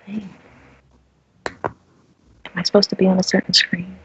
thing? Am I supposed to be on a certain screen?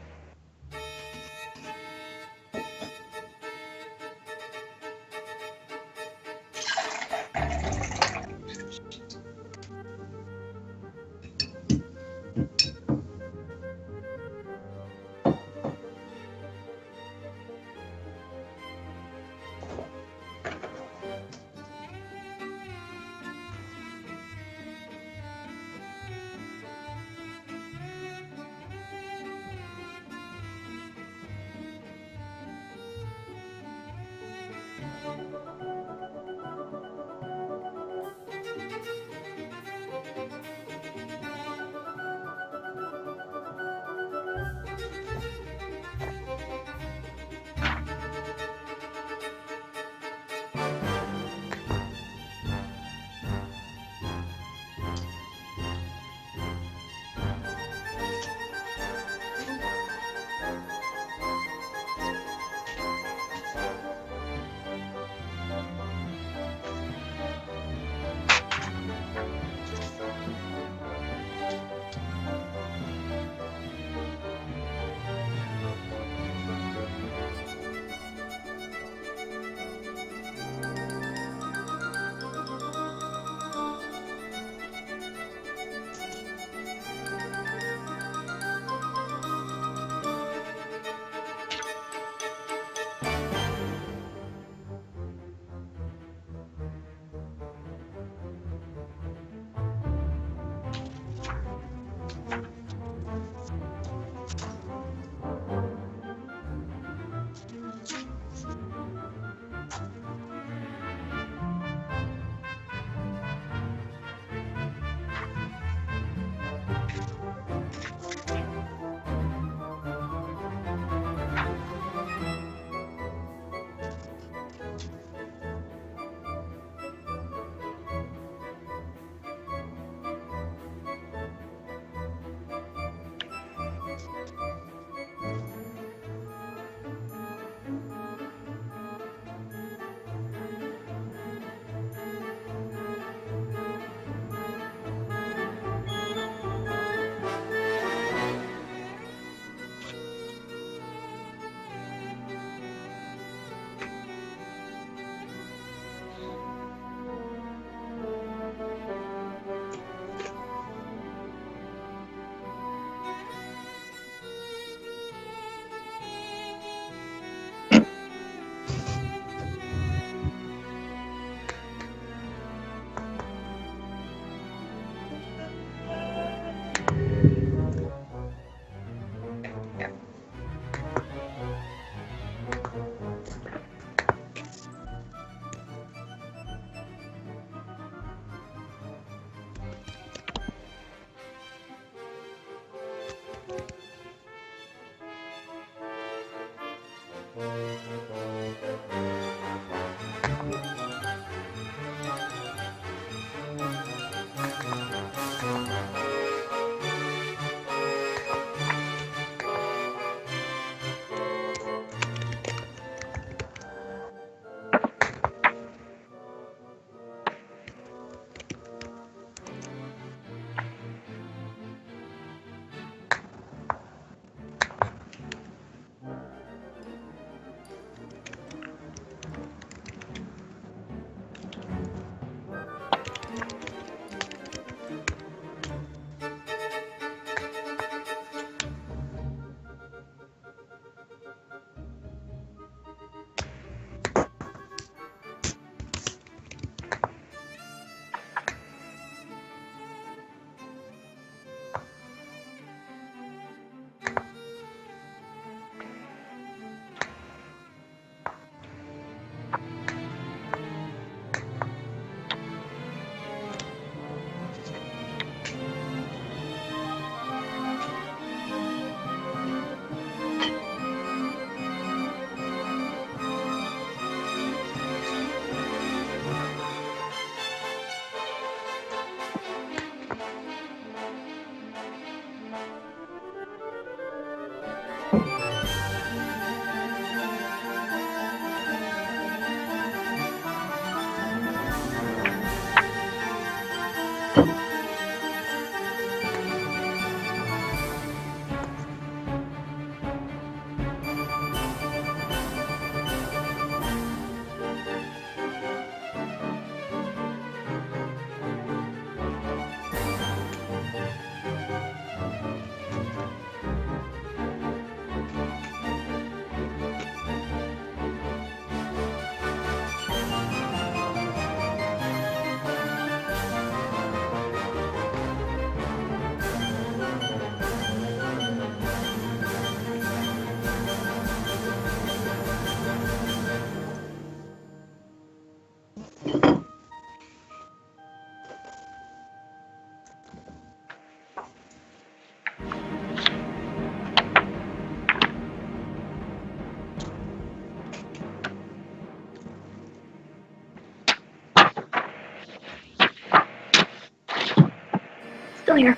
still here.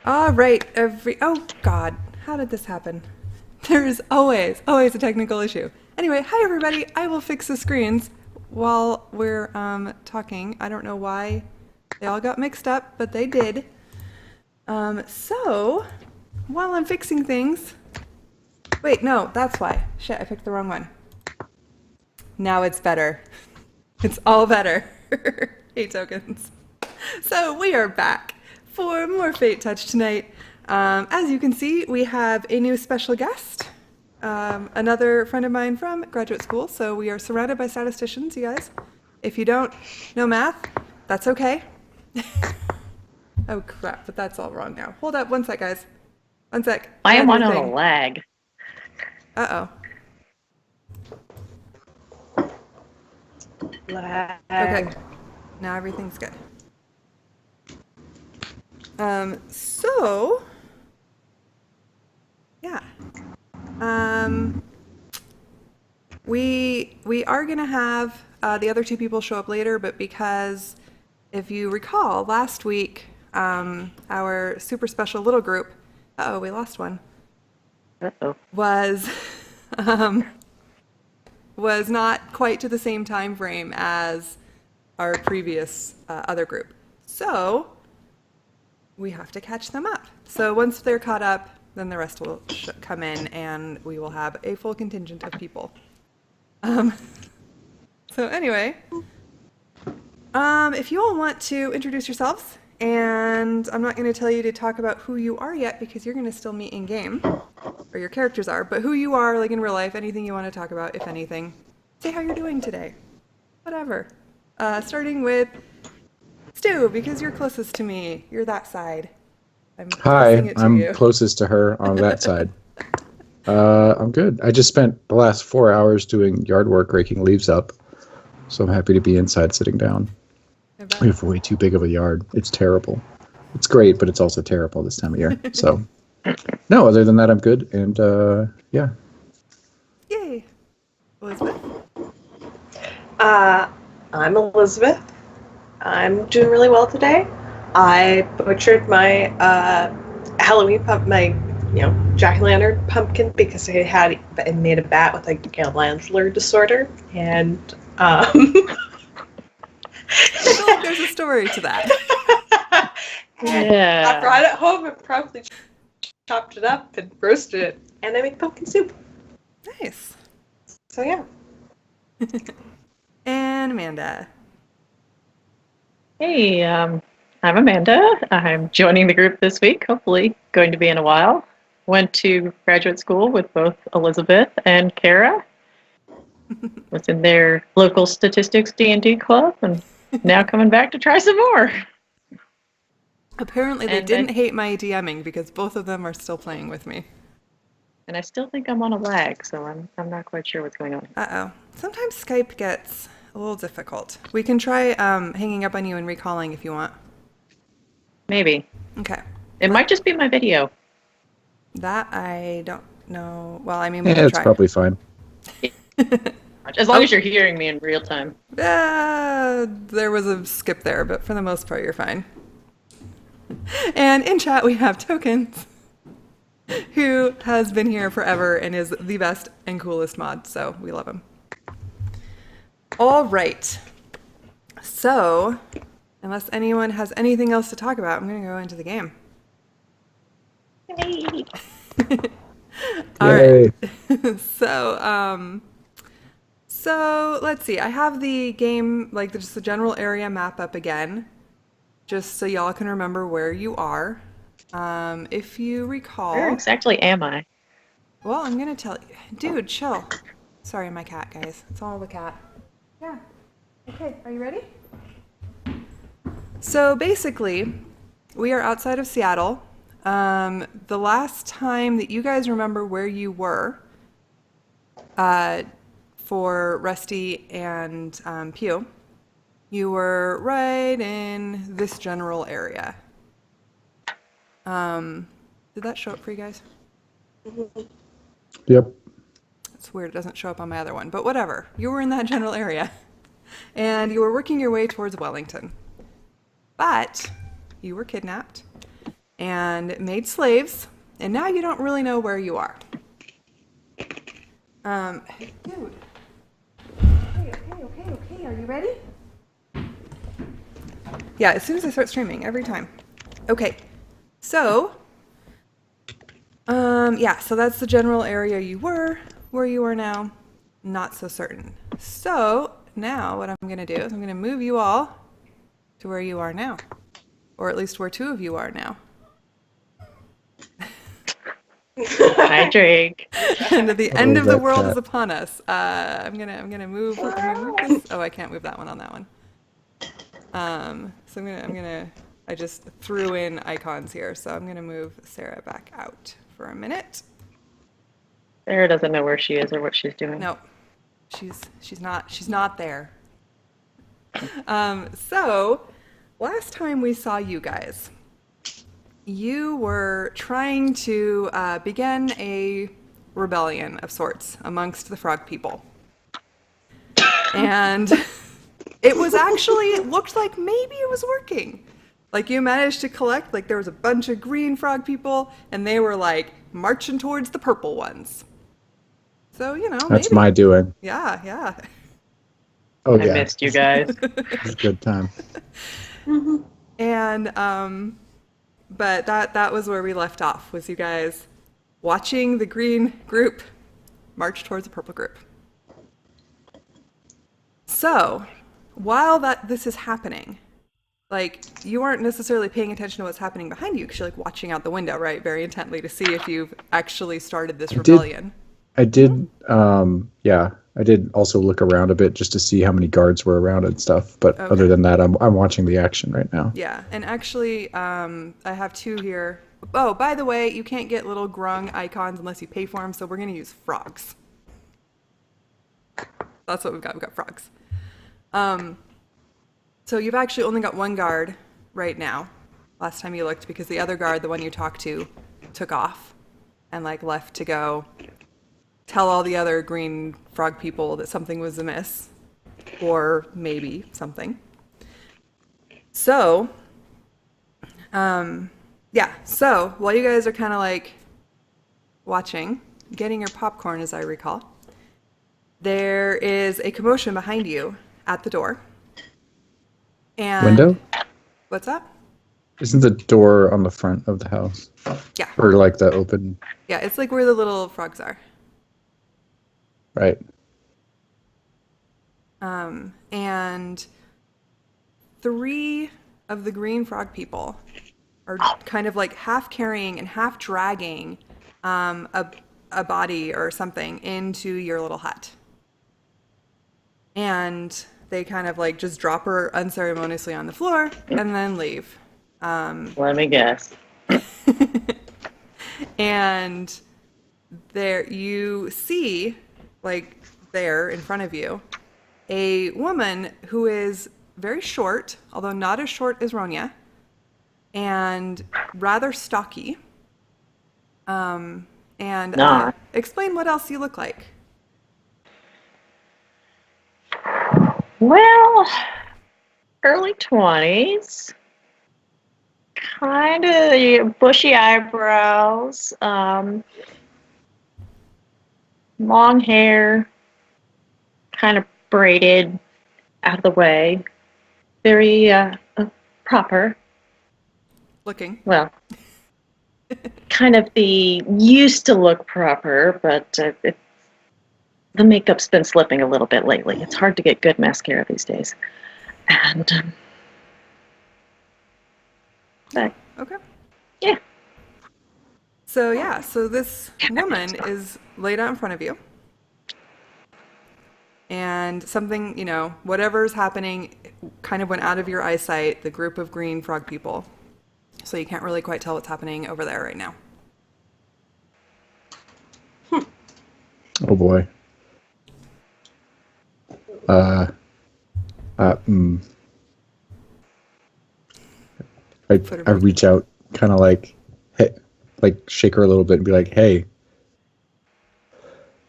All right, oh God, how did this happen? There is always a technical issue. Anyway, hi everybody. I will fix the screens while we're talking. I don't know why they all got mixed up, but they did. So while I'm fixing things, wait, no, that's why. Shit, I picked the wrong one. Now it's better. It's all better. Hey, tokens. So we are back for more Fate Touch tonight. As you can see, we have a new special guest, another friend of mine from graduate school. So we are surrounded by statisticians, you guys. If you don't know math, that's okay. Oh crap, but that's all wrong now. Hold up, one sec, guys. One sec. I am on a lag. Uh-oh. Lag. Okay, now everything's good. So, yeah. We are gonna have the other two people show up later, but because if you recall, last week, our super special little group, uh-oh, we lost one, Uh-oh. was was not quite to the same time frame as our previous other group. So we have to catch them up. So once they're caught up, then the rest will come in and we will have a full contingent of people. So anyway, if you all want to introduce yourselves, and I'm not going to tell you to talk about who you are yet because you're going to still meet in game, or your characters are, but who you are, like in real life, anything you want to talk about, if anything. Say how you're doing today. Whatever. Starting with Stu, because you're closest to me. You're that side. Hi, I'm closest to her on that side. I'm good. I just spent the last 4 hours doing yard work, raking leaves up, so I'm happy to be inside sitting down. We have way too big of a yard. It's terrible. It's great, but it's also terrible this time of year. So, no, other than that, I'm good, and yeah. Yay. Elizabeth? I'm Elizabeth. I'm doing really well today. I butchered my Halloween jack-o'-lantern pumpkin because I made a bat with like a Landler disorder, and I feel like there's a story to that. Yeah. I brought it home and promptly chopped it up and roasted it, and I made pumpkin soup. Nice. So yeah. And Amanda. Hey, I'm Amanda. I'm joining the group this week, hopefully going to be in a while. Went to graduate school with both Elizabeth and Kara. Was in their local statistics D&D club, and now coming back to try some more. Apparently they didn't hate my DMing because both of them are still playing with me. And I still think I'm on a lag, so I'm not quite sure what's going on. Uh-oh. Sometimes Skype gets a little difficult. We can try hanging up on you and recalling if you want. Maybe. Okay. It might just be my video. That I don't know. Well, I mean, we can Yeah, it's try. probably fine. As long as you're hearing me in real time. There was a skip there, but for the most part, you're fine. And in chat, we have Tokens, who has been here forever and is the best and coolest mod, so we love him. All right. So, unless anyone has anything else to talk about, I'm going to go into the game. Yay. All right. So let's see. I have the game, like just the general area map up again, just so y'all can remember where you are. If you recall. Where exactly am I? Well, I'm going to tell you. Dude, chill. Sorry, my cat, guys. It's all the cat. Yeah. Okay, are you ready? So basically, we are outside of Seattle. The last time that you guys remember where you were for Rusty and Pew, you were right in this general area. Did that show up for you guys? Yep. It's weird, it doesn't show up on my other one, but whatever. You were in that general area, and you were working your way towards Wellington. But you were kidnapped and made slaves, and now you don't really know where you are. Hey, dude. Okay, are you ready? Yeah, as soon as I start streaming, every time. Okay, so, so that's the general area you were. Where you are now, not so certain. So, now what I'm going to do is I'm going to move you all to where you are now. Or at least where two of you are now. I drink. And the end of the world is upon us. I'm gonna move this. Oh, I can't move that one on that one. So I just threw in icons here, so I'm gonna move Sarah back out for a minute. Sarah doesn't know where she is or what she's doing. No, she's not there. So last time we saw you guys, you were trying to begin a rebellion of sorts amongst the frog people. And it looked like maybe it was working. Like you managed to collect, like there was a bunch of green frog people and they were like marching towards the purple ones. So, That's maybe. My doing. Yeah. Oh, I missed you guys. It was a good time. Mm-hmm. And, but that was where we left off, was you guys watching the green group march towards the purple group. So, while this is happening, like, you aren't necessarily paying attention to what's happening behind you because you're, like, watching out the window, right, very intently to see if you've actually started this rebellion. I did I did also look around a bit just to see how many guards were around and stuff. But other than that, I'm watching the action right now. Yeah, and actually, I have two here. Oh, by the way, you can't get little grung icons unless you pay for them, so we're going to use frogs. That's what we've got. We've got frogs. So you've actually only got one guard right now. Last time you looked, because the other guard, the one you talked to, took off and like left to go tell all the other green frog people that something was amiss, or maybe something. So, so while you guys are kind of like watching, getting your popcorn as I recall, there is a commotion behind you at the door. And window? What's up? Isn't the door on the front of the house? Yeah. Or like the open? Yeah, it's like where the little frogs are. Right. And 3 of the green frog people are kind of like half carrying and half dragging a body or something into your little hut. And they kind of like just drop her unceremoniously on the floor and then leave. Let me guess. And there you see, like there in front of you, a woman who is very short, although not as short as Ronya, and rather stocky. Explain what else you look like. Well, early 20s, kind of bushy eyebrows, long hair, kind of braided out of the way, very proper. Looking. Well, kind of used to look proper, but the makeup's been slipping a little bit lately. It's hard to get good mascara these days. And, okay. Yeah. So this woman is laid out in front of you. And something, whatever's happening kind of went out of your eyesight, the group of green frog people. So you can't really quite tell what's happening over there right now. Oh boy. I reach out, kind of like shake her a little bit and be like, "Hey,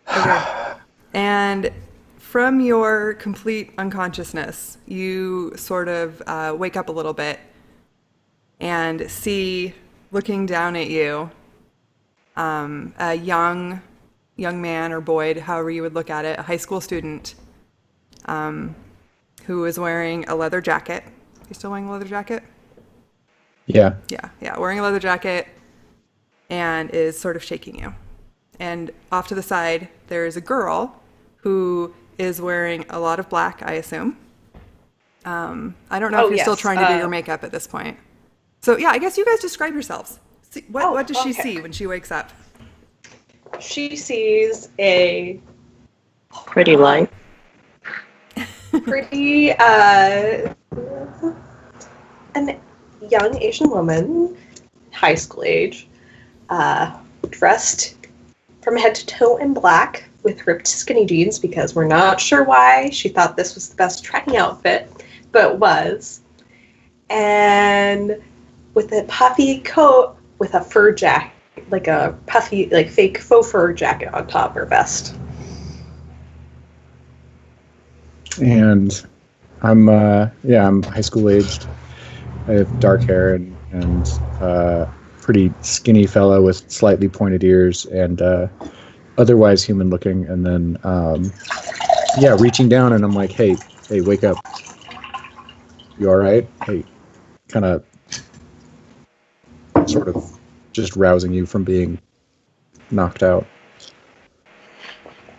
okay. And from your complete unconsciousness, you sort of wake up a little bit and see, looking down at you, a young man or boy, however you would look at it, a high school student, who is wearing a leather jacket. You still wearing a leather jacket? Yeah. Yeah, wearing a leather jacket and is sort of shaking you. And off to the side, there is a girl who is wearing a lot of black, I assume. I don't know if you're still trying to do your makeup at this point. So yeah, I guess you guys describe yourselves. What does she see when she wakes up? She sees a Pretty light. pretty an young Asian woman, high school age, dressed from head to toe in black with ripped skinny jeans, because we're not sure why she thought this was the best trekking outfit, but it was. And with a puffy coat with a fur jacket, like a puffy, like fake faux fur jacket on top of her vest. And I'm high school aged. I have dark hair and pretty skinny fellow with slightly pointed ears and otherwise human looking. And then reaching down, and I'm like, hey, wake up. You all right? Hey, kind of sort of just rousing you from being knocked out.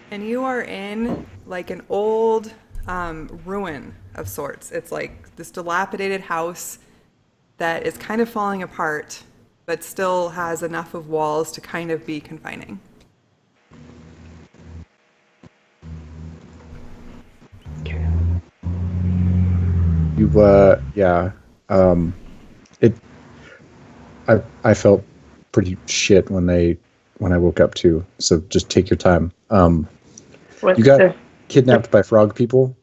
And you are in like an old ruin of sorts. It's like this dilapidated house that is kind of falling apart, but still has enough of walls to kind of be confining. I felt pretty shit when I woke up too. So just take your time. You got kidnapped by frog people.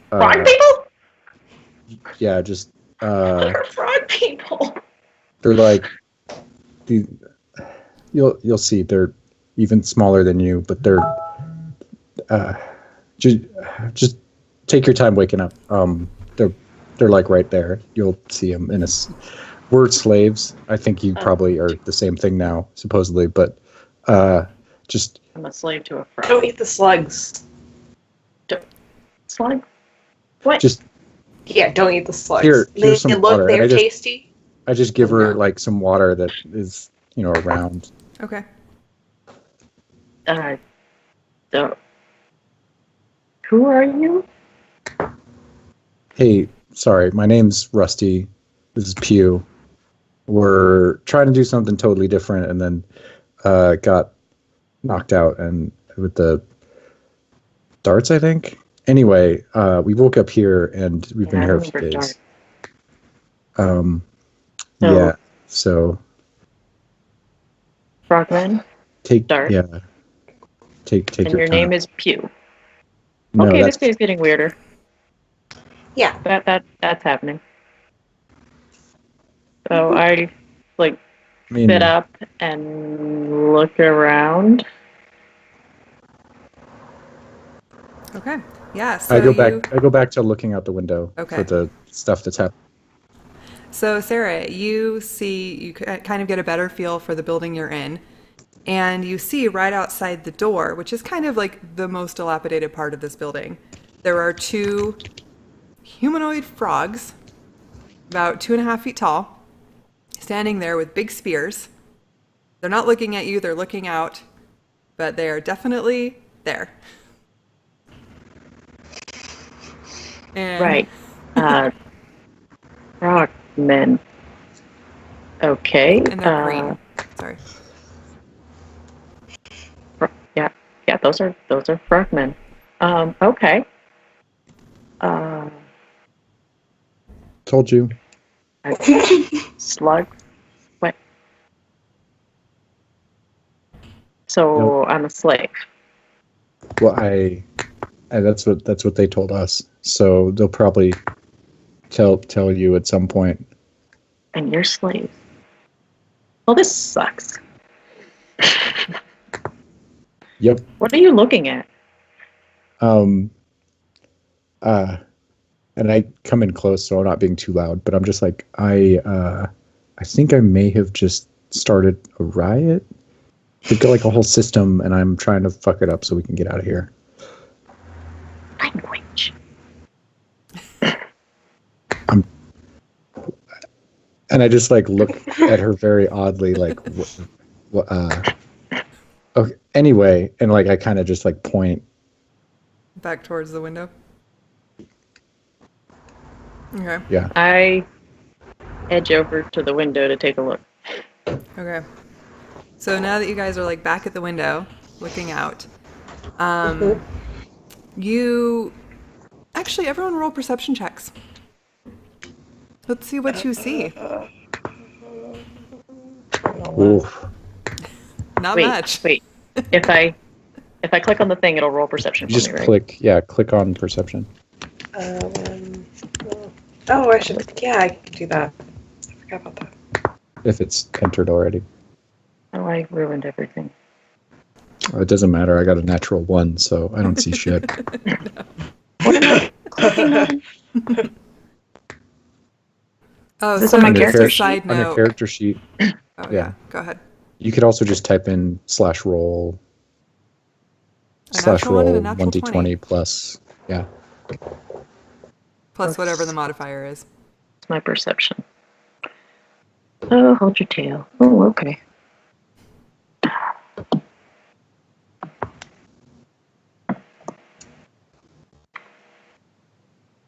Frog people? Yeah, just. They're frog people. They're like, you'll see. They're even smaller than you, but they're. Just take your time waking up. They're like right there. You'll see them in a. We're slaves. I think you probably are the same thing now, supposedly, but just. I'm a slave to a frog. Don't eat the slugs. Slug? What? Just. Yeah, don't eat the slugs. Here's some water. They're tasty. I just give her like some water that is, around. Okay. Who are you? Hey, sorry, my name's Rusty. This is Pew. We're trying to do something totally different, and then got knocked out and with the darts, I think. Anyway, we woke up here and we've been here a few days. So Frogman? take Dart. Yeah. Take and your your time. name is Pew. No, Okay, this is getting weirder. Yeah. That's happening. So I sit up and look around. Okay. Yeah. So I go back to looking out the window for the stuff that's happening. So Sarah, you kind of get a better feel for the building you're in, and you see right outside the door, which is kind of like the most dilapidated part of this building, there are two humanoid frogs, about 2.5 feet tall, standing there with big spears. They're not looking at you, they're looking out, but they are definitely there. And Right. Frogmen. Okay. And they're green. Sorry. Yeah, those are frogmen. Okay. Told you. Slug. What? So Nope. I'm a slave. Well, that's what they told us. So they'll probably tell you at some point. And you're slaves. Well, this sucks. Yep. What are you looking at? And I come in close, so I'm not being too loud. But I'm just like, I think I may have just started a riot. We've got like a whole system, and I'm trying to fuck it up so we can get out of here. Language. And I just like look at her very oddly, like, okay. Anyway, and like I kind of just like point back towards the window. Okay. Yeah. I edge over to the window to take a look. Okay. So now that you guys are like back at the window, looking out, you actually everyone roll perception checks. Let's see what you see. Oof. Not much. Wait. If I click on the thing, it'll roll perception for Just me, right? click on perception. I should. Yeah, I can do that. I forgot about that. If it's entered already. Oh, I ruined everything. It doesn't matter. I got a natural 1, so I don't see shit. Oh, Is this so on my just character a side On your note. character sheet. Oh, yeah. Go ahead. You could also just type in /roll A natural one and a natural 1d20 20. plus. Yeah. Plus whatever the modifier is. It's my perception. Oh, hold your tail. Oh, okay.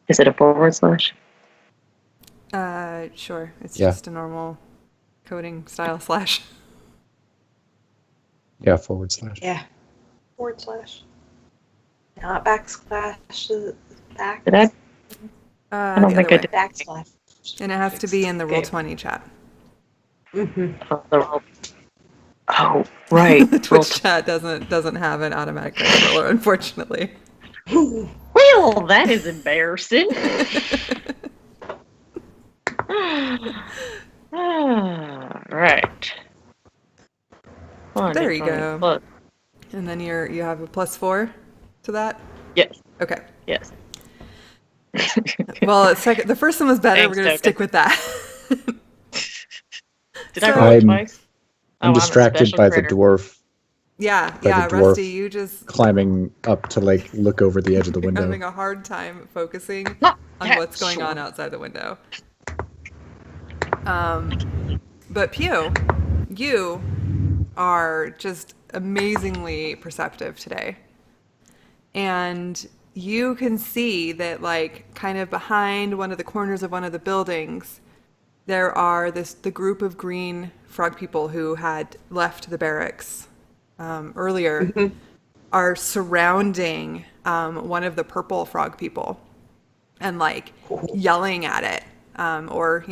Is it a /? Sure. It's Yeah. just a normal coding style /. Yeah, /. Yeah. /. Not backslash. Back. Did I? I don't think I did. Backslash. And it has to be in the Roll20 chat. Mm-hmm. Oh, right. The Twitch chat doesn't have an automatic dice roller, unfortunately. Well, that is embarrassing. Right. There you go. Plus. And then you have a +4 to that? Yes. Okay. Yes. Well, the first one was better. Thanks, We're going to stick with that. Did I roll it twice? I'm distracted by the dwarf. Yeah, the dwarf Rusty, you just climbing up to like look over the edge of the window. having a hard time focusing on what's going on outside the window. But Pew, you are just amazingly perceptive today. And you can see that like kind of behind one of the corners of one of the buildings, there are the group of green frog people who had left the barracks earlier are surrounding one of the purple frog people and like yelling at it or,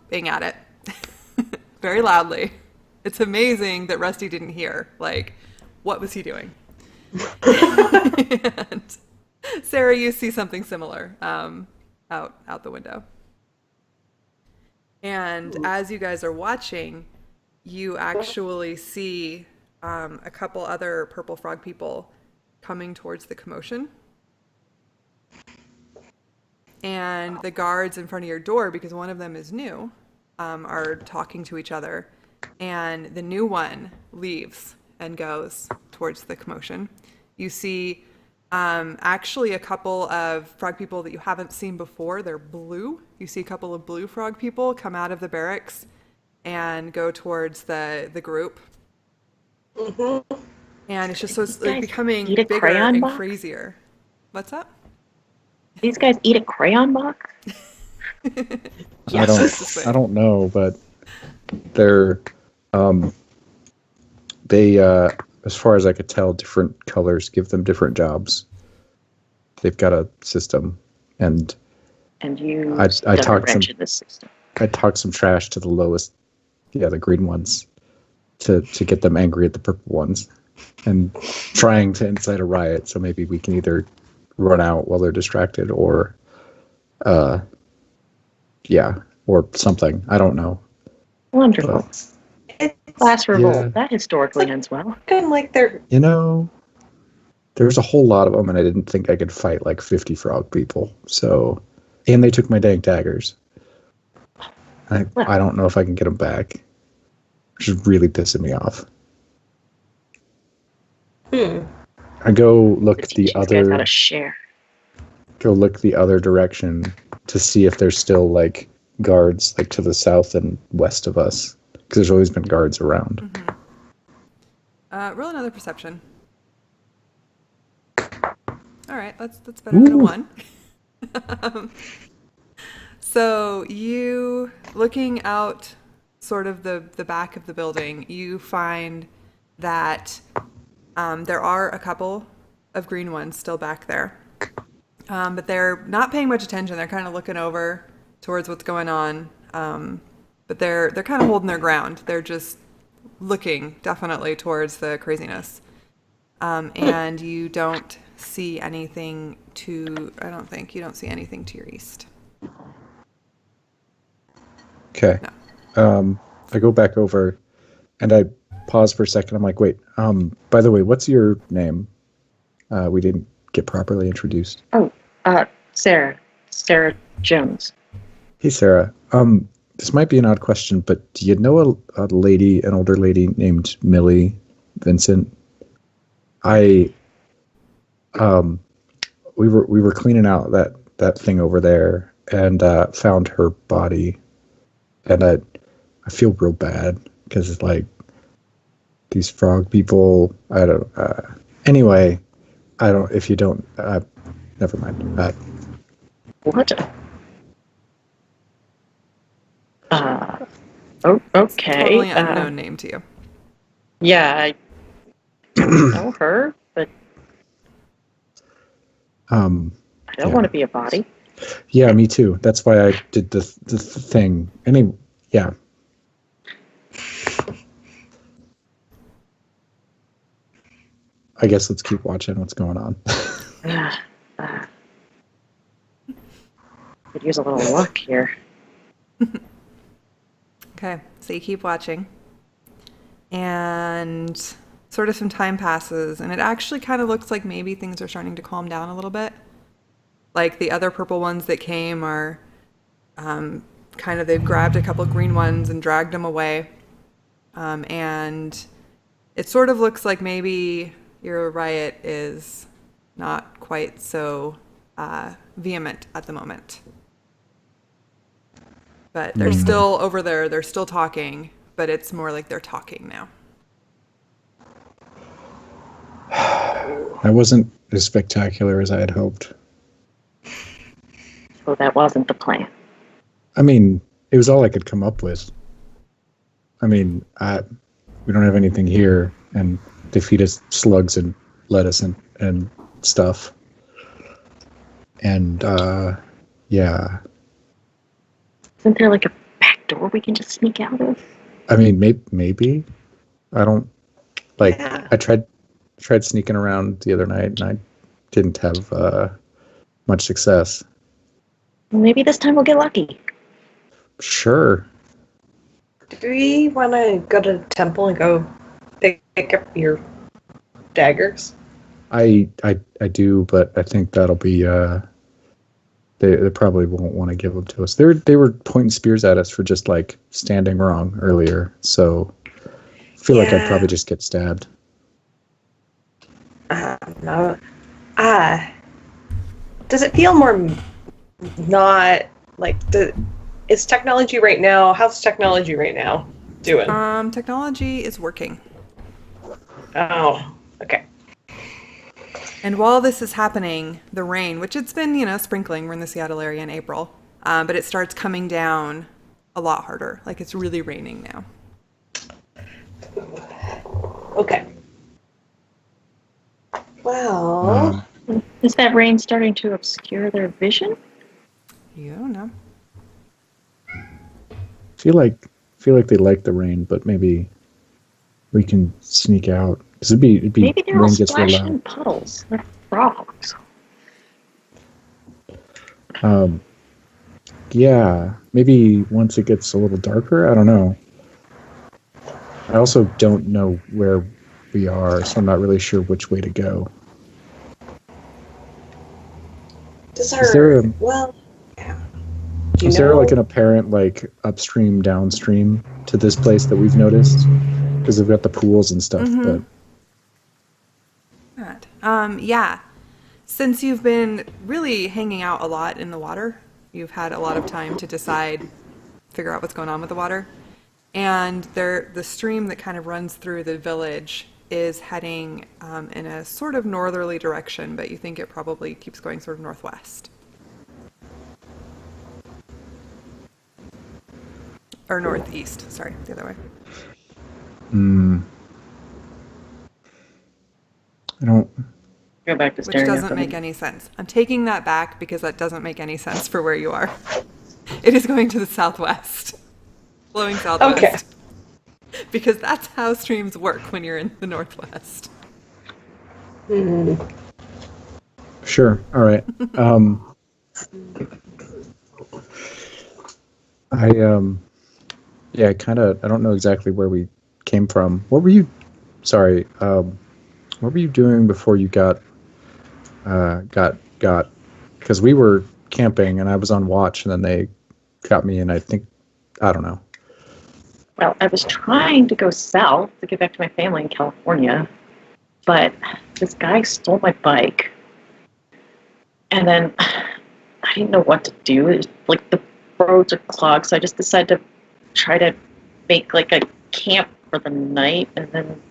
being at it very loudly. It's amazing that Rusty didn't hear. Like, what was he doing? And Sarah, you see something similar out the window. And as you guys are watching, you actually see a couple other purple frog people coming towards the commotion. And the guards in front of your door, because one of them is new, are talking to each other. And the new one leaves and goes towards the commotion. You see actually a couple of frog people that you haven't seen before. They're blue. You see a couple of blue frog people come out of the barracks and go towards the group. Mm-hmm. And it's just so it's like becoming bigger and crazier. What's up? These guys eat a crayon box? I don't know, but they're as far as I could tell, different colors give them different jobs. They've got a system, and you I talked some in this system. I talked some trash to the lowest, the green ones, to get them angry at the purple ones, and trying to incite a riot. So maybe we can either run out while they're distracted, or or something. I don't know. Wonderful. It's Class revolt. Yeah. That historically ends well. Kind of like they're. there's a whole lot of them, and I didn't think I could fight like 50 frog people. So, and they took my dang daggers. I don't know if I can get them back, which is really pissing me off. I go look the other. How to share. Go look the other direction to see if there's still like guards like to the south and west of us, because there's always been guards around. Roll another perception. All right, that's better than a 1. So you, looking out sort of the back of the building, you find that there are a couple of green ones still back there. But they're not paying much attention. They're kind of looking over towards what's going on. But they're kind of holding their ground. They're just looking definitely towards the craziness. And you don't see anything you don't see anything to your east. Okay. No. I go back over and I pause for a second. I'm like, wait, by the way, what's your name? We didn't get properly introduced. Oh, Sarah Jones. Hey, Sarah. This might be an odd question, but do you know an older lady named Millie Vincent? We were cleaning out that thing over there and found her body, and I feel real bad because it's like these frog people. I don't. Anyway, I don't. If you don't, never mind. What? Okay. Totally unknown name to you. Yeah, I don't know her, but I don't want to be a body. Yeah, me too. That's why I did the thing. Yeah. I guess let's keep watching what's going on. Could use a little luck here. Okay, so you keep watching. And sort of some time passes, and it actually kind of looks like maybe things are starting to calm down a little bit. Like the other purple ones that came are they've grabbed a couple green ones and dragged them away. And it sort of looks like maybe your riot is not quite so vehement at the moment. But they're still over there, they're still talking, but it's more like they're talking now. That wasn't as spectacular as I had hoped. So that wasn't the plan. I mean, it was all I could come up with. I mean, we don't have anything here, and they feed us slugs and lettuce and stuff. And, yeah. Isn't there like a back door we can just sneak out of? I mean, maybe. I don't, like, yeah. I tried sneaking around the other night, and I didn't have much success. Maybe this time we'll get lucky. Sure. Do we want to go to the temple and go pick up your daggers? I do, but I think that'll be they probably won't want to give them to us. They were pointing spears at us for just like standing wrong earlier, so I feel like I'd probably just get stabbed. No. Does it feel more not like is technology right now? How's technology right now doing? Technology is working. Oh, okay. And while this is happening, the rain, which it's been, sprinkling, we're in the Seattle area in April, but it starts coming down a lot harder. Like it's really raining now. Okay. Well, is that rain starting to obscure their vision? You don't know. Feel like they like the rain, but maybe we can sneak out. Because it'd be maybe they're all rain gets real splashing in loud. puddles. They're frogs. Yeah, maybe once it gets a little darker. I don't know. I also don't know where we are, so I'm not really sure which way to go. Is there like an apparent like upstream, downstream to this place that we've noticed? Because they've got the pools and stuff, but... Yeah. Since you've been really hanging out a lot in the water, you've had a lot of time to figure out what's going on with the water. And the stream that kind of runs through the village is heading in a sort of northerly direction, but you think it probably keeps going sort of northwest. Or northeast, sorry, the other way. I don't... Go back to staring. Which doesn't make any sense. I'm taking that back because that doesn't make any sense for where you are. It is going to the southwest. Flowing southwest. Okay. Because that's how streams work when you're in the northwest. Sure. All right. I don't know exactly where we came from. What were you doing before you got because we were camping and I was on watch and then they got me and I don't know. Well, I was trying to go south to get back to my family in California, but this guy stole my bike. And then I didn't know what to do. It was like the roads are clogged, so I just decided to try to make like a camp for the night. And then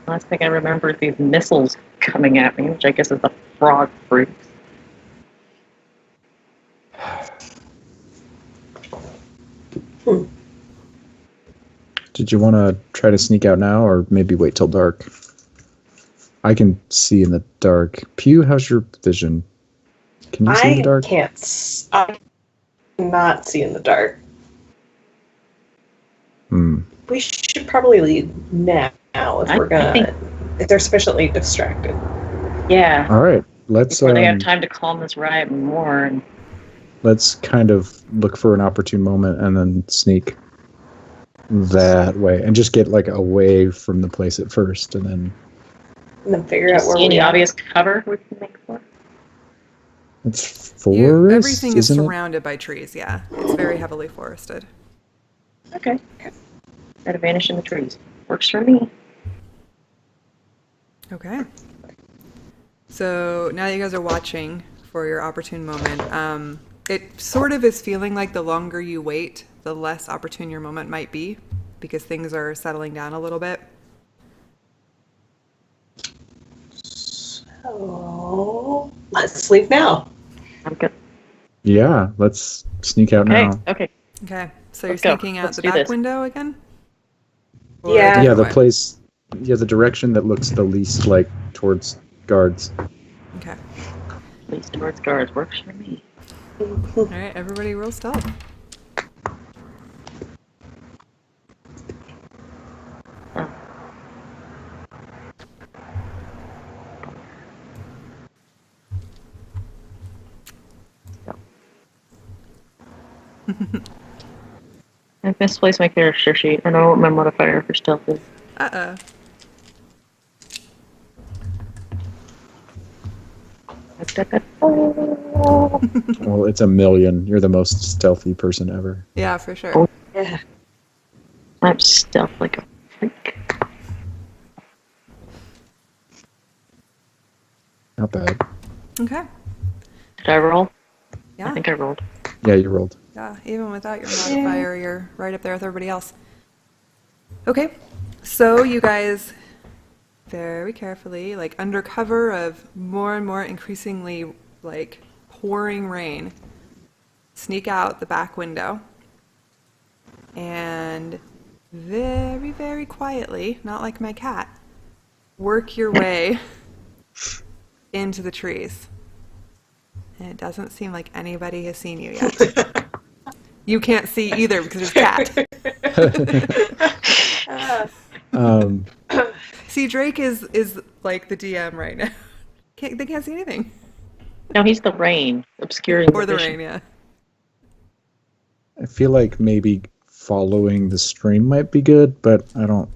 last thing I remember is these missiles coming at me, which I guess is the frog fruit. Did you want to try to sneak out now or maybe wait till dark? I can see in the dark. Pew, how's your vision? Can you see in the dark? I cannot see in the dark. We should probably leave now if they're sufficiently distracted. Yeah. All right. Let's. Before they have time to calm this riot more. And let's kind of look for an opportune moment and then sneak that way and just get like away from the place at first and then figure out where any obvious cover we can make for. It's forest. Everything is surrounded by trees. Yeah, it's very heavily forested. Okay. Try to vanish in the trees. Works for me. Okay. So now that you guys are watching for your opportune moment, it sort of is feeling like the longer you wait, the less opportune your moment might be because things are settling down a little bit. So let's leave now. I'm good. Yeah, let's sneak out now. Okay. So you're sneaking out the back window again? Or Yeah, the place. Yeah, the direction that looks the least like towards guards. Okay. Least towards guards works for me. All right, everybody roll stealth. I've misplaced my character sheet. I know what my modifier for stealth is. Uh-oh. Well, it's 1,000,000. You're the most stealthy person ever. Yeah, for sure. Oh. Yeah. I'm stealth like a freak. Not bad. Okay. Did I roll? Yeah. I think I rolled. Yeah, you rolled. Yeah, even without your modifier, you're right up there with everybody else. Okay, so you guys very carefully, like under cover of more and more increasingly like pouring rain, sneak out the back window and very, very quietly, not like my cat, work your way into the trees. And it doesn't seem like anybody has seen you yet. You can't see either because there's cat. See, Drake is like the DM right now. They can't see anything. No, he's the rain, obscuring or the vision. rain, yeah. I feel like maybe following the stream might be good, but I don't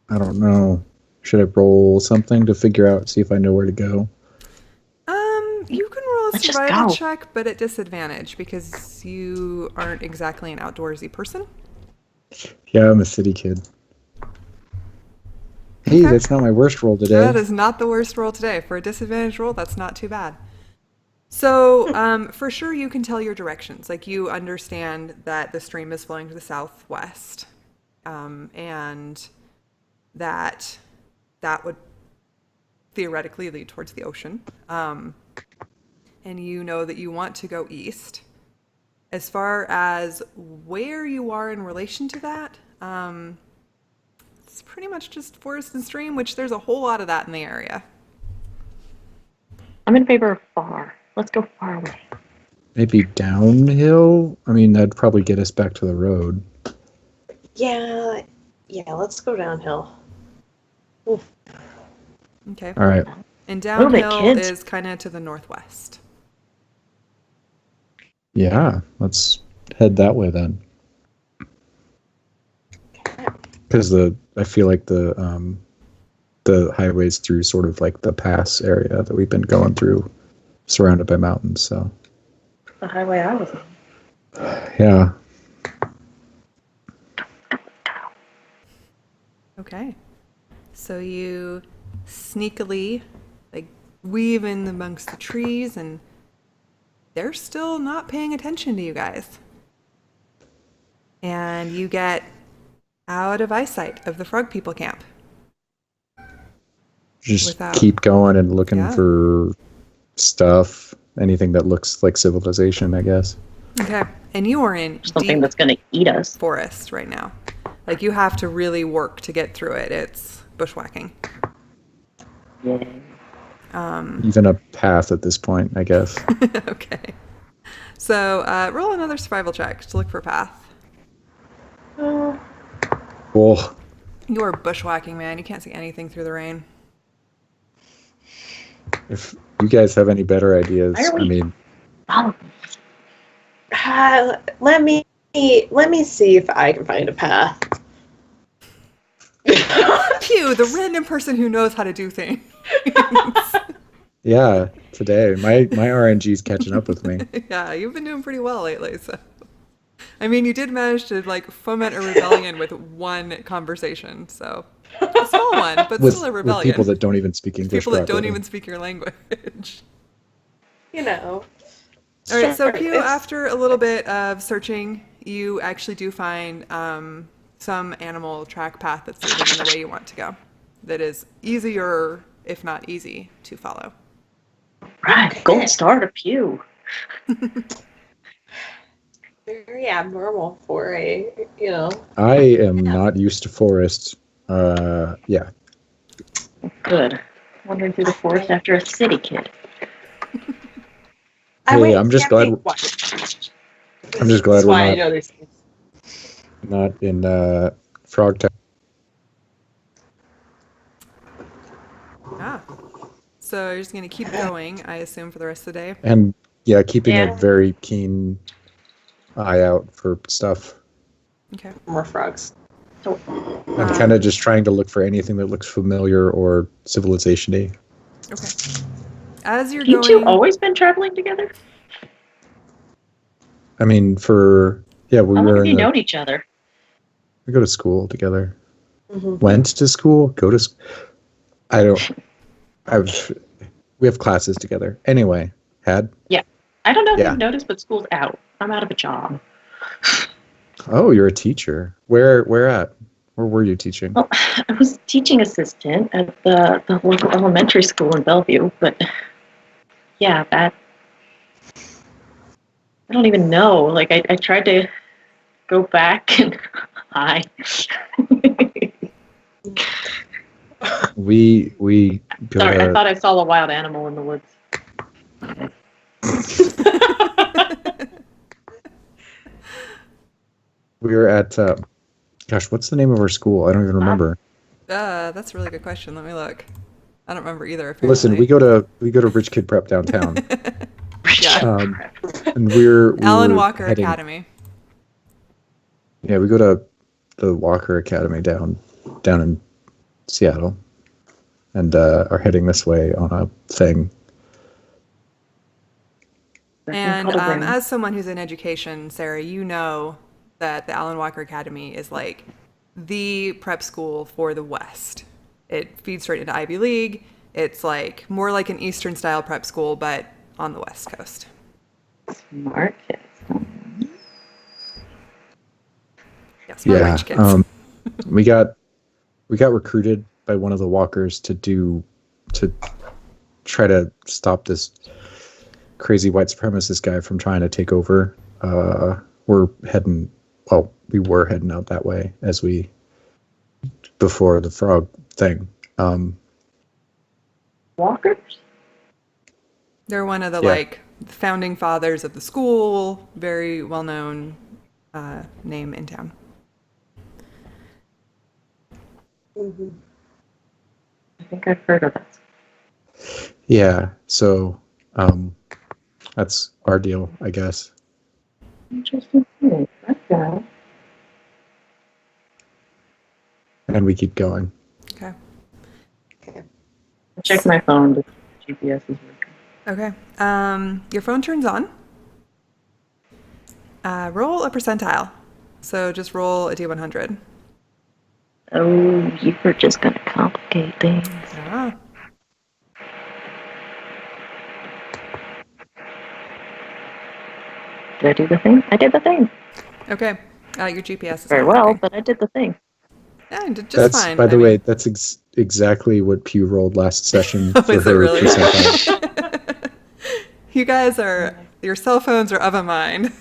know. Should I roll something to figure out, see if I know where to go? You can roll Let's just survival go. check, but at disadvantage because you aren't exactly an outdoorsy person. Yeah, I'm a city kid. Hey, Okay. that's not my worst roll today. That is not the worst roll today. For a disadvantage roll, that's not too bad. So, for sure, you can tell your directions. Like, you understand that the stream is flowing to the southwest, and that would theoretically lead towards the ocean. And you know that you want to go east. As far as where you are in relation to that, it's pretty much just forest and stream, which there's a whole lot of that in the area. I'm in favor of far. Let's go far away. Maybe downhill? I mean, that'd probably get us back to the road. Yeah, let's go downhill. Oof. Okay. All right. And Little bit, downhill kids. is kind of to the northwest. Yeah, let's head that way then. Because I feel like the highways through sort of like the pass area that we've been going through, surrounded by mountains. So The highway I was on. yeah, Okay. So you sneakily like weave in amongst the trees, and they're still not paying attention to you guys. And you get out of eyesight of the frog people camp. just keep going and looking for stuff, anything that looks like civilization, I guess. Okay. And you are in Something deep that's going to eat us. forest right now. Like, you have to really work to get through it. It's bushwhacking. Yeah. Even a path at this point, I guess. Okay. So roll another survival check to look for a path. Cool. You are bushwhacking, man. You can't see anything through the rain. If you guys have any better ideas, Why are we- I mean, Let me see if I can find a path. Phew, the random person who knows how to do things. yeah, today my RNG's catching up with me. Yeah, you've been doing pretty well lately. So, I mean, you did manage to like foment a rebellion with one conversation. So, a small one, but With, still a with rebellion. people that don't even speak English. People that don't properly. even speak your language. You know. All right, so Sure, Pew, it's- after a little bit of searching, you actually do find some animal track path that's leading in the way you want to go. That is easier, if not easy, to follow. Right. Gold star to Pew. Very abnormal for a, I am not used to forests. Yeah. Good. Wandering through the forest after a city kid. Hey, I'm just glad. I'm just glad That's why I we're know these things. not in Frog Town. Ah. So you're just going to keep going, I assume, for the rest of the day? And yeah, keeping Yeah. a very keen eye out for stuff. Okay. More frogs. So I'm kind of just trying to look for anything that looks familiar or civilization-y. Okay. As you're you going... two always been traveling together? I mean, we How long were have in you known each other? we go to school together. Mm-hmm. Went to school. We have classes together. Anyway, I don't know if Yeah. you've noticed, but school's out. I'm out of a job. Oh, you're a teacher. Where at? Where were you teaching? Well, I was teaching assistant at the local elementary school in Bellevue, but yeah, I don't even know. Like, I tried to go back and hi. We go Sorry, I to, thought I saw a wild animal in the woods. we were at gosh, what's the name of our school? I don't even remember. That's a really good question. Let me look. I don't remember either, apparently. Listen, we go to Rich Kid Prep downtown. Yeah. And we Alan were Walker heading, Academy. Yeah, we go to the Walker Academy down in Seattle, and are heading this way on a thing. And as someone who's in education, Sarah, you know that the Alan Walker Academy is like the prep school for the West. It feeds straight into Ivy League. It's like more like an Eastern style prep school, but on the West Coast. Smart kids. Yeah, smart rich kids. we got recruited by one of the Walkers to try to stop this crazy white supremacist guy from trying to take over. We were heading out that way before the frog thing. Walkers? They're one of the founding fathers of the school, very well-known name in town. Mm-hmm. I think I've heard of that. Yeah, so that's our deal, I guess. Interesting thing. Okay. And we keep going. Okay. Check my phone to see if GPS is working. Okay. Your phone turns on. Roll a percentile. So just roll a D100. Oh, you were just going to complicate things. Ah. Did I do the thing? I did the thing. Okay. Your GPS is very well, but I did the thing. Yeah, just that's, fine. By the way, that's exactly what Pew rolled last session for her really? percentile. You guys your cell phones are of a mind.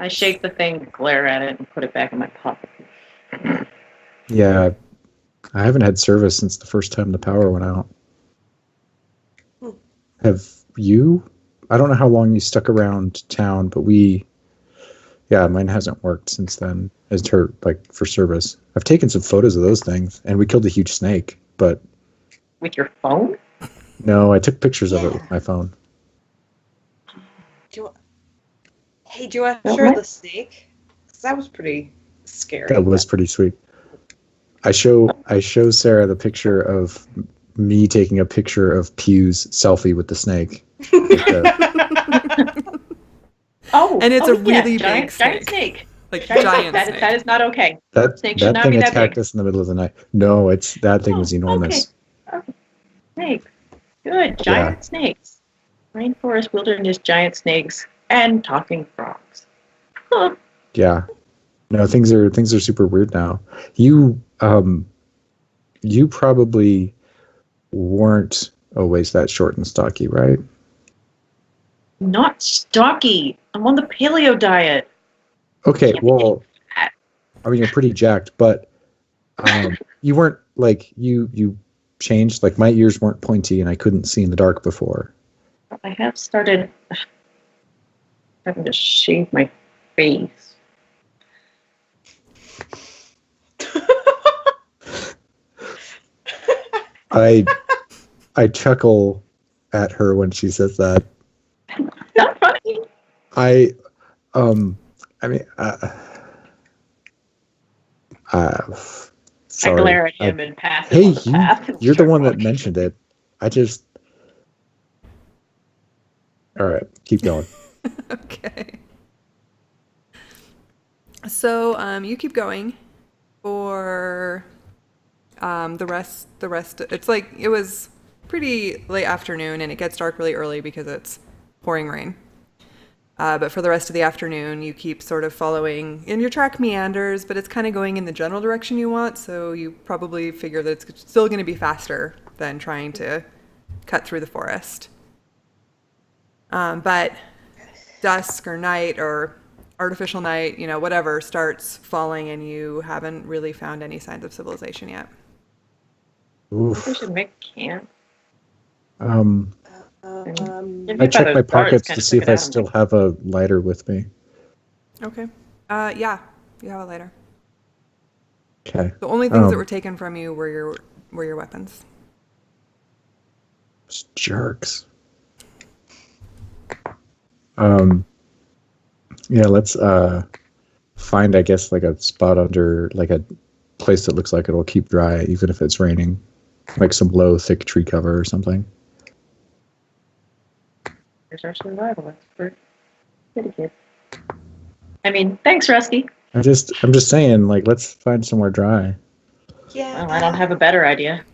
I shake the thing, glare at it, and put it back in my pocket. Yeah, I haven't had service since the first time the power went out. Have you? I don't know how long you stuck around town, but mine hasn't worked since then for service. I've taken some photos of those things, and we killed a huge snake, but... With your phone? No, I took pictures of it with my phone. Do you want to show the snake? Because that was pretty scary. That was pretty sweet. I show Sarah the picture of me taking a picture of Pew's selfie with the snake. And it's a really big snake. Giant snake. Like giant snake. That is not okay. That snake should not thing be that attacked big. us in the middle of the night. No, that thing was enormous. Okay. Snake. Good. Giant snakes. Rainforest wilderness giant snakes and talking frogs. Huh. Yeah. No, things are super weird now. You probably weren't always that short and stocky, right? Not stocky. I'm on the paleo diet. Okay, well, I mean, you're pretty jacked, but you weren't like you changed. Like my ears weren't pointy, and I couldn't see in the dark before. I have started having to shave my face. I chuckle at her when she says that. Not funny. I glare at him and pass. Hey, you're the one that mentioned it. All right, keep going. Okay. So you keep going for the rest. It's like it was pretty late afternoon, and it gets dark really early because it's pouring rain. But for the rest of the afternoon, you keep sort of following, and your track meanders, but it's kind of going in the general direction you want, so you probably figure that it's still going to be faster than trying to cut through the forest. But dusk or night or artificial night, whatever, starts falling, and you haven't really found any signs of civilization yet. Oof. We should make camp. I check my pockets to see if I still have a lighter with me. Okay. Yeah, you have a lighter. Okay. The only things that were taken from you were your weapons. Jerks. Yeah, let's find, I guess, like a spot under, like a place that looks like it'll keep dry even if it's raining. Like some low, thick tree cover or something. There's our survival expert. Pretty good. I mean, thanks, Rusty. I'm just saying, like, let's find somewhere dry. Yeah. Well, I don't have a better idea.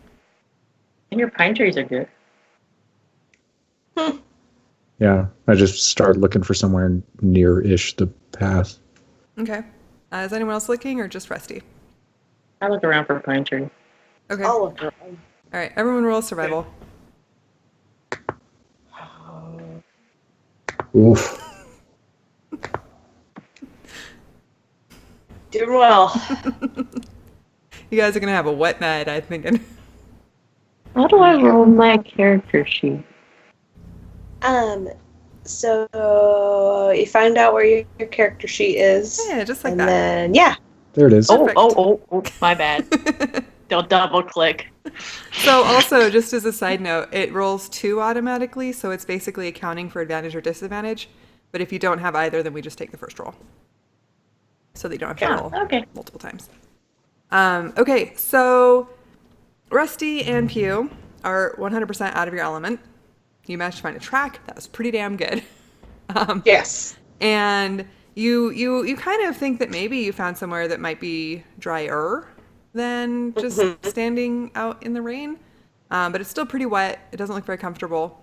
And your pine trees are good. Yeah, I just start looking for somewhere near-ish the path. Okay. Is anyone else looking or just Rusty? I look around for pine trees. Okay. All of them. All right. Everyone roll survival. Oof. Doing well. You guys are gonna have a wet night, I'm thinking. How do I roll my character sheet? So you find out where your character sheet is. Yeah, just like and that. then, yeah. There it is. Perfect. Oh, my bad. Don't double click. So also, just as a side note, it rolls 2 automatically, so it's basically accounting for advantage or disadvantage. But if you don't have either, then we just take the first roll. So that you don't have to roll multiple times. Okay, so Rusty and Pew are 100% out of your element. You managed to find a track. That was pretty damn good. Yes. And you kind of think that maybe you found somewhere that might be drier than just standing out in the rain. But it's still pretty wet. It doesn't look very comfortable.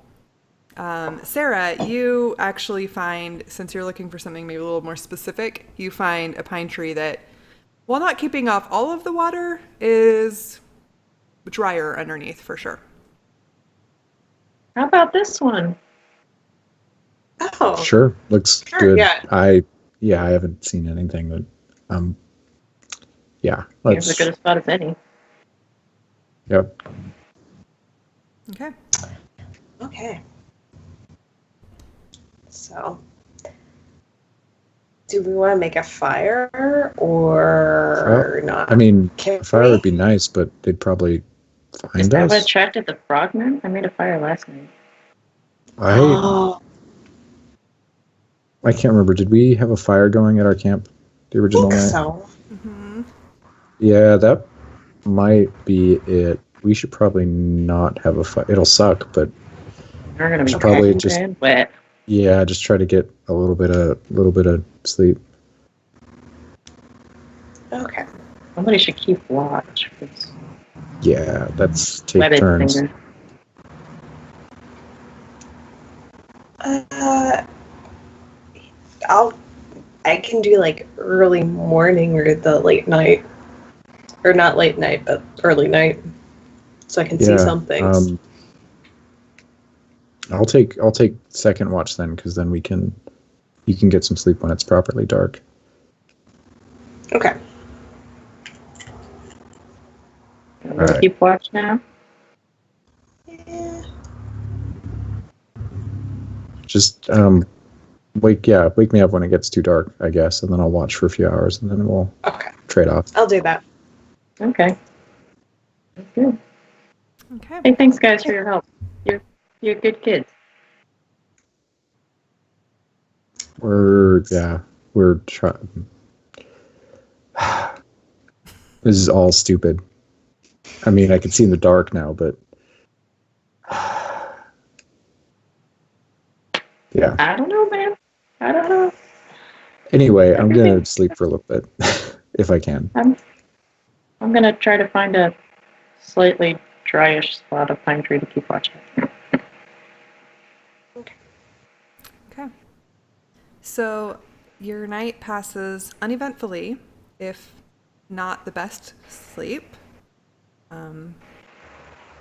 Sarah, you actually find, since you're looking for something maybe a little more specific, you find a pine tree that, while not keeping off all of the water, is drier underneath for sure. How about this one? Oh. Sure, looks good. Yeah. I haven't seen anything that. Yeah. Here's as good a spot as any. Yep. Okay. Okay. So, do we want to make a fire or not? I mean, Can a fire we? would be nice, but they'd probably Is find that what us. attracted the frogmen? I made a fire last night. Oh, I can't remember. Did we have a fire going at our camp the I original think night? so. Mm-hmm. Yeah, that might be it. We should probably not have a fire. It'll suck, but We're gonna be should probably cold just and wet. just try to get a little bit of sleep. Okay. Somebody should keep watch. Yeah, let's take Webbed turns. finger. I can do like early morning or the late night, or not late night, but early night, so I can see some things. I'll take second watch then, because then you can get some sleep when it's properly dark. Okay. We'll Alright. keep watch now. Yeah. Just wake me up when it gets too dark, I guess, and then I'll watch for a few hours, and then we'll Okay. trade off. I'll do that. Okay. That's good. Okay. Hey, thanks guys for your help. You're good kids. We're trying. This is all stupid. I mean, I can see in the dark now, but yeah. I don't know, man. I don't know. Anyway, I'm gonna sleep for a little bit if I can. I'm gonna try to find a slightly dryish spot of pine tree to keep watch at. Okay. So your night passes uneventfully, if not the best sleep.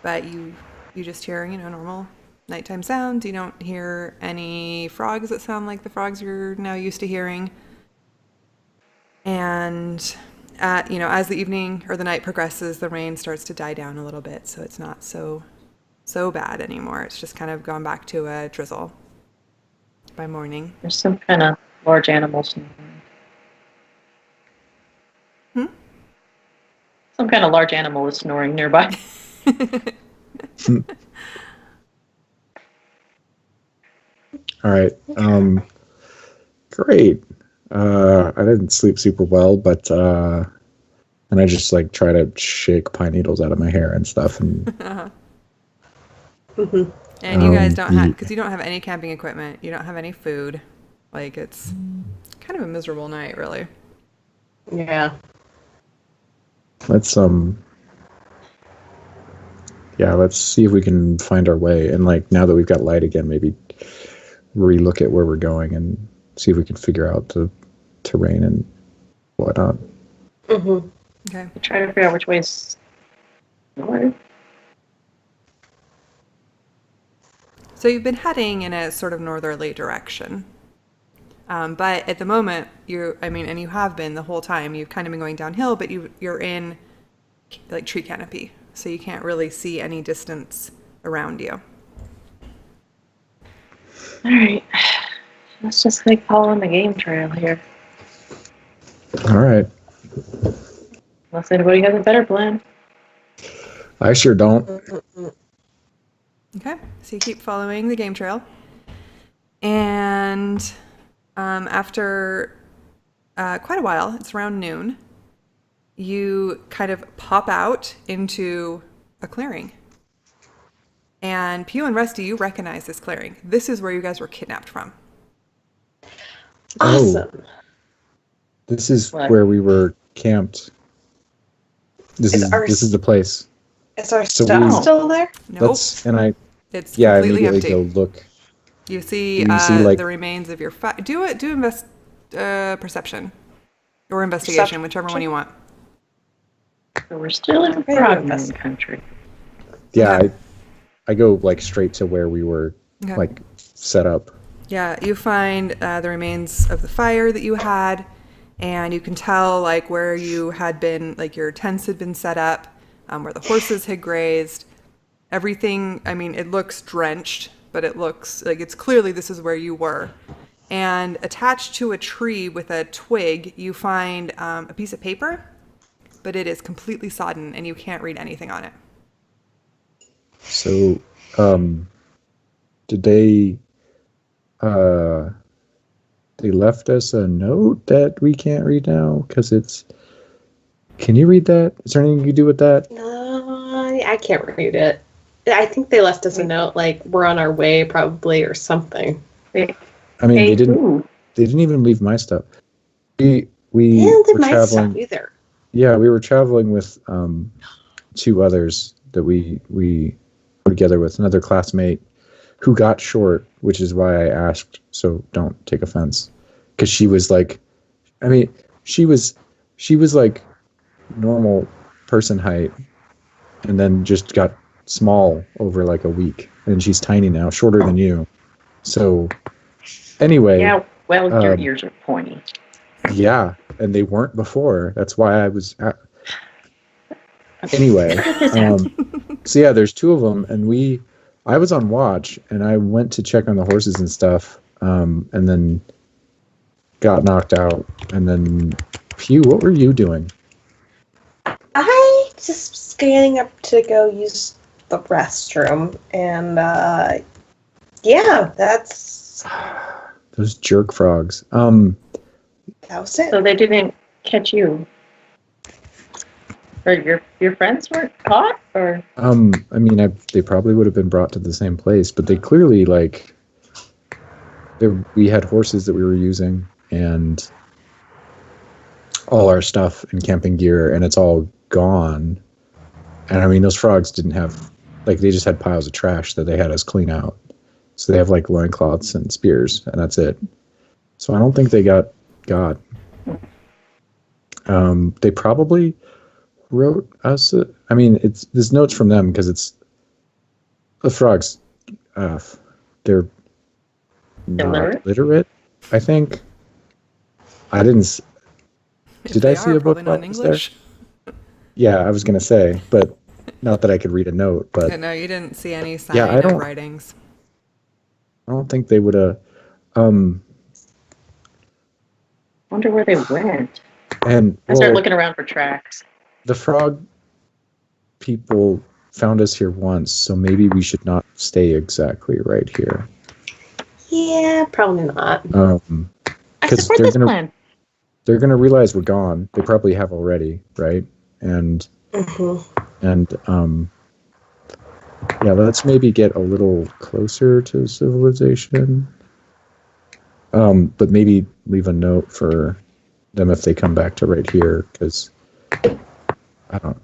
But you just hear, normal nighttime sounds. You don't hear any frogs that sound like the frogs you're now used to hearing. And as the evening or the night progresses, the rain starts to die down a little bit, so it's not so bad anymore. It's just kind of gone back to a drizzle by morning. There's some kind of large animal snoring. Some kind of large animal is snoring nearby. All right. Great. I didn't sleep super well, but and I just try to shake pine needles out of my hair and stuff, and And you guys don't have, because you don't have any camping equipment, you don't have any food. Like, it's kind of a miserable night, really. Yeah. Let's let's see if we can find our way. And like now that we've got light again, maybe relook at where we're going and see if we can figure out the terrain and whatnot. Mm-hmm. Okay. Try to figure out which way's north. So you've been heading in a sort of northerly direction. But at the moment, and you have been the whole time, you've kind of been going downhill, but you're in like tree canopy. So you can't really see any distance around you. All right. Let's just like follow the game trail here. All right. Unless anybody has a better plan. I sure don't. Okay, so you keep following the game trail. And after quite a while, it's around noon, you kind of pop out into a clearing. And Pew and Rusty, you recognize this clearing. This is where you guys were kidnapped from. Awesome. Oh, this is where we were camped. This is the place. Is our stuff still there? Nope. It's completely immediately empty. go look. You see, like, the remains of your do perception or investigation, whichever one you want. So we're still in Frogman country. Yeah, Okay. I go like straight to where we were like set up. Yeah, you find the remains of the fire that you had, and you can tell like where you had been, like your tents had been set up, where the horses had grazed. Everything, it looks drenched, but it looks like it's clearly this is where you were. And attached to a tree with a twig, you find a piece of paper, but it is completely sodden and you can't read anything on it. So, did they left us a note that we can't read now? Because can you read that? Is there anything you can do with that? No, I can't read it. I think they left us a note, like we're on our way, probably, or something. They didn't even leave my stuff. We didn't leave were my traveling stuff either. Yeah, we were traveling with two others that we were together with, another classmate who got short, which is why I asked, so don't take offense. Because she was like, she was like normal person height, and then just got small over like a week, and she's tiny now, shorter than you. So anyway, yeah, well, your ears are pointy. Yeah, and they weren't before. That's why I was anyway. So yeah, there's two of them, and I was on watch, and I went to check on the horses and stuff, and then got knocked out. And then Pew, what were you doing? I just scanning up to go use the restroom, and that's those jerk frogs. That was it. So they didn't catch you, or your friends weren't caught, or? They probably would have been brought to the same place, but they clearly we had horses that we were using and all our stuff and camping gear, and it's all gone. And those frogs didn't have, they just had piles of trash that they had us clean out. So they have loincloths and spears, and that's it. So I don't think they got. They probably wrote us. There's notes from them because it's the frogs. They're not literate. I think. I didn't. Did I see a book about this there? Yeah, I was gonna say, but not that I could read a note. But no, you didn't see any sign of writings. I don't think they would have. Wonder where they went. And I started looking around for tracks. The frog people found us here once, so maybe we should not stay exactly right here. Yeah, probably not. I support this plan. They're gonna realize we're gone. They probably have already, right? And Yeah, let's maybe get a little closer to civilization. But maybe leave a note for them if they come back to right here, because I don't.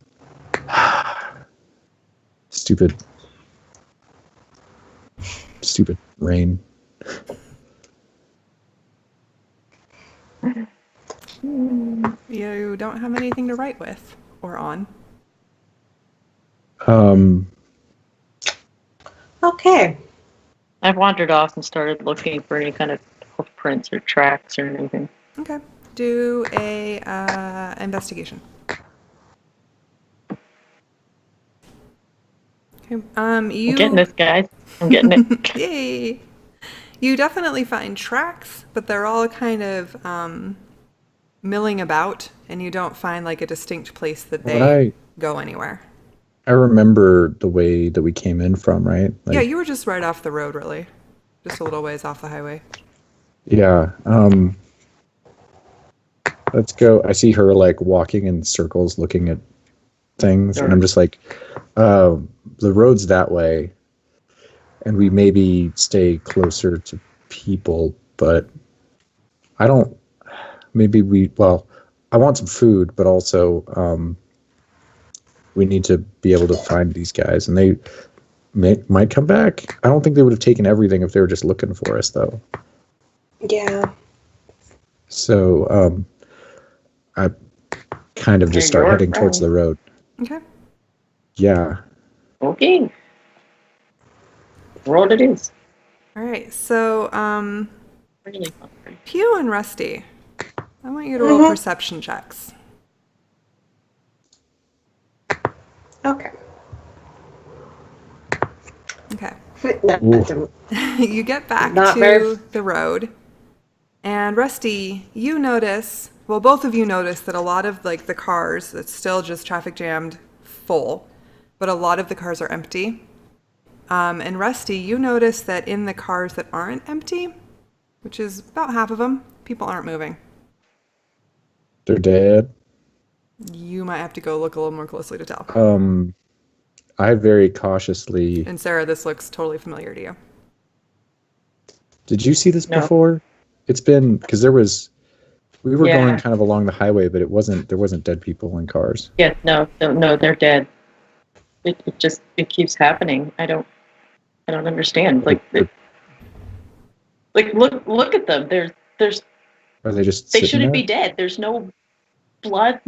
Stupid rain. You don't have anything to write with or on. Okay. I've wandered off and started looking for any kind of footprints or tracks or anything. Okay. Do a investigation. Okay. I'm getting this, guys. I'm getting it. Yay! You definitely find tracks, but they're all kind of milling about, and you don't find like a distinct place that they go anywhere. I remember the way that we came in from, right? Like, yeah, you were just right off the road, really. Just a little ways off the highway. Yeah. Let's go. I see her like walking in circles looking at things, and I'm just like, the road's that way, and we maybe stay closer to people, but I don't. Maybe I want some food, but also we need to be able to find these guys, and they might come back. I don't think they would have taken everything if they were just looking for us, though. Yeah. So I kind of just start heading towards the road. Okay. Yeah. Okay. Road it is. All right. So, really hungry. Pew and Rusty, I want you to roll perception checks. Okay. Okay. No, you get back to the road, and Rusty, you notice, well, both of you notice that a lot of like the cars, it's still just traffic jammed full, but a lot of the cars are empty. And Rusty, you notice that in the cars that aren't empty, which is about half of them, people aren't moving. They're dead. You might have to go look a little more closely to tell. I very cautiously... And Sarah, this looks totally familiar to you. Did you see this before? It's been... Because we were going kind of along the highway, but there wasn't dead people in cars. Yeah, no, they're dead. It keeps happening. I don't understand. Like look at them. There's Are they just They shouldn't there? be dead. There's no blood,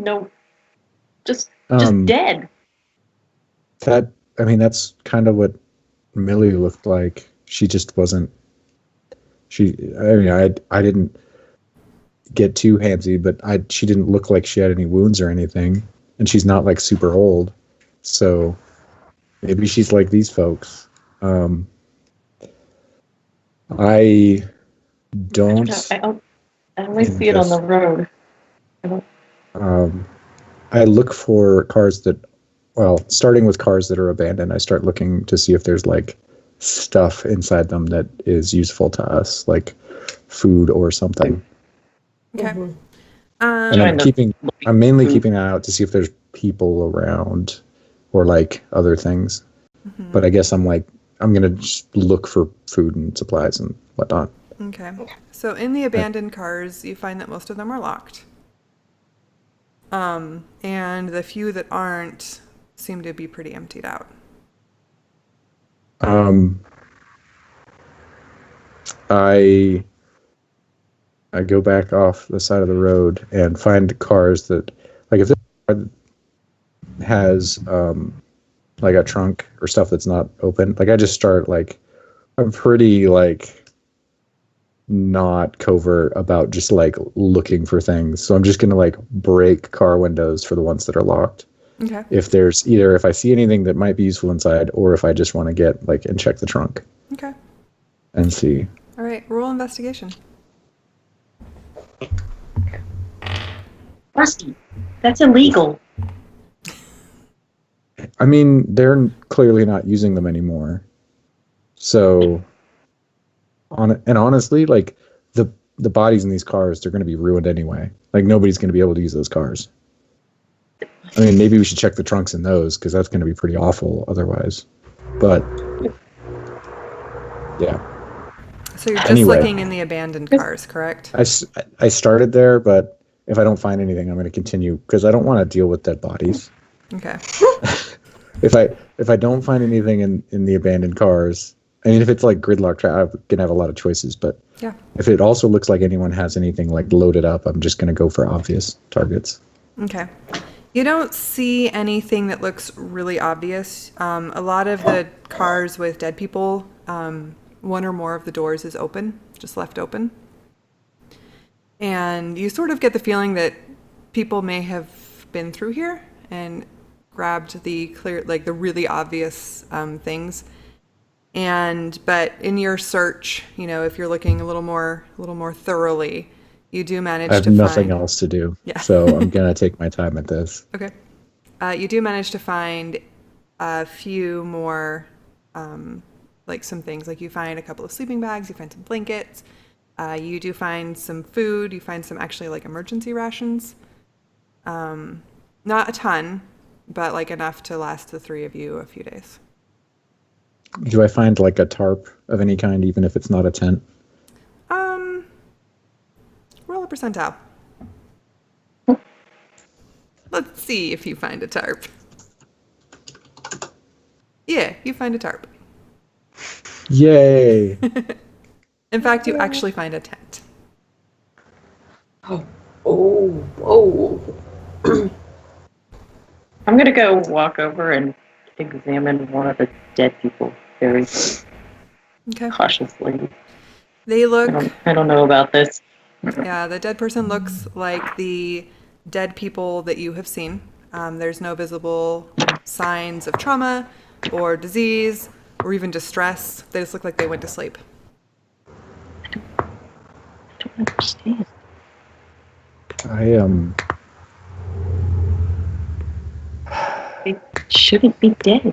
just dead. That's kind of what Millie looked like. She just wasn't. I didn't get too handsy, but she didn't look like she had any wounds or anything, and she's not like super old, so maybe she's like these folks. I don't. I only see it on the road. I look for cars starting with cars that are abandoned, I start looking to see if there's like stuff inside them that is useful to us, like food or something. Okay. And I'm mainly keeping an eye out to see if there's people around or like other things. Mm-hmm. But I guess I'm going to just look for food and supplies and whatnot. Okay. So in the abandoned cars, you find that most of them are locked. And the few that aren't seem to be pretty emptied out. I go back off the side of the road and find cars that, like, if this car has like a trunk or stuff that's not open, like I just start like, I'm pretty like not covert about just like looking for things. So I'm just gonna like break car windows for the ones that are locked. Okay. If I see anything that might be useful inside, or if I just want to get like and check the trunk. Okay. And see. All right, roll investigation. Rusty, that's illegal. I mean, they're clearly not using them anymore. So, honestly, like the bodies in these cars, they're going to be ruined anyway. Like nobody's going to be able to use those cars. I mean, maybe we should check the trunks in those because that's going to be pretty awful otherwise. But yeah. So you're just looking in the abandoned cars, correct? I started there, but if I don't find anything, I'm going to continue because I don't want to deal with dead bodies. Okay. If I don't find anything in the abandoned cars, I mean, if it's like gridlock, I'm going to have a lot of choices. But yeah, if it also looks like anyone has anything like loaded up, I'm just going to go for obvious targets. Okay. You don't see anything that looks really obvious. A lot of the cars with dead people, one or more of the doors is open, just left open. And you sort of get the feeling that people may have been through here and grabbed the the really obvious things. But in your search, if you're looking a little more thoroughly, you do manage to find... I have nothing else to do, so I'm going to take my time at this. Okay. You do manage to find a few more, some things. Like you find a couple of sleeping bags, you find some blankets, you do find some food, you find some actually emergency rations. Not a ton, but enough to last the three of you a few days. Do I find a tarp of any kind, even if it's not a tent? Roll a percentile. Let's see if you find a tarp. Yeah, you find a tarp. Yay! In fact, you actually find a tent. Oh. I'm going to go walk over and examine one of the dead people very cautiously. They look... I don't know about this. Yeah, the dead person looks like the dead people that you have seen. There's no visible signs of trauma or disease or even distress. They just look like they went to sleep. I don't understand. They shouldn't be dead.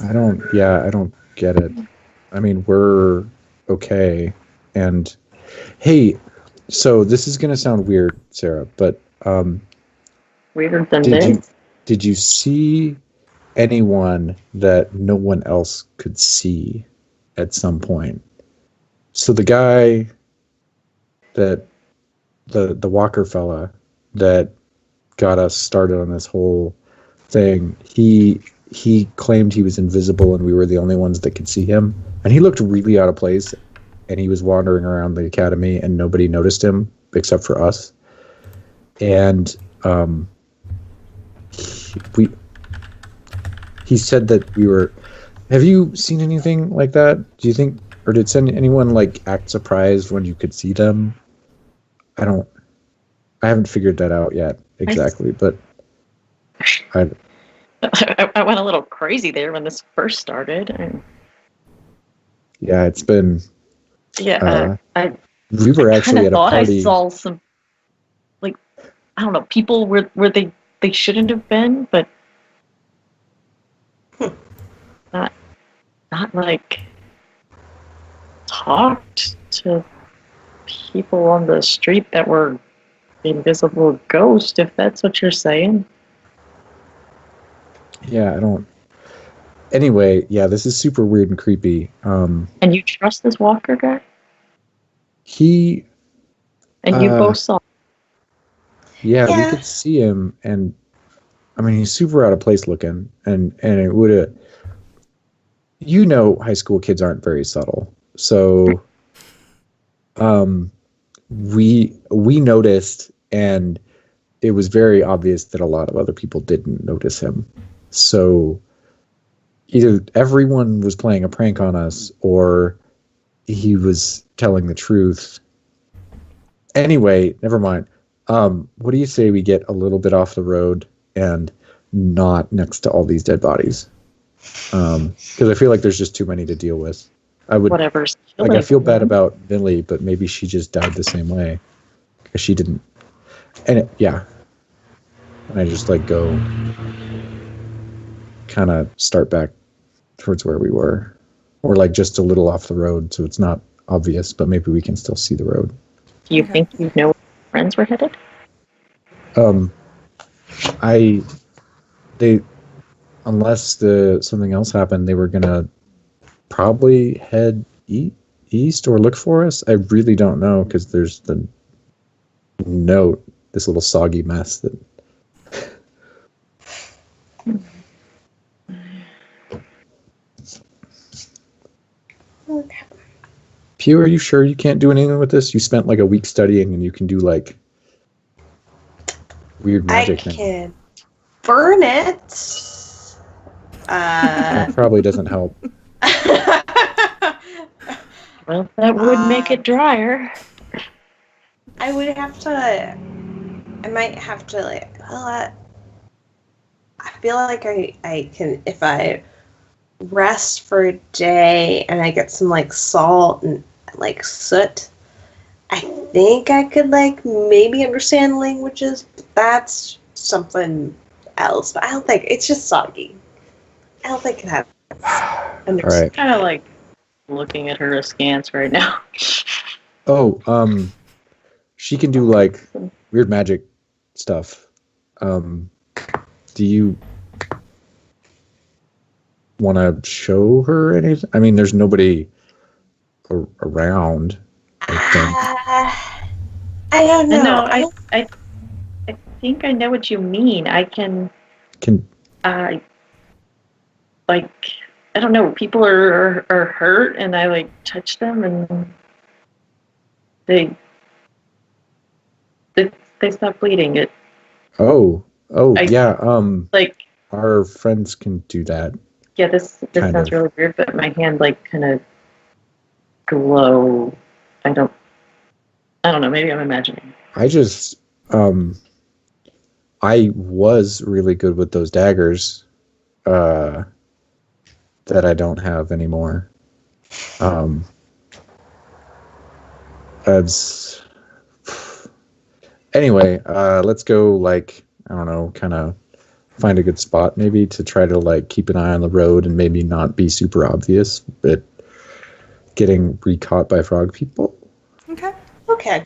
I don't get it. I mean, we're okay. And hey, so this is going to sound weird, Sarah, but weirder than this. Did you see anyone that no one else could see at some point? So the guy that the Walker fella that got us started on this whole thing, he claimed he was invisible and we were the only ones that could see him. And he looked really out of place, and he was wandering around the academy and nobody noticed him except for us. And he said that we were... Have you seen anything like that? Do you think, or did anyone act surprised when you could see them? I haven't figured that out yet exactly, but I went a little crazy there when this first started. Yeah, it's been... Yeah, we were actually at a party. I saw some, I don't know, people where they shouldn't have been, but not talked to people on the street that were invisible ghosts, if that's what you're saying. Yeah, I don't... Anyway, yeah, this is super weird and creepy. And you trust this Walker guy? And you both saw him? Yeah, we could see him, and I mean, he's super out of place looking, and it would have... high school kids aren't very subtle. So we noticed, and it was very obvious that a lot of other people didn't notice him. So either everyone was playing a prank on us or he was telling the truth. Anyway, never mind. What do you say we get a little bit off the road and not next to all these dead bodies? Because I feel like there's just too many to deal with. Whatever's I feel bad about Millie, but maybe she just died the same way because she didn't. And and I just go kind of start back towards where we were, or just a little off the road, so it's not obvious, but maybe we can still see the road. Do you think you know where friends were headed? They, unless something else happened, they were gonna probably head east or look for us. I really don't know because there's the note, this little soggy mess that. Okay. Pew, are you sure you can't do anything with this? You spent like a week studying and you can do like weird magic I can burn it. That probably doesn't help. Well, that would make it drier. I would have to. I might have to like. Well, I feel like I can if I rest for a day and I get some like salt and like soot. I think I could like maybe understand languages, but that's something else. But I don't think it's just soggy. I don't think it has. All right. Kind of like looking at her askance right now. Oh, she can do like weird magic stuff. Do you want to show her anything? I mean, there's nobody around, I I don't know. No, I think I know what you mean. I can like, I don't know, people are hurt and I like touch them and they stop bleeding. Like our friends can do that. Yeah, this sounds really weird, but my hand like kind of glow. I don't know, maybe I'm imagining. I was really good with those daggers that I don't have anymore. Anyway, let's go like, I don't know, kind of find a good spot maybe to try to like keep an eye on the road and maybe not be super obvious, but getting re-caught by frog people. Okay.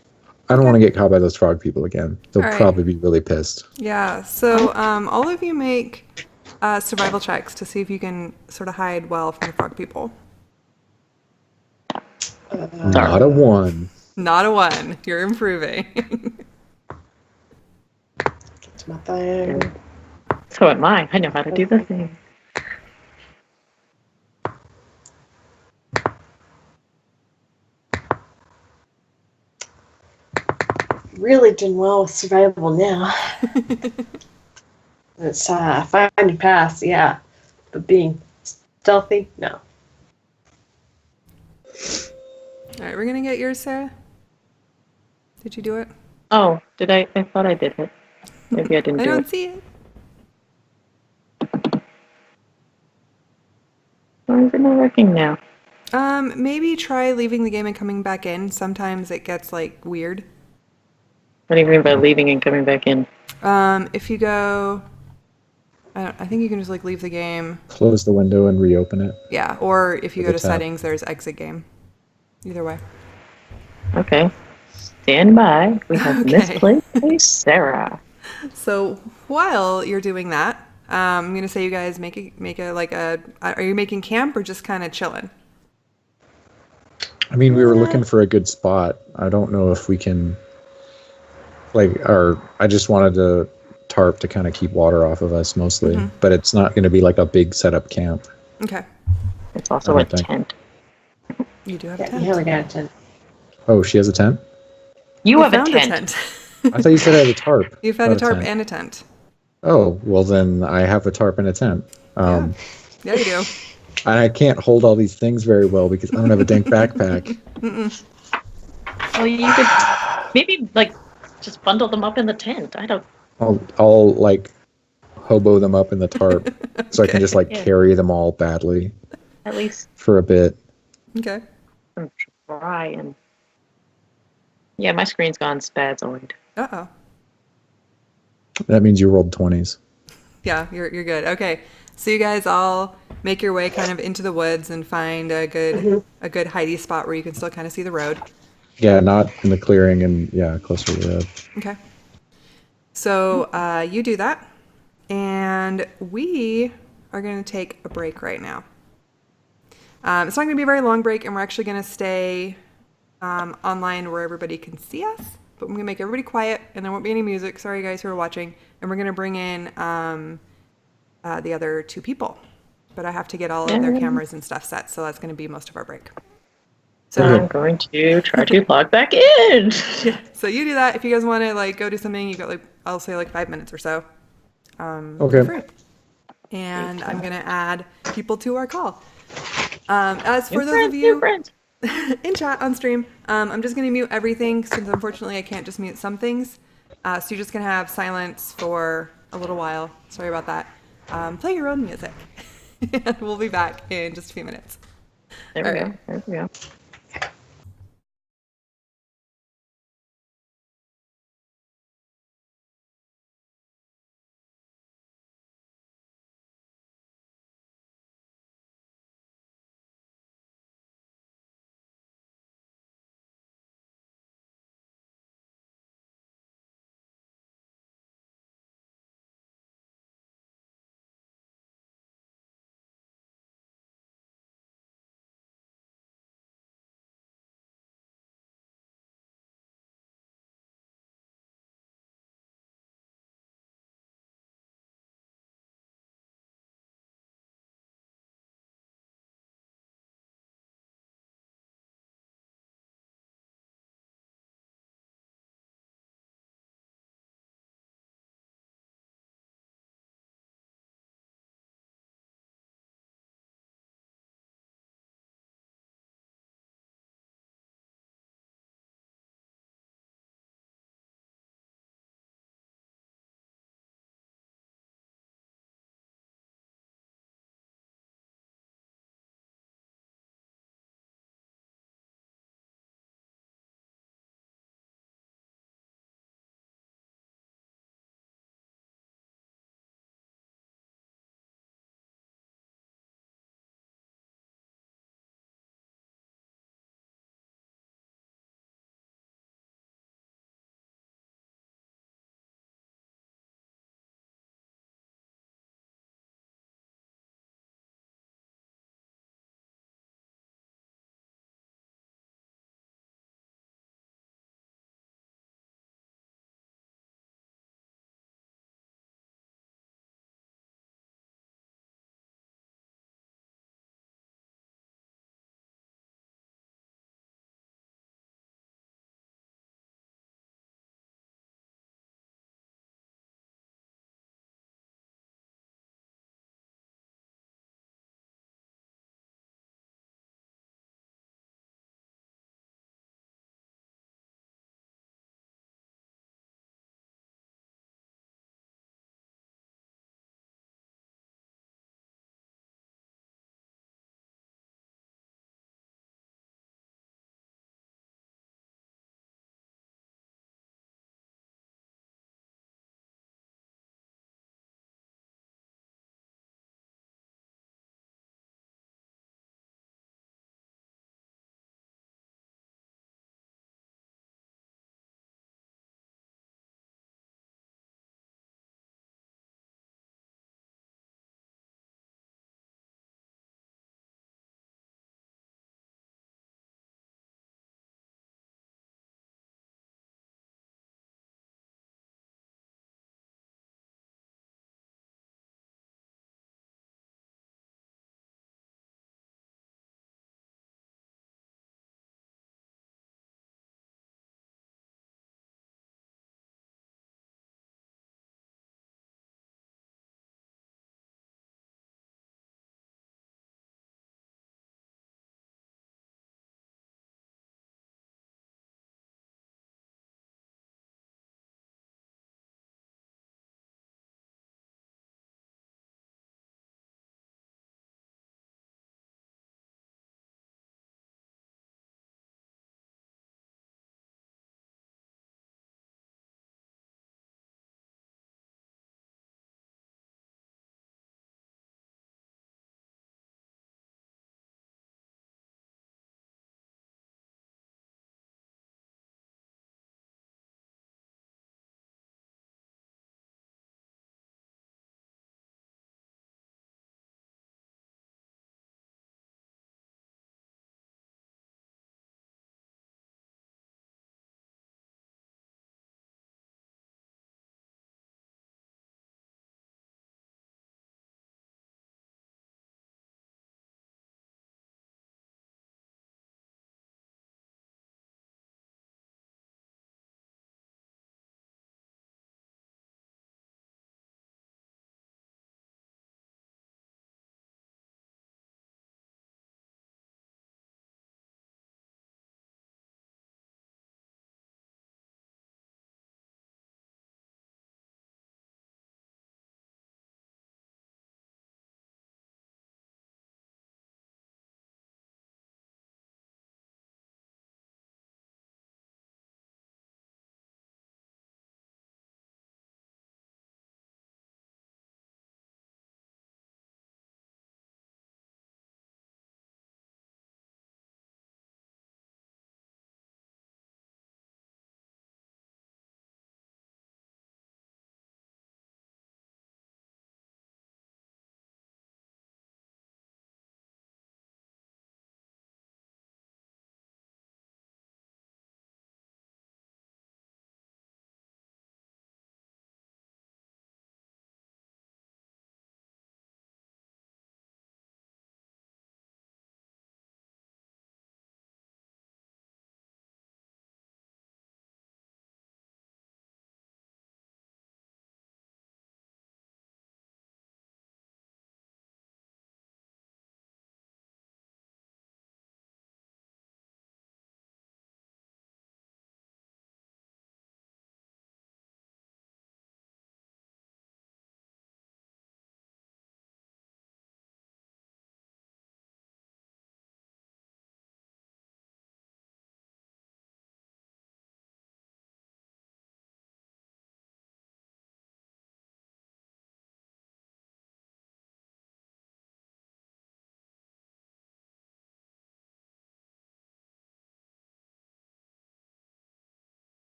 I don't want to get caught by those frog people again. They'll probably be really pissed. Yeah, so all of you make survival checks to see if you can sort of hide well from the frog people. Not a 1. Not a 1. You're improving. It's my thing. So am I. I know how to do the thing. Really doing well with survival now. It's finding paths, yeah, but being stealthy, no. All right, we're gonna get yours, Sarah. Did you do it? Oh, did I? I thought I did it. Maybe I didn't do it. I don't see it. Why is it not working now? Maybe try leaving the game and coming back in. Sometimes it gets like weird. What do you mean by leaving and coming back in? If you go, I think you can just like leave the game. Close the window and reopen it. Yeah, or if you go to tab. settings, there's exit game. Either way. Okay. Stand by. We have misplaced Sarah. So while you're doing that, I'm gonna say you guys make a. Are you making camp or just kind of chilling? I mean, we were looking for a good spot. I don't know if we can. I just wanted a tarp to kind of keep water off of us mostly, but it's not going to be like a big setup camp. Okay. It's also a tent. You do have a tent. Yeah, we got a tent. Oh, she has a tent? You have a tent. I thought you said I had a tarp. You found a tarp and a tent. Oh, well then I have a tarp and a tent. Yeah, you do. And I can't hold all these things very well because I don't have a dank backpack. Well, you could maybe like just bundle them up in the tent. I don't. I'll like hobo them up in the tarp so I can just carry them all badly. At least for a bit. Okay. Try and. Yeah, my screen's gone spazoid. Uh-oh. That means you rolled 20s. Yeah, you're good. Okay. So you guys all make your way kind of into the woods and find a good hidey spot where you can still kind of see the road. Yeah, not in the clearing and closer to the road. Okay. So you do that. And we are going to take a break right now. It's not going to be a very long break, and we're actually going to stay online where everybody can see us. But we're going to make everybody quiet, and there won't be any music. Sorry, guys who are watching. And we're going to bring in the other two people. But I have to get all of their cameras and stuff set, so that's going to be most of our break. So I'm going to try to log back in. Yeah. So you do that. If you guys want to like go do something, you got like I'll say like 5 minutes or so. Okay. Free. And I'm gonna add people to our call. As for those of you in chat on stream, I'm just gonna mute everything since unfortunately I can't just mute some things. So you're just gonna have silence for a little while. Sorry about that. Play your own music. And we'll be back in just a few minutes. There we go. There we go.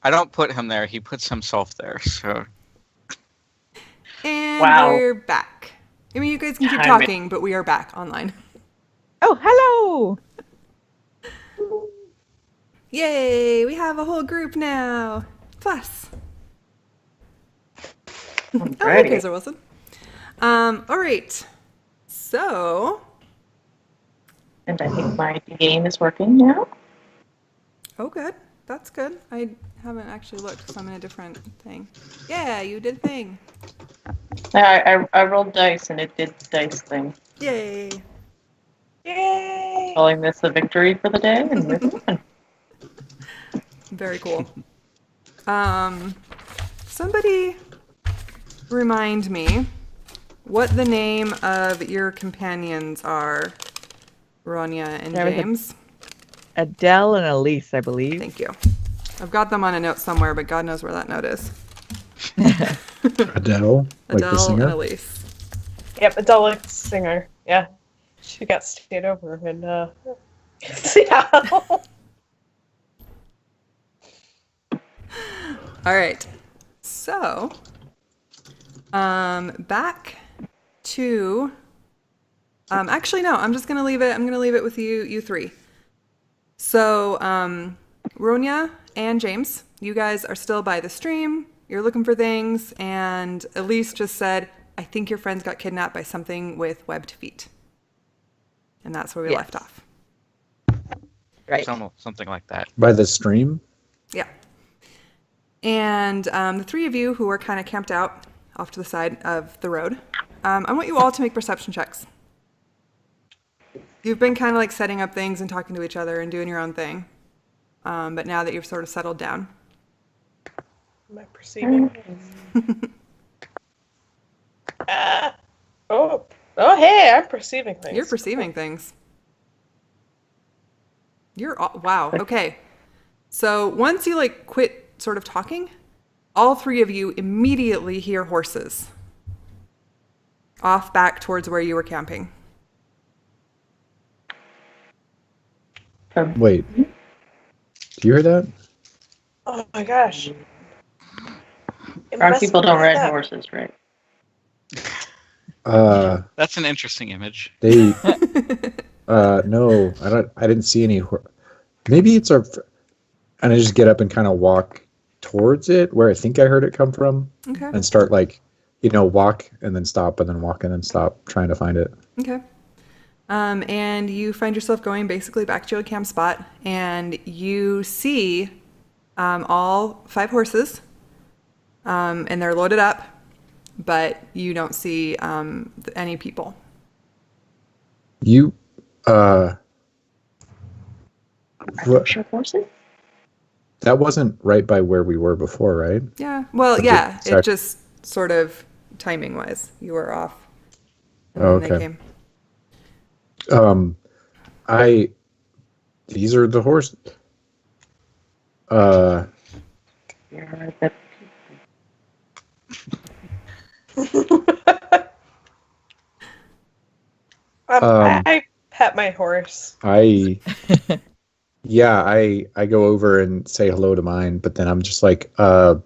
I don't put him there. He puts himself there. So. And Wow. we're back. I mean, you guys can keep talking, but we are back online. Oh, hello! Yay! We have a whole group now. Plus. Oh, hey, Kaiser Wilson. All right. So. And I think my game is working now. Oh, good. That's good. I haven't actually looked, so I'm in a different thing. Yeah, you did thing. I rolled dice and it did the dice thing. Yay. Yay! Calling this a victory for the day, and we're moving. Very cool. Somebody remind me what the name of your companions are, Ronya and James. Adele and Elise, I believe. Thank you. I've got them on a note somewhere, but God knows where that note is. Adele, like the Adele singer. and Elise. Yep, Adele, like the singer. Yeah. She got stayed over in Seattle. All right. So, back to. Actually, no. I'm just gonna leave it. I'm gonna leave it with you three. So, Ronya and James, you guys are still by the stream. You're looking for things, and Elise just said, "I think your friends got kidnapped by something with webbed feet," and that's where we left off. Right. Something like that. By the stream? Yeah. And the three of you who are kind of camped out off to the side of the road, I want you all to make perception checks. You've been kind of like setting up things and talking to each other and doing your own thing. But now that you've sort of settled down. Am I perceiving? Oh, hey, I'm perceiving things. You're perceiving things. Wow. Okay. So once you like quit sort of talking, all three of you immediately hear horses off back towards where you were camping. Wait. Do you hear that? Oh my gosh. Our people don't ride horses, right? That's an interesting image. They. No, I didn't see any. Maybe it's our. And I just get up and kind of walk towards it, where I think I heard it come from, Okay. and start walk and then stop and then walk and then stop, trying to find it. Okay. And you find yourself going basically back to your camp spot, and you see all 5 horses, and they're loaded up, but you don't see any people. You, Sure horses? that wasn't right by where we were before, right? Yeah. Well, Okay, yeah. sorry. It just sort of timing-wise, you were off. And Oh, then they okay. came. These are the horses. You're the I pet my horse. I go over and say hello to mine, but then I'm just like, I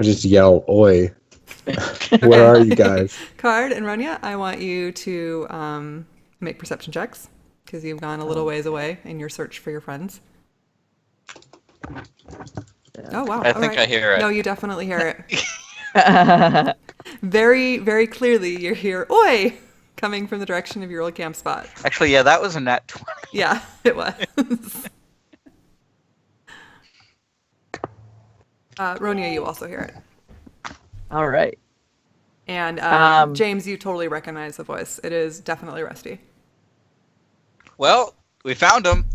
just yell, "Oi!" Where are you guys? Card and Ronya, I want you to make perception checks because you've gone a little ways away in your search for your friends. Oh, wow. I think I hear it. No, you definitely hear it. Very, very clearly you hear, "Oi!" coming from the direction of your old camp spot. Actually, yeah, that was a nat 20. Yeah, it was. Ronya, you also hear it. All right. And James, you totally recognize the voice. It is definitely Rusty. Well, we found him.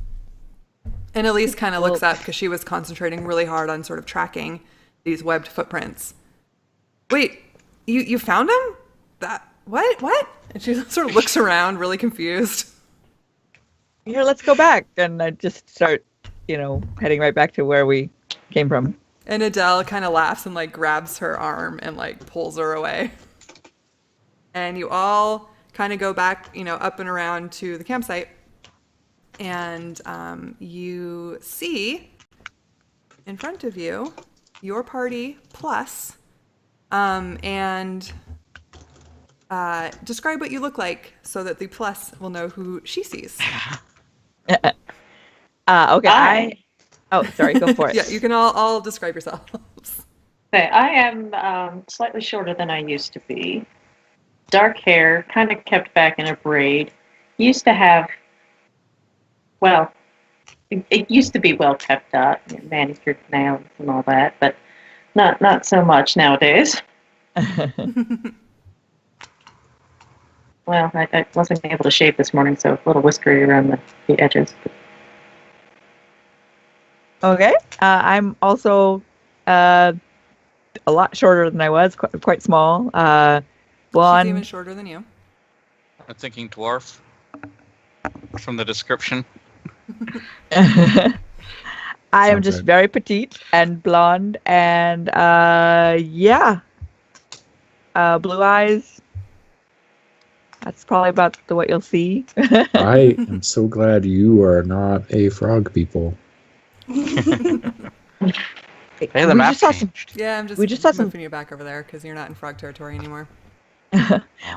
And Elise kind of looks up because she was concentrating really hard on sort of tracking these webbed footprints. Wait, you found him? What? And she sort of looks around, really confused. Here, let's go back. And I just start, heading right back to where we came from. And Adele kind of laughs and like grabs her arm and like pulls her away. And you all kind of go back, up and around to the campsite. and you see in front of you your party plus, and describe what you look like so that the plus will know who she sees. Okay. Oh, sorry. Go for it. Yeah, you can all describe yourselves. Okay, I am slightly shorter than I used to be. Dark hair, kind of kept back in a braid. Used to have, well, it used to be well kept up, manicured nails and all that, but not so much nowadays. Well, I wasn't able to shave this morning, so a little whiskery around the edges. Okay. I'm also a lot shorter than I was, quite small. Blonde. She's even shorter than you. I'm thinking dwarf from the description. I am Sounds just right. very petite and blonde and blue eyes. That's probably about what you'll see. I am so glad you are not a frog people. Hey, the We map just saw changed. Yeah, I'm just We just saw some- moving you back over there because you're not in frog territory anymore.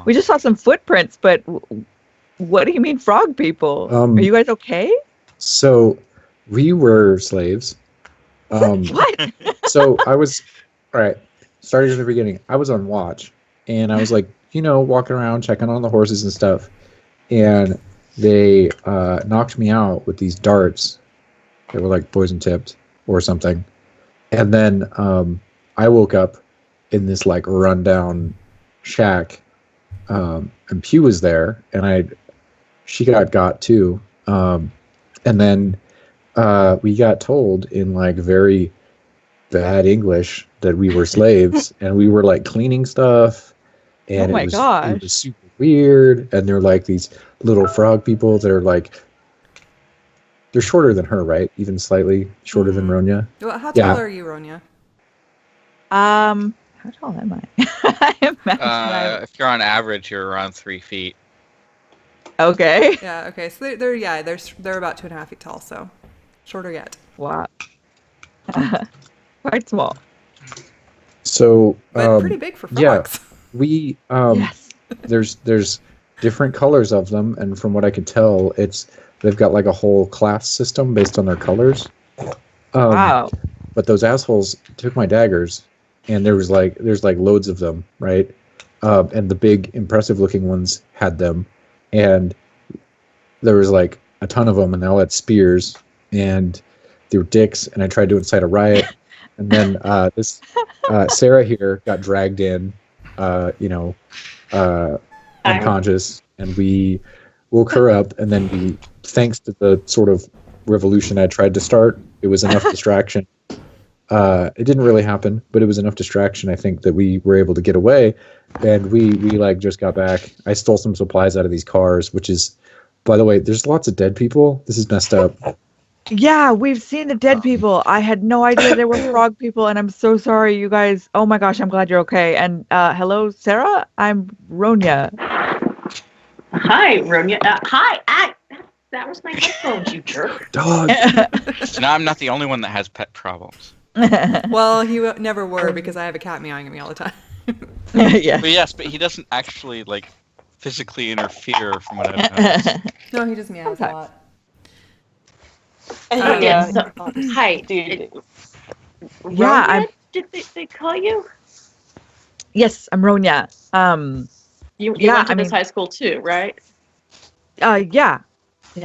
We just saw some footprints, but what do you mean frog people? Are you guys okay? So we were slaves. What? So I was, all right, starting at the beginning, I was on watch and I was like, walking around checking on the horses and stuff. And they knocked me out with these darts that were like poison tipped or something. And then I woke up in this like rundown shack, and Pew was there, and she got too. And then we got told in like very bad English that we were slaves, and we were like cleaning stuff, and Oh my it gosh. was super weird. And they're like these little frog people that are like, they're shorter than her, right? Even slightly shorter than Ronya. Well, how Yeah. tall are you, Ronya? How tall am I? I imagine If you're on average, you're around 3 feet. okay. Yeah. Okay. So they're about 2.5 feet tall. So shorter yet. Wow. Quite small. So But pretty big for yeah. frogs. we Yes. there's different colors of them, and from what I could tell, they've got like a whole class system based on their colors. Wow. But those assholes took my daggers, and there's like loads of them, right? And the big impressive looking ones had them, and there was like a ton of them, and they all had spears, and they were dicks, and I tried to incite a riot. And then this Sarah here got dragged in, unconscious, and we woke her up, and then we, thanks to the sort of revolution I tried to start, it was enough distraction. It didn't really happen, but it was enough distraction, I think, that we were able to get away, and we like just got back. I stole some supplies out of these cars, which is, by the way, there's lots of dead people. This is messed up. Yeah, we've seen the dead people. I had no idea they were frog people, and I'm so sorry, you guys. Oh my gosh, I'm glad you're okay. And hello, Sarah. I'm Ronya. Hi, Ronya. Hi. That was my headphones, you jerk. Dog. So now I'm not the only one that has pet problems. Well, you never were because I have a cat meowing at me all the time. Yeah. But yes, but he doesn't actually like physically interfere from what I've noticed. No, he just meows a lot. Yes. Hi, dude. Yeah, I'm- Did they call you? Yes, I'm Ronya. You Yeah, went to I this mean- high school too, right? Yeah.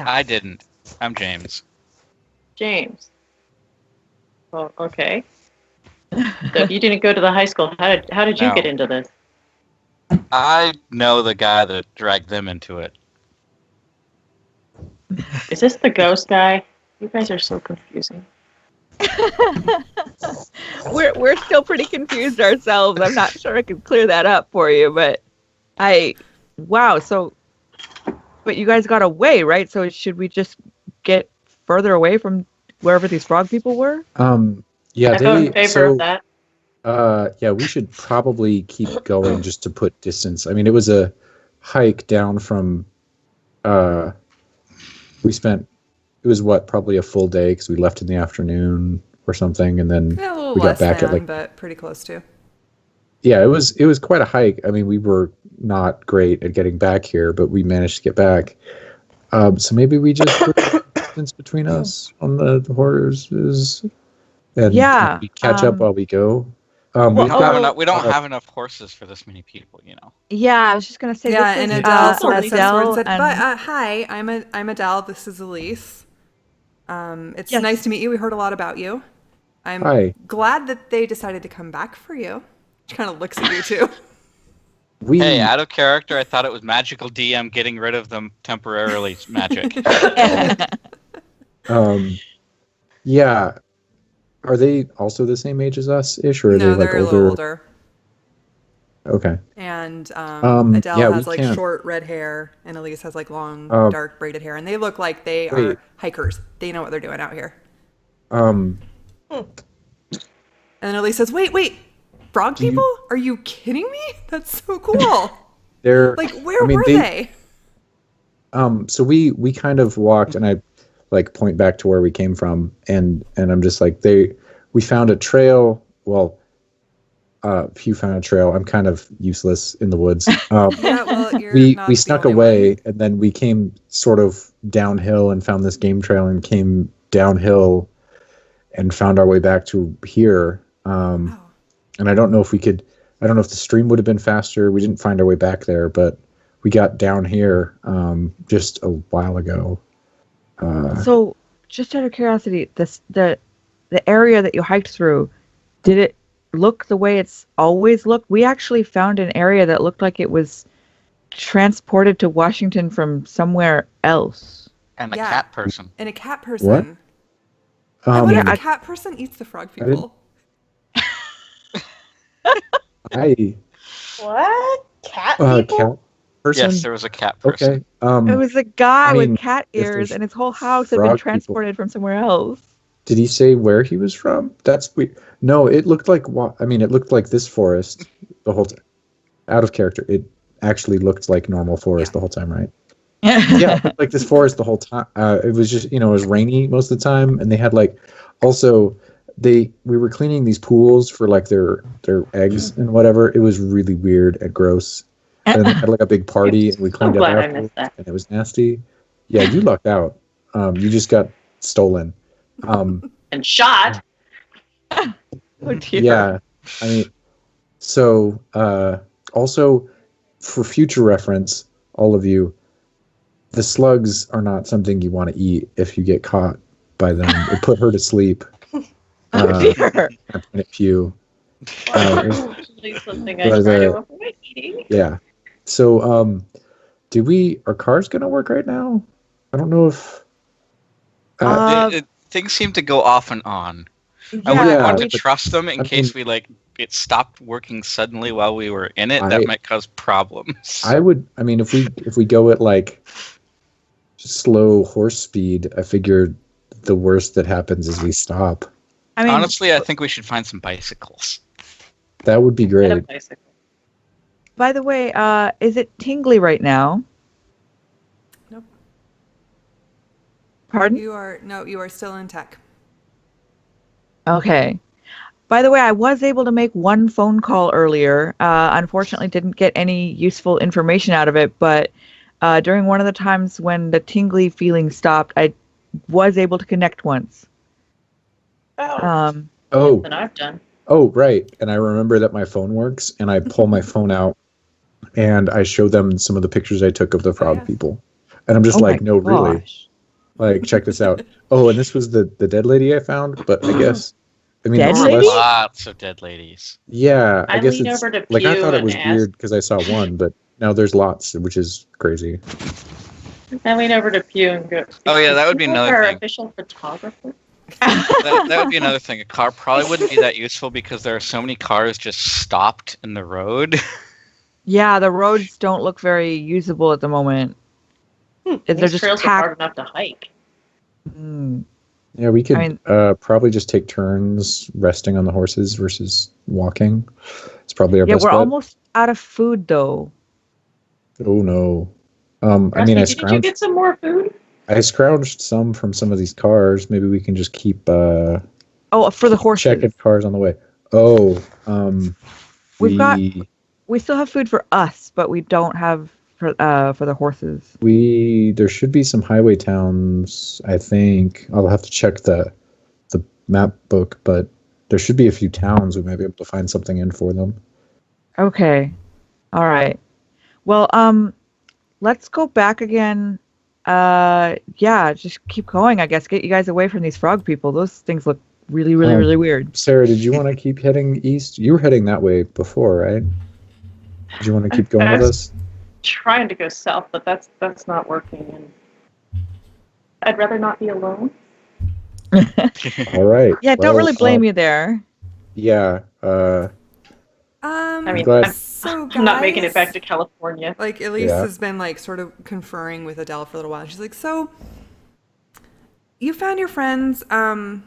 I didn't. I'm James. James. Well, okay. So if you didn't go to the high school, how did you No. get into this? I know the guy that dragged them into it. Is this the ghost guy? You guys are so confusing. We're still pretty confused ourselves. I'm not sure I can clear that up for you, but wow, so but you guys got away, right? So should we just get further away from wherever these frog people were? Yeah, I vote in favor of that. Yeah, we should probably keep going just to put distance. I mean, it was a hike down from. We spent probably a full day because we left in the afternoon or something, and then Yeah, a little we got less back than, at like but pretty close to. Yeah, it was quite a hike. I mean, we were not great at getting back here, but we managed to get back. So maybe we just put distance between us on the horses, and we catch up while we go. We don't have enough horses for this many people, you know. Yeah, I was just gonna say. Yeah, this and is, Adele sort of Adele said, and- "But hi, I'm Adele. This is Elise. It's nice to meet you. We heard a lot about you. I'm glad that they decided to come back for you." She kind of looks at you too. Hey, out of character, I thought it was magical DM getting rid of them temporarily. Magic. Yeah. Are they also the same age as us ish, or are they like they're older? a little older. Okay. And Adele has like can't. short red hair, and Elise has like long, dark braided hair, and they look like they are hikers. They know what they're doing out here. And then Elise says, "Wait, frog people? Are you kidding me? That's so cool." They're like, where were they? So we kind of walked, and I like point back to where we came from, and I'm just like we found a trail. Well, Hugh found a trail. I'm kind of useless in the woods. We snuck away, and then we came sort of downhill and found this game trail, and came downhill and found our way back to here. And I don't know if the stream would have been faster. We didn't find our way back there, but we got down here just a while ago. So, just out of curiosity, the area that you hiked through, did it look the way it's always looked? We actually found an area that looked like it was transported to Washington from somewhere else. And a cat person. And a cat person. What? I wonder if a cat person eats the frog people. What? Cat people? Cat person? Yes, there was a cat person. Okay. It was a guy with cat ears, and his whole house had been transported from somewhere else. Did he say where he was from? That's weird. No, it looked like it looked like this forest the whole time. Out of character. It actually looked like normal forest the whole time, right? Yeah, it looked like this forest the whole time. It was just, it was rainy most of the time, and they had we were cleaning these pools for like their eggs and whatever. It was really weird and gross. And then they had like a big party, and we cleaned up afterwards, and it was nasty. Yeah, you lucked out. You just got stolen. And shot. Oh dear. Yeah, I mean, so also for future reference, all of you, the slugs are not something you want to eat if you get caught by them. It put her to sleep. Oh dear. I point at Pew. Usually something I try to avoid eating. Yeah. So, are cars gonna work right now? I don't know if. Things seem to go off and on. Yeah, I wouldn't want to trust them in case it stopped working suddenly while we were in it. That might cause problems. If we go at like slow horse speed, I figure the worst that happens is we stop. Honestly, I think we should find some bicycles. That would be great. By the way, is it tingly right now? Nope. Pardon? You are still in tech. Okay. By the way, I was able to make one phone call earlier. Unfortunately, didn't get any useful information out of it, but during one of the times when the tingly feeling stopped, I was able to connect once. Than I've done. Oh, right. And I remember that my phone works, and I pull my phone out, and I show them some of the pictures I took of the frog people. And I'm just really? Like, check this out. Oh, and this was the dead lady I found, but I guess... Dead lady? Lots of dead ladies. Yeah, I guess lean it's... over to Like, I Pew thought it was and weird because I saw one, but now there's lots, which is crazy. I lean over to Pew and go... Oh, yeah, that would be another our thing. Official photographer? That would be another thing. A car probably wouldn't be that useful because there are so many cars just stopped in the road. Yeah, the roads don't look very usable at the moment. They're just trails are hard enough to hike. Yeah, we could probably just take turns resting on the horses versus walking. It's probably our best bet. Yeah, we're almost out of food, though. Oh, no. Did you get some more food? I scrounged some from some of these cars. Maybe we can just keep for the horses. checking cars on the way. Oh, we still have food for us, but we don't have for the horses. There should be some highway towns, I think. I'll have to check the map book, but there should be a few towns we might be able to find something in for them. Okay. All right. Well, let's go back again. Just keep going, I guess. Get you guys away from these frog people. Those things look really, really, really weird. Sarah, did you want to keep heading east? You were heading that way before, right? Did you want to keep going with us? Trying to go south, but that's not working. And I'd rather not be alone. All right. Yeah, don't really blame you there. Yeah. I mean, I'm not making it back to California. Like, Elise has been, like, sort of conferring with Adele for a little while. She's like, so, you found your friends. I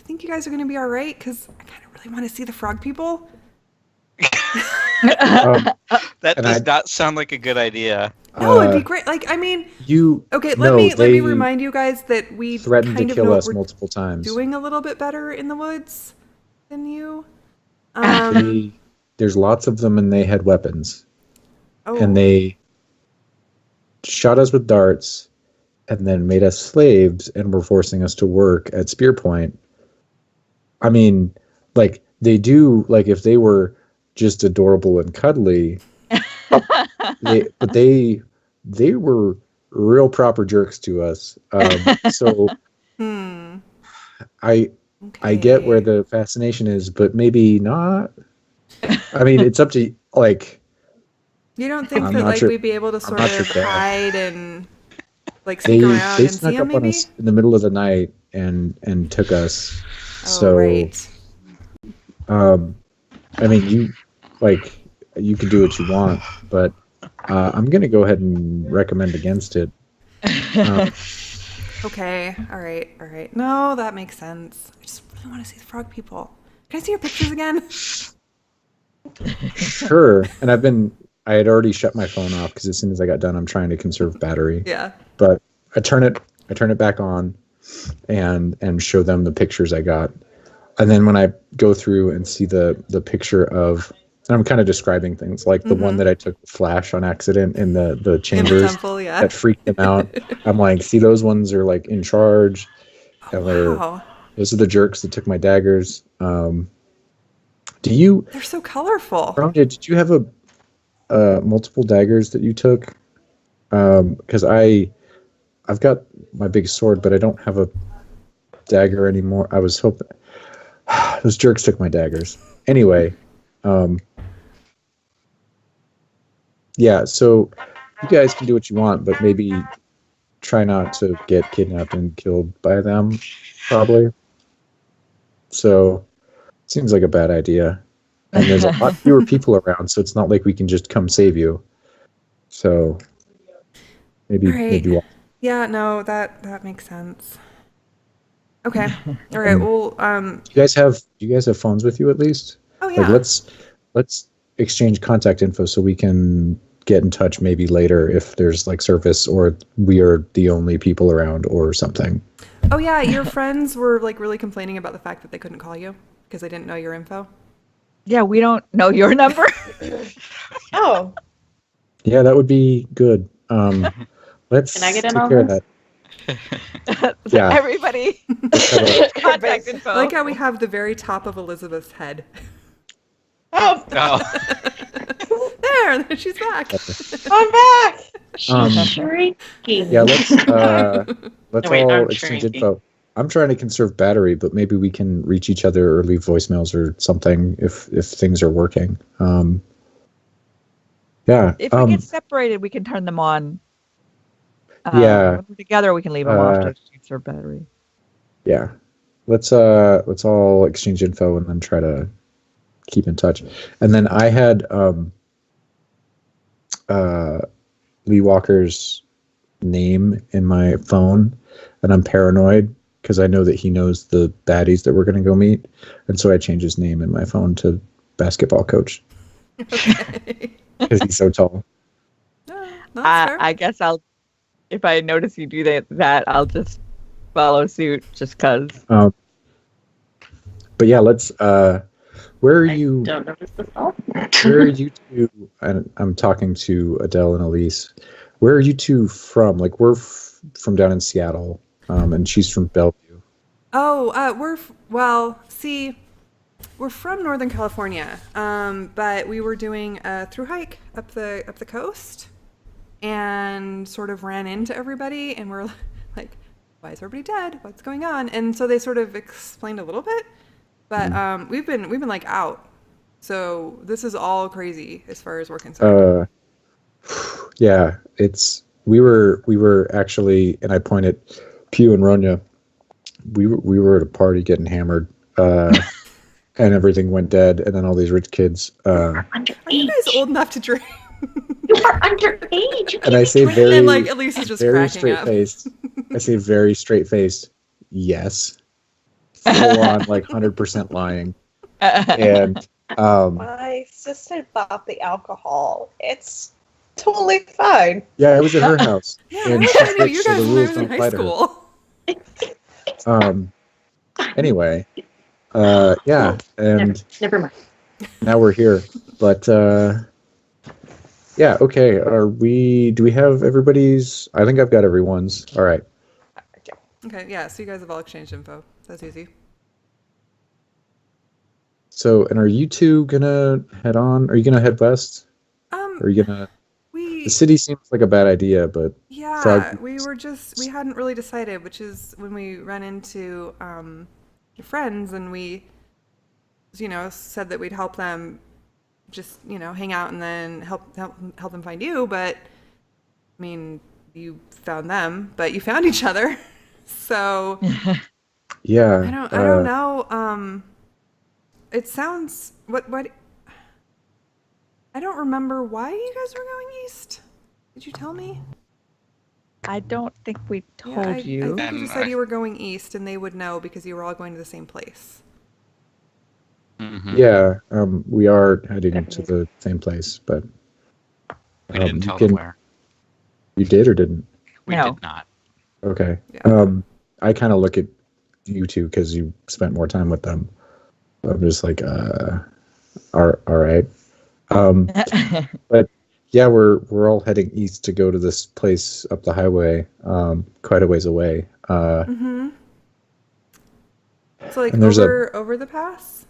think you guys are going to be all right, because I kind of really want to see the frog people. That does not sound like a good idea. No, it'd be great. Like, I mean, let me remind you guys that we threatened to kill us multiple times. Doing a little bit better in the woods than you. There's lots of them, and they had weapons. Oh. And they shot us with darts, and then made us slaves, and were forcing us to work at Spear Point. I mean, like, they do, like, if they were just adorable and cuddly, but they were real proper jerks to us. So I get where the fascination is, but maybe not. I mean, it's up to, like... You don't think that, like, we'd be able to sort of hide and, like, sneak around and see them, maybe? They snuck up on us in the middle of the night and took us. Right. I mean, you can do what you want, but I'm going to go ahead and recommend against it. Okay. All right. No, that makes sense. I just really want to see the frog people. Can I see your pictures again? Sure. And I had already shut my phone off because as soon as I got done, I'm trying to conserve battery. Yeah. But I turn it back on and show them the pictures I got. And then when I go through and see the picture of, and I'm kind of describing things like the one that I took Flash on accident in the chambers in the temple, that freaked him out. I'm like, see, those ones are like in charge. And those are the jerks that took my daggers. They're so colorful. Did you have multiple daggers that you took? Because I've got my big sword, but I don't have a dagger anymore. I was hoping those jerks took my daggers. Anyway, yeah. So you guys can do what you want, but maybe try not to get kidnapped and killed by them. Probably. So. Seems like a bad idea. And there's a lot fewer people around, so it's not like we can just come save you. So maybe yeah, no, that makes sense. Okay. All right. Well, do you guys have phones with you at least? Oh yeah. Like, let's exchange contact info so we can get in touch maybe later if there's like service or we are the only people around or something. Oh yeah, your friends were like really complaining about the fact that they couldn't call you. Because I didn't know your info. Yeah, we don't know your number. Oh. Yeah, that would be good. Let's Can I get in take on care of that? Yeah. Everybody. Contact info. I like how we have the very top of Elizabeth's head. Oh. There, she's back. I'm back. She's shrinking. Yeah, let's all exchange info. I'm trying to conserve battery, but maybe we can reach each other or leave voicemails or something if things are working. Yeah. If we get separated, we can turn them on. Yeah. When we're together, we can leave them off to conserve battery. Yeah. Let's all exchange info and then try to keep in touch. And then I had Lee Walker's name in my phone, and I'm paranoid. Because I know that he knows the baddies that we're going to go meet. And so I changed his name in my phone to basketball coach. Okay. Because he's so tall. That's fair. I guess I'll if I notice you do that, I'll just follow suit just cause. But yeah, let's. Where are you? Don't notice this all. Where are you two? And I'm talking to Adele and Elise. Where are you two from? Like we're from down in Seattle, and she's from Bellevue. Oh, we're from Northern California, but we were doing a through hike up the coast, and sort of ran into everybody, and we're like, "Why is everybody dead? What's going on?" And so they sort of explained a little bit, but we've been like out, so this is all crazy as far as we're concerned. Yeah, we were actually, and I pointed Pew and Ronya. We were at a party getting hammered. And everything went dead, and then all these rich kids. Are you guys old enough to drink? You are underage. And I say very, and like Elise is just very cracking straight up. faced. I say very straight faced. Yes, full on like 100% lying. And My sister bought the alcohol. It's totally fine. yeah, I was at her house. Yeah, and I she's knew like, you so guys the when I rules was in don't high apply to school. her. Anyway, yeah, and Never mind. now we're here. But yeah, okay. Do we have everybody's? I think I've got everyone's. All right. Okay, yeah, so you guys have all exchanged info. That's easy. So, and are you two gonna head on? Are you gonna head west? Are you gonna? The city seems like a bad idea, but yeah, we hadn't really decided, which is when we ran into your friends and we, said that we'd help them, just hang out and then help them find you. But I mean, you found them, but you found each other, so yeah. I don't know. It sounds what I don't remember why you guys were going east. Did you tell me? I don't think we told you. I think you just said you were going east and they would know because you were all going to the same place. Mm-hmm. Yeah, we are heading to the same place, but We didn't tell them where. You did or didn't? We did not. Okay. Yeah. I kind of look at you two because you spent more time with them. I'm just like, all right. But yeah, we're all heading east to go to this place up the highway, quite a ways away. So like and there's over the pass?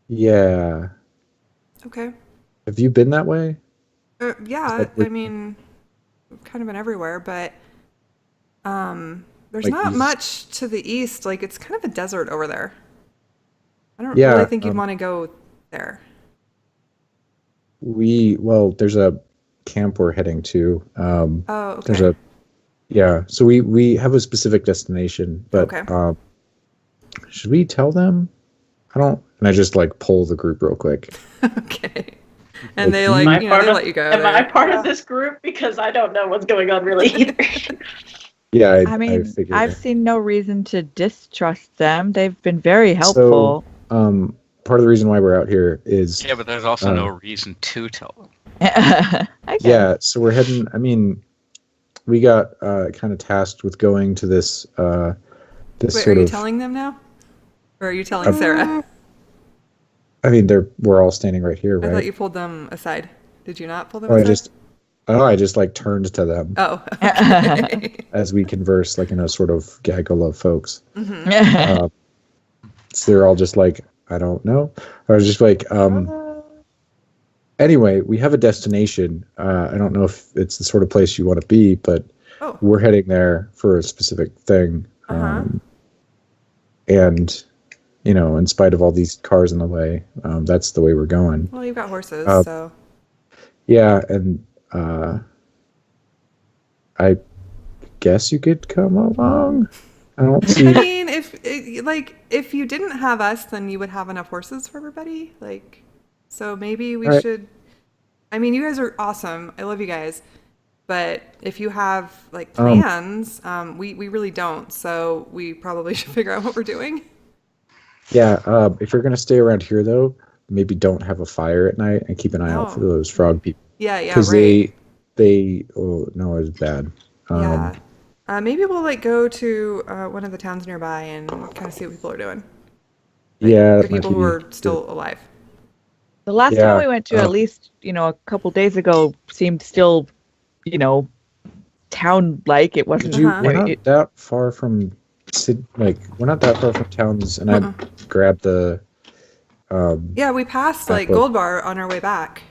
Yeah. Okay. Have you been that way? Yeah, I mean, we've kind of been everywhere, but there's Like not east? much to the east. Like it's kind of a desert over there. I don't Yeah, really think you'd want to go there. There's a camp we're heading to. Okay. So we have a specific destination, but Okay. Should we tell them? And I just like pull the group real quick. Okay. And they Am I part they of- let you go. Am I part of this group? Because I don't know what's going on really either. Yeah, I mean, figured I've that. seen no reason to distrust them. They've been very helpful. So, part of the reason why we're out here is Yeah, but there's also no reason to tell them. I guess. yeah. So we're heading. I mean, we got kind of tasked with going to this this Wait, sort are you of. telling them now? Or are you telling Sarah? I mean, we're all standing right here, I right? thought you pulled them aside. Did you not pull them Oh, aside? I just like turned to them Oh, okay. as we converse, like in a sort of gaggle of folks. Mm-hmm. So they're all just like, I don't know. I was just like, anyway, we have a destination. I don't know if it's the sort of place you want to be, but we're heading there for a specific thing. And, in spite of all these cars in the way, that's the way we're going. Well, you've got horses, so. Yeah, and I guess you could come along. I don't see. I mean, if you didn't have us, then you would have enough horses for everybody. So maybe we should. I mean, you guys are awesome. I love you guys. But if you have plans, we really don't. So we probably should figure out what we're doing. Yeah, if you're gonna stay around here though, maybe don't have a fire at night and keep an eye out for those frog people. Yeah, Because right. they oh no, it was bad. Yeah. Maybe we'll like go to one of the towns nearby and kind of see what people are doing. Like, Yeah, the that might people who be are still alive. The last Yeah, time we went to, at least, a couple days ago, seemed still, town-like. It wasn't. We're not that far from we're not that far from towns, and I grabbed the. Yeah, we passed like Apple. Gold Bar on our way back.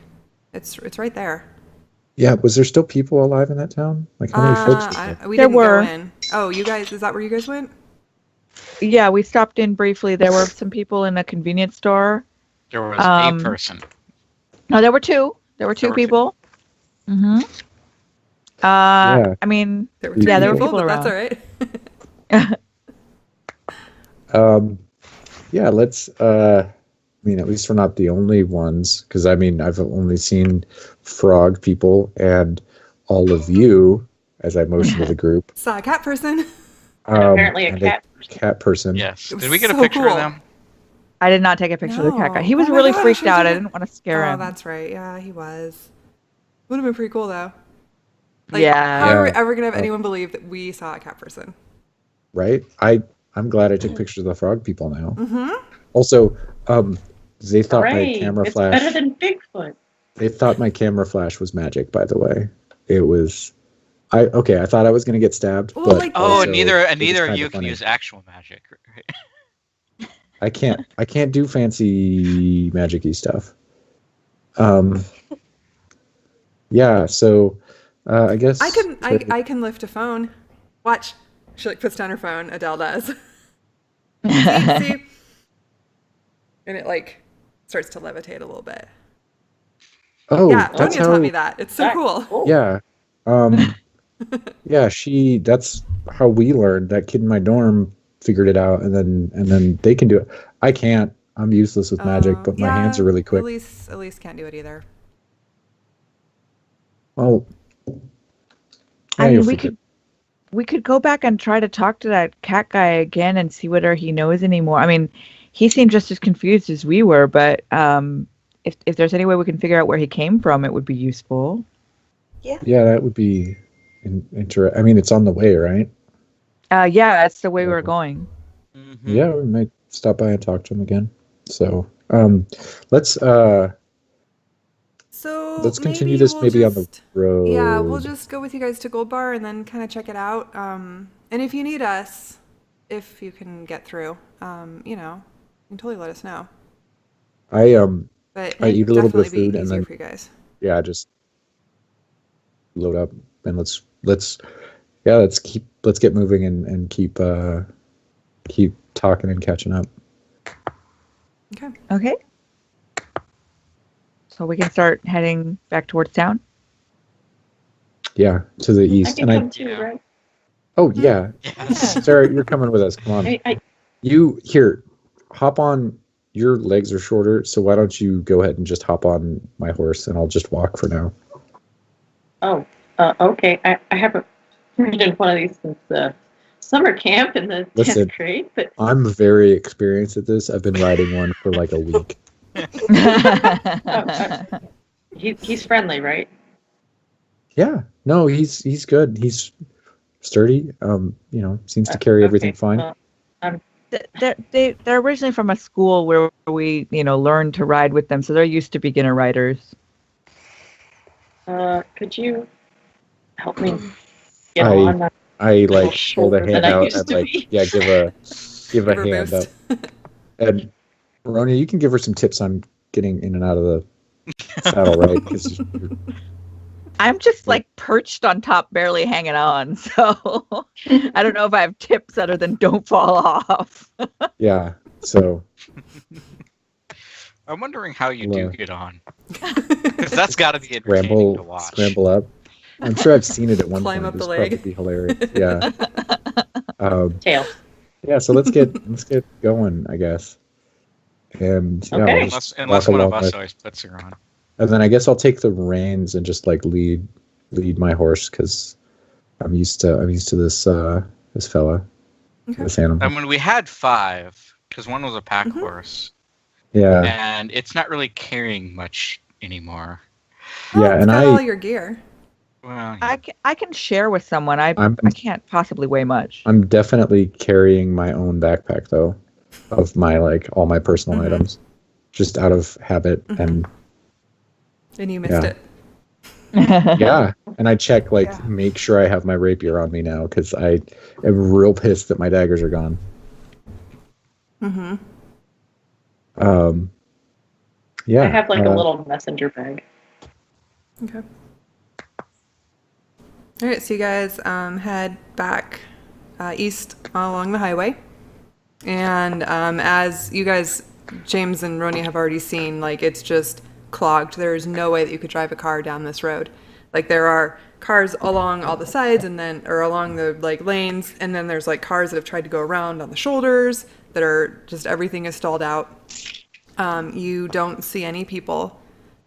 It's right there. Yeah, was there still people alive in that town? Like how many folks? Was there? We There didn't were. go in. Oh, you guys, is that where you guys went? Yeah, we stopped in briefly. There were some people in a convenience store. There was a person. No, there were two. There were two people. Mm-hmm. Yeah. I mean, There were there were people, people but around. that's all right. Yeah, let's. I mean, at least we're not the only ones, because I mean, I've only seen frog people and all of you as I motion to the group. Saw a cat person. Apparently a and cat person. Yes. It Did was we get a so picture cool. of them? I did not take a picture of the cat guy. He No. was Oh my really gosh, freaked I out. I didn't- didn't want to scare Oh, him. that's right. Yeah, he was. Would have been pretty cool though. Yeah. How are we Yeah. ever gonna have anyone believe that we saw a cat person? Right? I'm glad I took pictures of the frog people now. Mm-hmm. Also, they thought my Right. camera It's flash. better than Bigfoot. They thought my camera flash was magic. By the way, it was. I thought I was gonna get stabbed, Well, but like- Oh, also and neither it was of kinda you can funny. use actual magic. Right? I can't do fancy magic-y stuff. Yeah, so I guess I can lift a phone. Watch. She like puts down her phone. Adele does. See? And it like starts to levitate a little bit. Oh, Yeah, that's Ronya how. taught me that. It's so That's cool. cool. Yeah, yeah. That's how we learned. That kid in my dorm figured it out, and then they can do it. I can't. I'm useless with magic, but my hands are really quick. Elise can't do it either. Well, I you'll mean, forget. we could go back and try to talk to that cat guy again and see whether he knows anymore. I mean, he seemed just as confused as we were, but if there's any way we can figure out where he came from, it would be useful. Yeah, that would be interesting. I mean, it's on the way, right? Yeah, that's the way we were going. Mm-hmm. Yeah, we might stop by and talk to him again. So, let's So continue this we'll can the just- road. Yeah, we'll just go with you guys to Gold Bar and then kind of check it out. And if you need us, if you can get through, you can totally let us know. I But eat a little bit of definitely food be and easier then for you guys. yeah, just load up and let's get moving and keep talking and catching up. Okay. Okay. So we can start heading back towards town. Yeah, to the I east. can And come too, right? oh yeah, Yes. Sarah, you're coming with us. Come on. You here, hop on. Your legs are shorter, so why don't you go ahead and just hop on my horse, and I'll just walk for now. Oh, okay. I haven't ridden one of these since the summer camp in the Listen. 10th grade, but I'm very experienced at this. I've been riding one for like a week. he's friendly, right? Yeah, no, he's good. He's sturdy. Seems to carry everything Okay, fine. well, They're originally from a school where we, learned to ride with them, so they're used to beginner riders. could you help me get I- on? I like hold a shorter hand than I out used and to like be. give a Give her a hand up. boost. And Ronya, you can give her some tips on getting in and out of the saddle, right? Because I'm just like perched on top, barely hanging on. So I don't know if I have tips other than don't fall off. yeah, so I'm wondering how you Hello. do get on. Because that's got to be entertaining to watch. scramble up. I'm sure I've seen it at one Climb point. up the It's leg. probably hilarious. Yeah. Tail. Yeah. So let's get going, I guess. And yeah, Okay. we'll just Unless walk one of along us with- always puts her on. And then I guess I'll take the reins and just like lead my horse because I'm used to this fella, Okay. this animal. I mean, we had 5 because one was a pack horse, Yeah, and it's not really carrying much anymore. Oh, yeah, it's and got all your gear. Well, I can share with someone. I can't possibly weigh much. I'm definitely carrying my own backpack though, of my all my personal items, just out of habit and you missed it. Yeah, and I check make sure I have my rapier on me now because I am real pissed that my daggers are gone. Yeah. I have a little messenger bag. Okay. All right, so you guys head back east along the highway. And as you guys, James and Roni, have already seen, it's just clogged. There's no way that you could drive a car down this road. There are cars along all the sides or along the lanes, and then there's cars that have tried to go around on the shoulders that are just, everything is stalled out. You don't see any people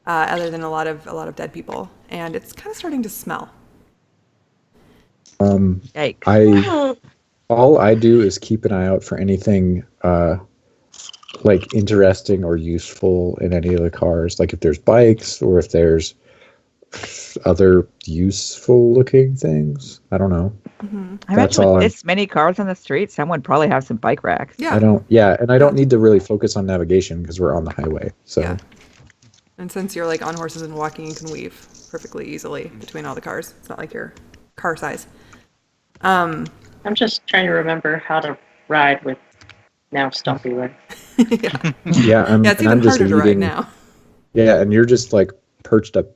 other than a lot of dead people, and it's kind of starting to smell. Yikes. All I do is keep an eye out for anything interesting or useful in any of the cars. If there's bikes or if there's other useful looking things. I don't know. I imagine with this many cars on the street, someone probably have some bike racks. Yeah. And I don't need to really focus on navigation because we're on the highway. So. Yeah. And since you're on horses and walking, you can weave perfectly easily between all the cars. It's not like you're car size. I'm just trying to remember how to ride with now Stumpy leg. Yeah, it's even harder to ride now. Yeah, and you're just perched up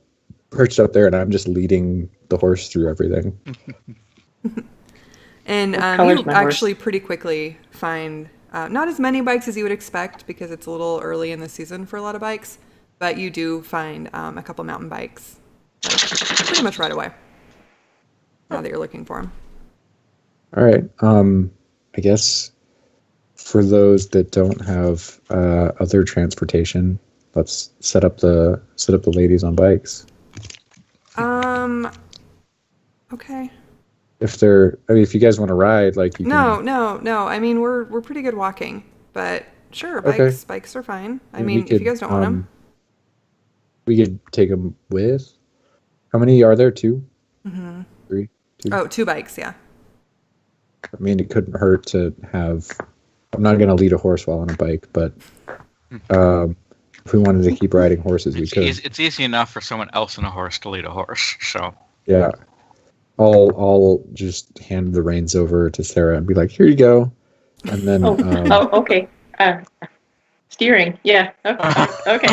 there, and I'm just leading the horse through everything. And you actually pretty quickly find not as many bikes as you would expect because it's a little early in the season for a lot of bikes, but you do find a couple mountain bikes pretty much right away now that you're looking for them. All right. I guess for those that don't have other transportation, let's set up the ladies on bikes. Okay. If you guys want to ride, you can. No. I mean, we're pretty good walking, but sure, bikes are fine. If you guys don't want them, we could take them with. How many are there? 2? 3? 2? Oh, 2 bikes, yeah. It couldn't hurt to have. I'm not going to lead a horse while on a bike, but if we wanted to keep riding horses, we could. It's easy enough for someone else on a horse to lead a horse. So. Yeah. I'll just hand the reins over to Sarah and be like, "Here you go," and then. Okay. Steering. Yeah. Okay.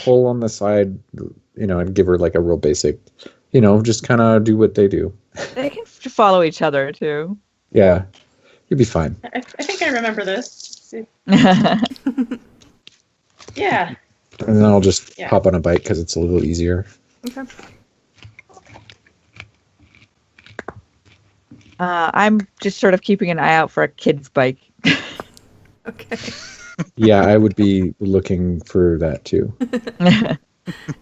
Pull on the side, and give her a real basic, just kind of do what they do. They can follow each other too. Yeah, you'll be fine. I think I remember this. Yeah. And then I'll just hop on a bike because it's a little easier. Okay. I'm just sort of keeping an eye out for a kid's bike. Okay. Yeah, I would be looking for that too.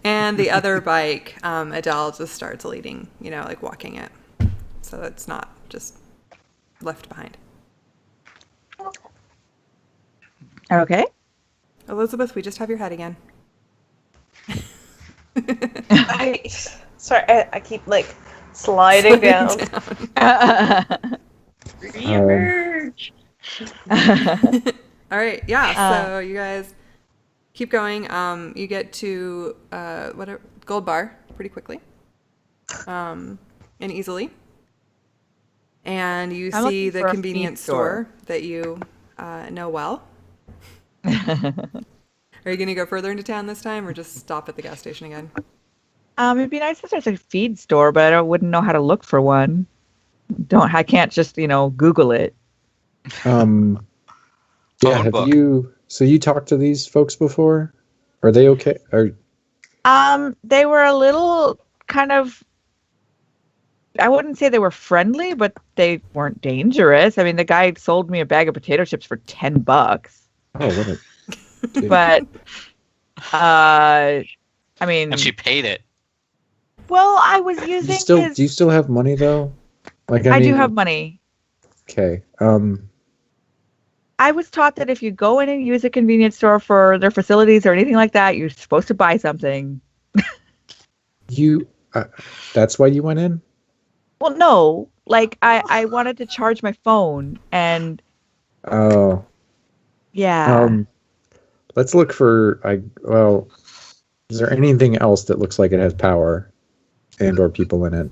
And the other bike, Adele just starts leading, walking it. So it's not just left behind. Okay. Elizabeth, we just have your head again. Sorry, I keep sliding down. Reemerge. All right, yeah. So you guys keep going. You get to Gold Bar pretty quickly, and easily. And you see the convenience store that you know well. Are you going to go further into town this time, or just stop at the gas station again? It'd be nice if there's a feed store, but I wouldn't know how to look for one. I can't just Google it. Yeah, have you? So you talked to these folks before? Are they okay? They were a little kind of. I wouldn't say they were friendly, but they weren't dangerous. I mean, the guy sold me a bag of potato chips for $10. Oh, what a. But, I mean. And she paid it. Well, I was using Do you still have money though? I do have money. Okay. I was taught that if you go in and use a convenience store for their facilities or anything like that, you're supposed to buy something. You. That's why you went in? Well, no. Like, I wanted to charge my phone, and... Oh. Yeah. Let's look for... Well, is there anything else that looks like it has power and or people in it?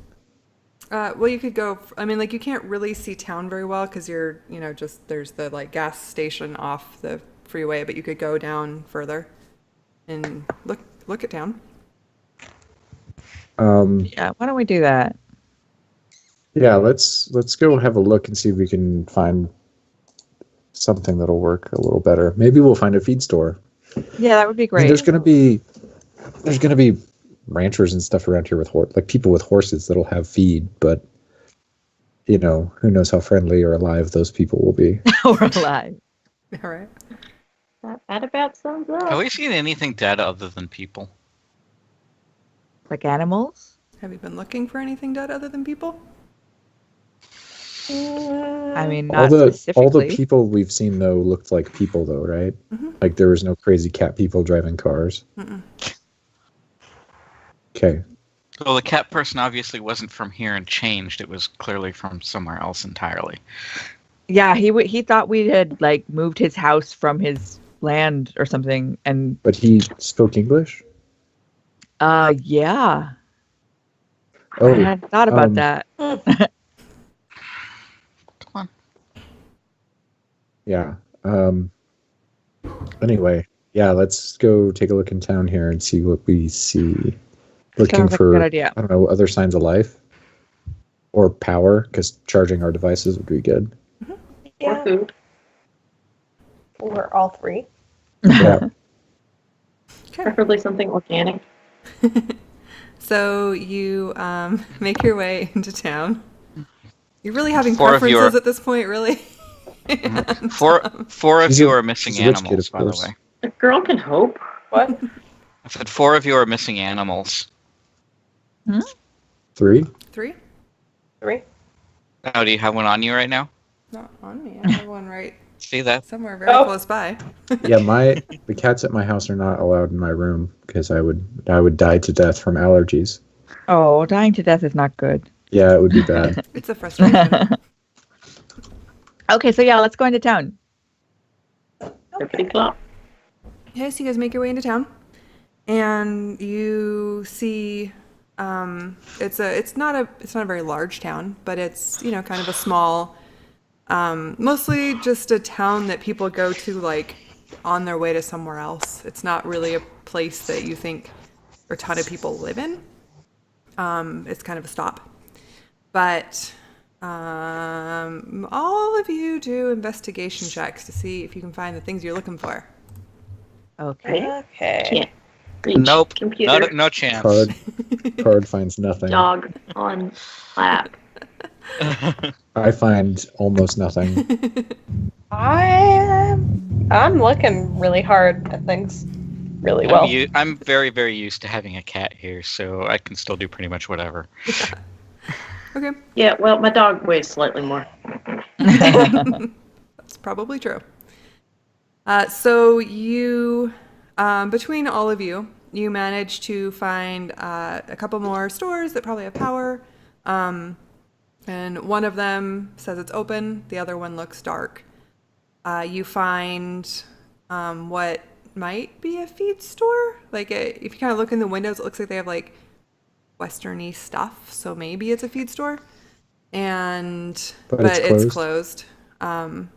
Well, you could go... I mean, like, you can't really see town very well because you're, just... There's the, like, gas station off the freeway, but you could go down further and look at town. Yeah, why don't we do that? Yeah, let's go have a look and see if we can find something that'll work a little better. Maybe we'll find a feed store. Yeah, that would be great. I mean, there's gonna be ranchers and stuff around here with like people with horses that'll have feed, but who knows how friendly or alive those people will be. Or alive. All right. That about sums up. Have we seen anything dead other than people? Like animals? Have you been looking for anything dead other than people? I mean, all not the specifically. people we've seen though looked like people though, right? Mm-hmm. Like there was no crazy cat people driving cars. Mm-mm. Okay. Well, the cat person obviously wasn't from here and changed. It was clearly from somewhere else entirely. Yeah, he thought we had like moved his house from his land or something, and But he spoke English? yeah. Oh, I hadn't thought about that. Come on. yeah. Anyway, yeah, let's go take a look in town here and see what we see. Looking Sounds like a for, good idea. I don't know, other signs of life or power, because charging our devices would be good. Yeah. Or food. Or all three. Yeah. Okay. Preferably something organic. So you make your way into town. You're really having Four of you preferences are- at this point, really. And, Four of He's you a- are missing he's a rich kid, animals, of by the course. way. A girl can hope. What? I said 4 of you are missing animals. 3? 3? Three? Oh, do you have one on you right now? Not on me. I have one right See that? somewhere very Oh. close by. Yeah, the cats at my house are not allowed in my room because I would die to death from allergies. Oh, dying to death is not good. Yeah, it would be bad. It's a frustration. Okay, so yeah, let's go into town. Pretty close. Okay, so you guys make your way into town, and you see it's not a very large town, but it's kind of a small, mostly just a town that people go to like on their way to somewhere else. It's not really a place that you think a ton of people live in. It's kind of a stop, but all of you do investigation checks to see if you can find the things you're looking for. Okay. Okay. Can't reach Nope. computer. No chance. Card finds nothing. Dog on lap. I find almost nothing. I'm looking really hard at things really well. I'm very, very used to having a cat here, so I can still do pretty much whatever. Okay, Yeah, well, my dog weighs slightly more. that's probably true. So you, between all of you, you manage to find a couple more stores that probably have power. And one of them says it's open. The other one looks dark. You find what might be a feed store. Like if you kind of look in the windows, it looks like they have like Western-y stuff. So maybe it's a feed store. But it's closed. And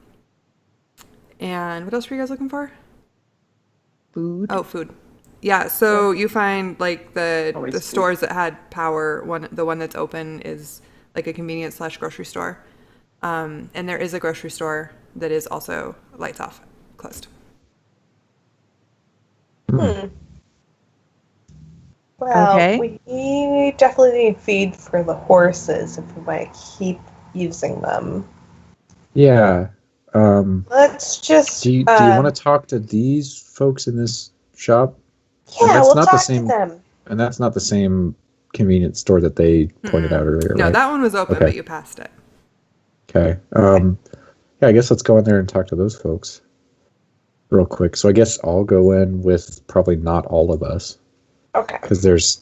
what else were you guys looking for? Food. Oh, food. Yeah, so you find like the Always food. stores that had power. The one that's open is like a convenience / grocery store. And there is a grocery store that is also lights off, closed. Well, Okay. we definitely need feed for the horses if we want to keep using them. Yeah. Let's just. Do you want to talk to these folks in this shop? Yeah, that's we'll not the talk same- to them. And that's not the same convenience store that they pointed out earlier, No, right? that one was open, Okay. but you passed it. Okay. Yeah, I guess let's go in there and talk to those folks real quick. So I guess I'll go in with probably not all of us Okay. because there's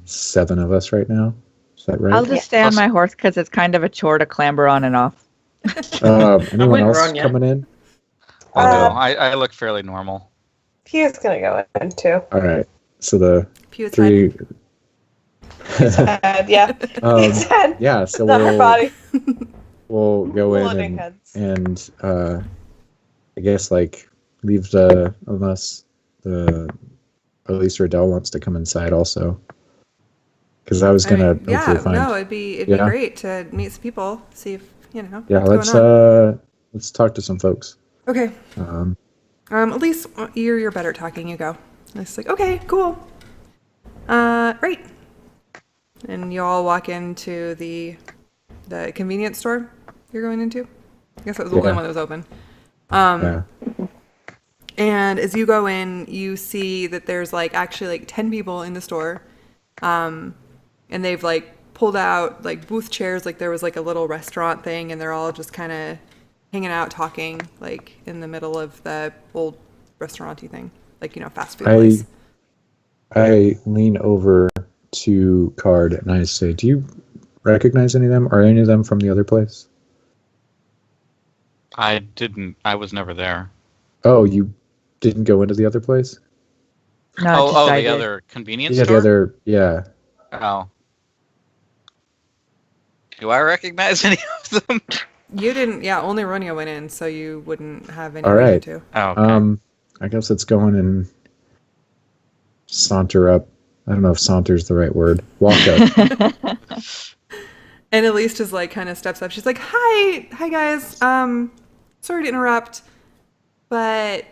7 of us right now. Is that right? I'll just stay on my horse because it's kind of a chore to clamber on and off. Anyone else coming in? I'll go. I look fairly normal. Pew's gonna go in too. All right. So the Pew's 3. Yeah. His head. Yeah. So Not her body. we'll go Living in heads. and I guess like leave unless Elise or Adele wants to come inside also. Because I was gonna hopefully find. It'd be great to meet some people, see if Yeah, what's going on. let's talk to some folks. Okay. At least you're better at talking. You go. And it's like, okay, cool. Great. And you all walk into the convenience store you're going into. I guess that was the only one that was open. Yeah. And as you go in, you see that there's actually 10 people in the store. And they've pulled out booth chairs, there was a little restaurant thing, and they're all just kind of hanging out talking in the middle of the old restaurant-y thing, fast food place. I lean over to Card and I say, do you recognize any of them? Are any of them from the other place? I didn't. I was never there. Oh, you didn't go into the other place? No, the other convenience store? The other, yeah. Oh. Do I recognize any of them? You didn't, only Ronia went in, so you wouldn't have any All right. reason to. Oh, okay. I guess let's go in and saunter up. I don't know if saunter's the right word. Walk up. And Elise just kind of steps up. She's like, hi guys. Sorry to interrupt, but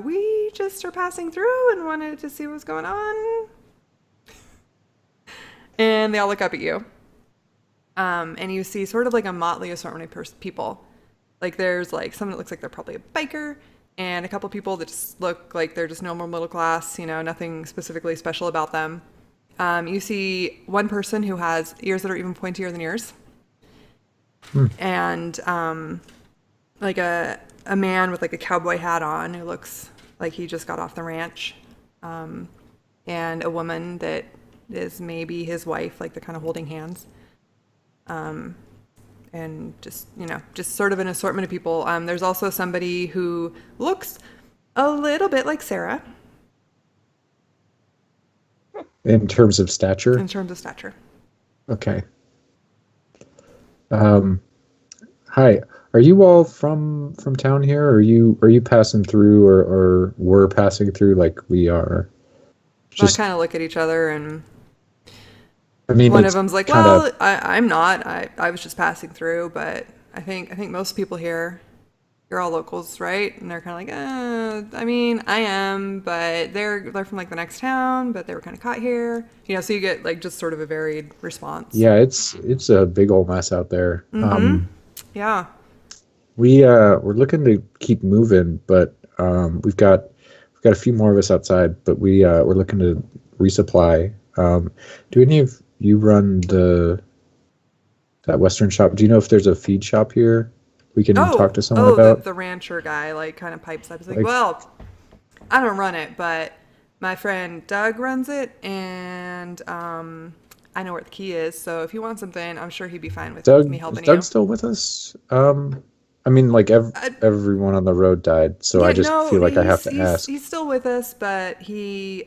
we just are passing through and wanted to see what's going on. And they all look up at you. And you see sort of a motley assortment of people. There's someone that looks like they're probably a biker, and a couple people that just look like they're just normal middle class, nothing specifically special about them. You see one person who has ears that are even pointier than yours. And a man with a cowboy hat on who looks like he just got off the ranch. And a woman that is maybe his wife, they're kind of holding hands. And just sort of an assortment of people. There's also somebody who looks a little bit like Sarah. In terms of stature? In terms of stature. Okay. Hi. Are you all from town here? Or are you passing through or were passing through like we are? Just kind of look at each other, and I mean, one of them's like, well, I'm not. I was just passing through, but I think most people here, you're all locals, right? And they're kind of like, I mean, I am, but they're from the next town, but they were kind of caught here. So you get just sort of a varied response. Yeah, it's a big old mess out there. Mm-hmm. Yeah. We're looking to keep moving, but we've got a few more of us outside, but we're looking to resupply. Do any of you run that Western shop? Do you know if there's a feed shop here we can talk to someone about? The rancher guy kind of pipes up. He's like, well, I don't run it, but my friend Doug runs it, and I know where the key is. So if you want something, I'm sure he'd be fine with me helping you. Is Doug still with us? I mean, everyone on the road died, so I just feel like I have to ask. He's still with us, but he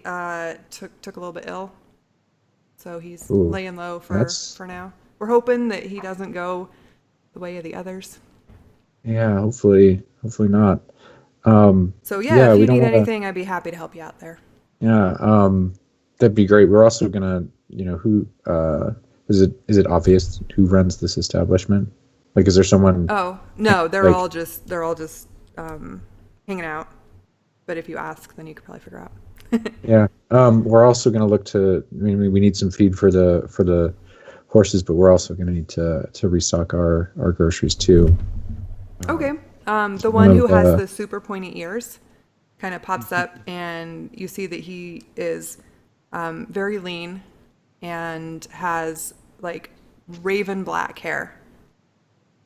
took a little bit ill. So he's laying low for now. We're hoping that he doesn't go the way of the others. Yeah, hopefully not. So if you need anything, I'd be happy to help you out there. Yeah, that'd be great. We're also gonna, who is it obvious who runs this establishment? Is there someone? Oh no, they're all just hanging out. But if you ask, then you could probably figure out. Yeah. We're also going to look to. I mean, we need some feed for the horses, but we're also going to need to restock our groceries too. Okay. The one who has the super pointy ears kind of pops up, and you see that he is very lean and has raven black hair.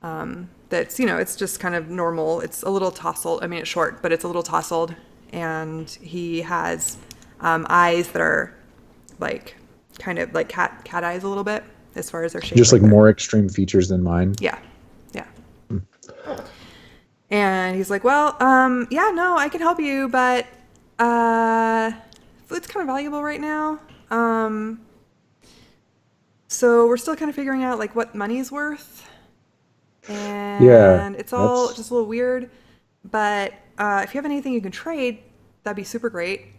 That's it's just kind of normal. It's a little tousled. I mean, it's short, but it's a little tousled. And he has eyes that are like kind of like cat eyes a little bit as far as their shape. Just like more extreme features than mine. Yeah. And he's like, well, yeah, no, I can help you, but food's kind of valuable right now. So we're still kind of figuring out like what money's worth. And it's all just a little weird. But if you have anything you can trade, that'd be super great.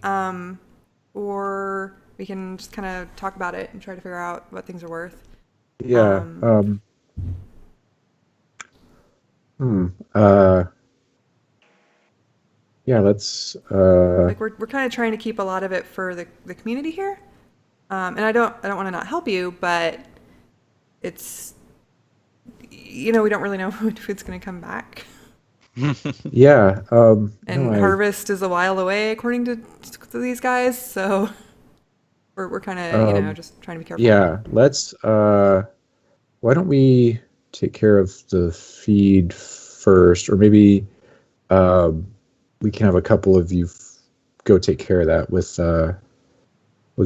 Or we can just kind of talk about it and try to figure out what things are worth. Yeah. Yeah, let's like we're kind of trying to keep a lot of it for the community here. And I don't want to not help you, but it's, we don't really know when food's going to come back. Yeah. And harvest is a while away, according to these guys. So we're kind of, just trying to be careful. Yeah. Let's, why don't we take care of the feed first, or maybe we can have a couple of you go take care of that with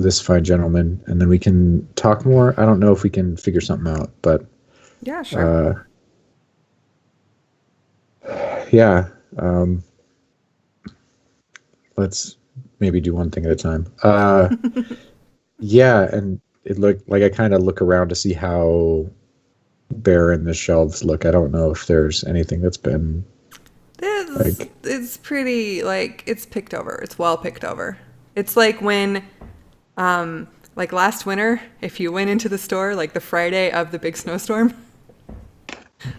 this fine gentleman, and then we can talk more. I don't know if we can figure something out, but yeah, sure. Yeah. Let's maybe do one thing at a time. Yeah, and it looked like I kind of look around to see how barren the shelves look. I don't know if there's anything that's been it's pretty, it's picked over. It's well picked over. It's like when like last winter, if you went into the store like the Friday of the big snowstorm,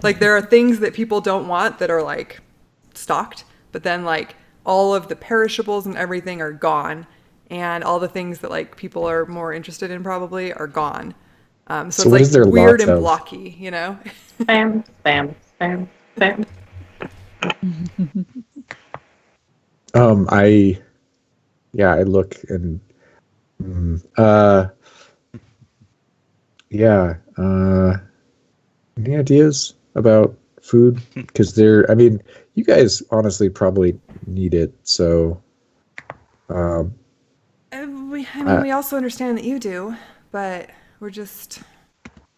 like there are things that people don't want that are like stocked, but then like all of the perishables and everything are gone, and all the things that like people are more interested in probably are gone. So it's like weird and blocky, Spam, spam, spam, spam. I look and any ideas about food? Because you guys honestly probably need it. So, we also understand that you do, but we're just.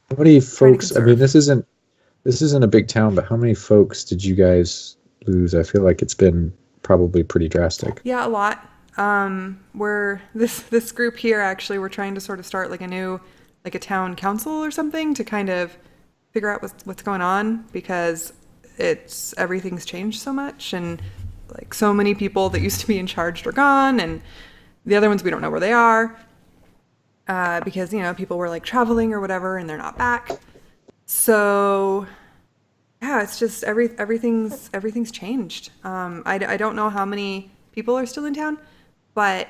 How many folks? This isn't a big town, but how many folks did you guys lose? I feel like it's been probably pretty drastic. Yeah, a lot. We're this group here actually. We're trying to sort of start like a new, like a town council or something to kind of figure out what's going on, because everything's changed so much, and like so many people that used to be in charge are gone, and the other ones we don't know where they are, because people were like traveling or whatever, and they're not back. So yeah, it's just everything's changed. I don't know how many people are still in town, but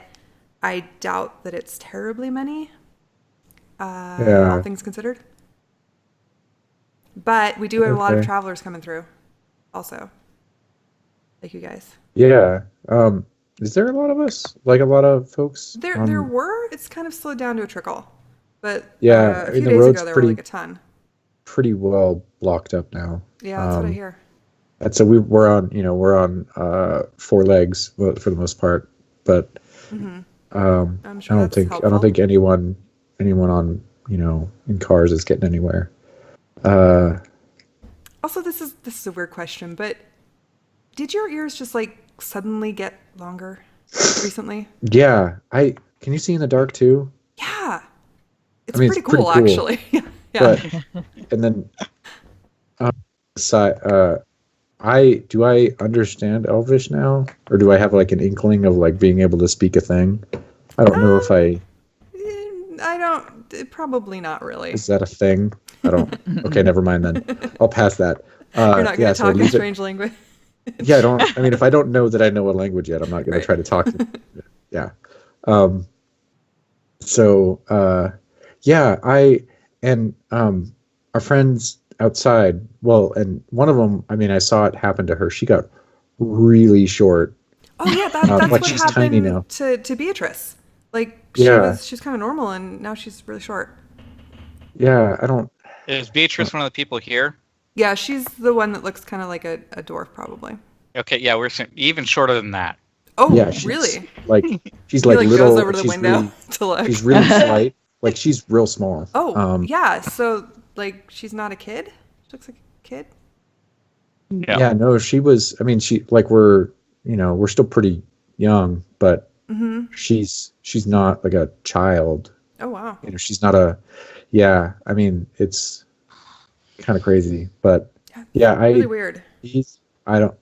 I doubt that it's terribly many, all things considered. But we do have a lot of travelers coming through also, like you guys. Yeah. Is there a lot of us? Like a lot of folks? There were. It's kind of slowed down to a trickle. But yeah, a few days ago there were like a ton. Pretty well blocked up now. Yeah, that's what I hear. So we're on 4 legs for the most part, but I'm sure I don't think anyone on in cars is getting anywhere. Also, this is a weird question, but did your ears just like suddenly get longer recently? Yeah, can you see in the dark too? Yeah, it's pretty cool actually. Yeah. But, and then, do I understand Elvish now, or do I have like an inkling of like being able to speak a thing? I don't know if I don't. Probably not really. Is that a thing? I don't. Okay, never mind then. I'll pass that. You're not going to talk in strange language. Yeah, if I don't know that I know a language yet, I'm not going to try to talk. Yeah. Our friends outside. Well, and one of them. I saw it happen to her. She got really short. Oh yeah, that's what she's happened tiny now. to Beatrice. Like she's kind of normal, and now she's really short. Yeah, I don't. Is Beatrice one of the people here? Yeah, she's the one that looks kind of like a dwarf, probably. Okay, yeah, we're even shorter than that. Oh, Yeah, she's really? like she's He like like little. goes over to the she's window really, to look. she's really slight. Like she's real small. Oh, yeah. So like she's not a kid? She looks like a kid? Yeah, no, she was. I mean, she like we're still pretty young, but she's not like a child. Oh, wow. She's not a. Yeah, I mean, it's kind of crazy, but yeah, really weird. I don't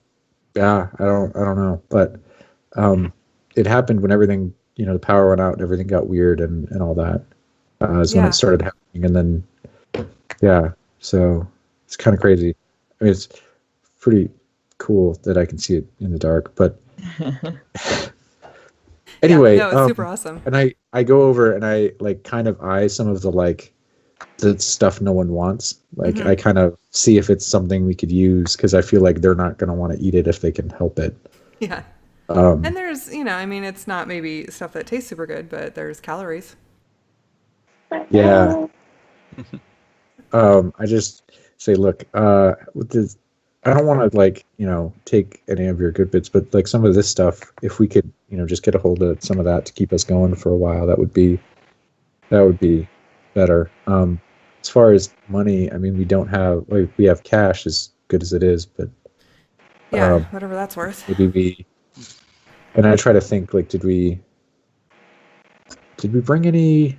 know, but it happened when everything, the power went out and everything got weird and all that. Is when it started happening, and then so it's kind of crazy. I mean, it's pretty cool that I can see it in the dark, but anyway, it's super awesome. And I go over and I like kind of eye some of the stuff no one wants. Like I kind of see if it's something we could use, because I feel like they're not going to want to eat it if they can help it. Yeah. And there's, I mean, it's not maybe stuff that tastes super good, but there's calories. Yeah. I just say, look, with this, I don't want to like, take any of your good bits, but like some of this stuff, if we could, just get a hold of some of that to keep us going for a while, that would be better. As far as money, I mean, we have cash as good as it is, but whatever that's worth. Maybe and I try to think, like, did we bring any,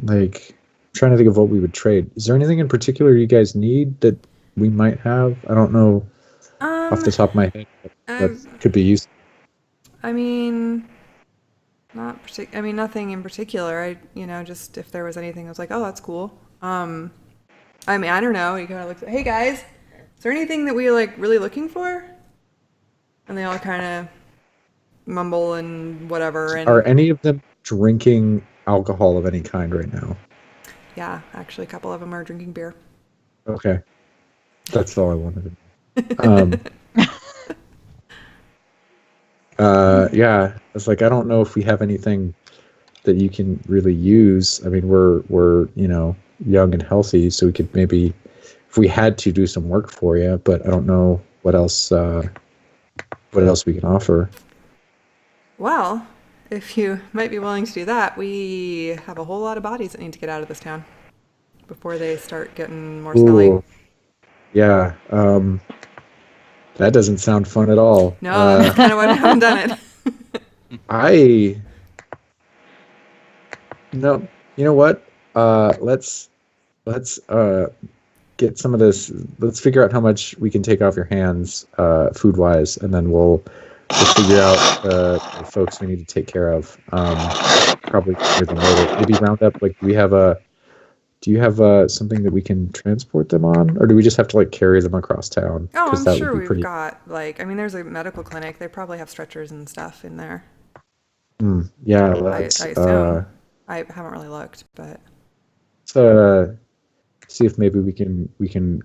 like, I'm trying to think of what we would trade. Is there anything in particular you guys need that we might have? I don't know off the top of my head that could be useful. I mean, nothing in particular. Just if there was anything, I was like, oh, that's cool. I mean, I don't know. You kind of look. Hey guys, is there anything that we like really looking for? And they all kind of mumble and whatever. And are any of them drinking alcohol of any kind right now? Yeah, actually, a couple of them are drinking beer. Okay, that's all I wanted to know. Yeah, it's like, I don't know if we have anything that you can really use. I mean, we're young and healthy, so we could maybe, if we had to, do some work for you. But I don't know what else we can offer. Well, if you might be willing to do that, we have a whole lot of bodies that need to get out of this town before they start getting more smelly. Yeah. That doesn't sound fun at all. No, that's kind of why we haven't done it. No, you know what? Let's get some of this. Let's figure out how much we can take off your hands, food wise, and then we'll figure out the folks we need to take care of. Probably sooner than later. Maybe round up. Like, do you have something that we can transport them on, or do we just have to like carry them across town? Oh, I'm sure we've got there's a medical clinic. They probably have stretchers and stuff in there. Yeah, I assume. I haven't really looked, but see if maybe we can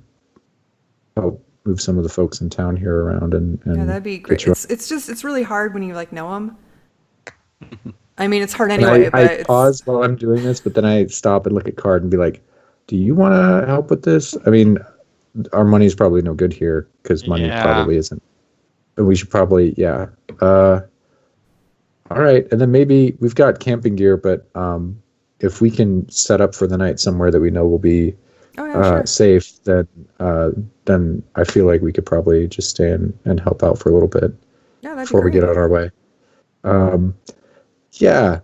help move some of the folks in town here around and yeah, that'd be great. It's really hard when you like know them. I mean, it's hard anyway. I pause while I'm doing this, but then I stop and look at Card and be like, "Do you want to help with this?" I mean, our money's probably no good here because money probably isn't. But we should probably, all right, and then maybe we've got camping gear, but if we can set up for the night somewhere that we know will be safe, then I feel like we could probably just stay and help out for a little bit before we get on our way. Yeah,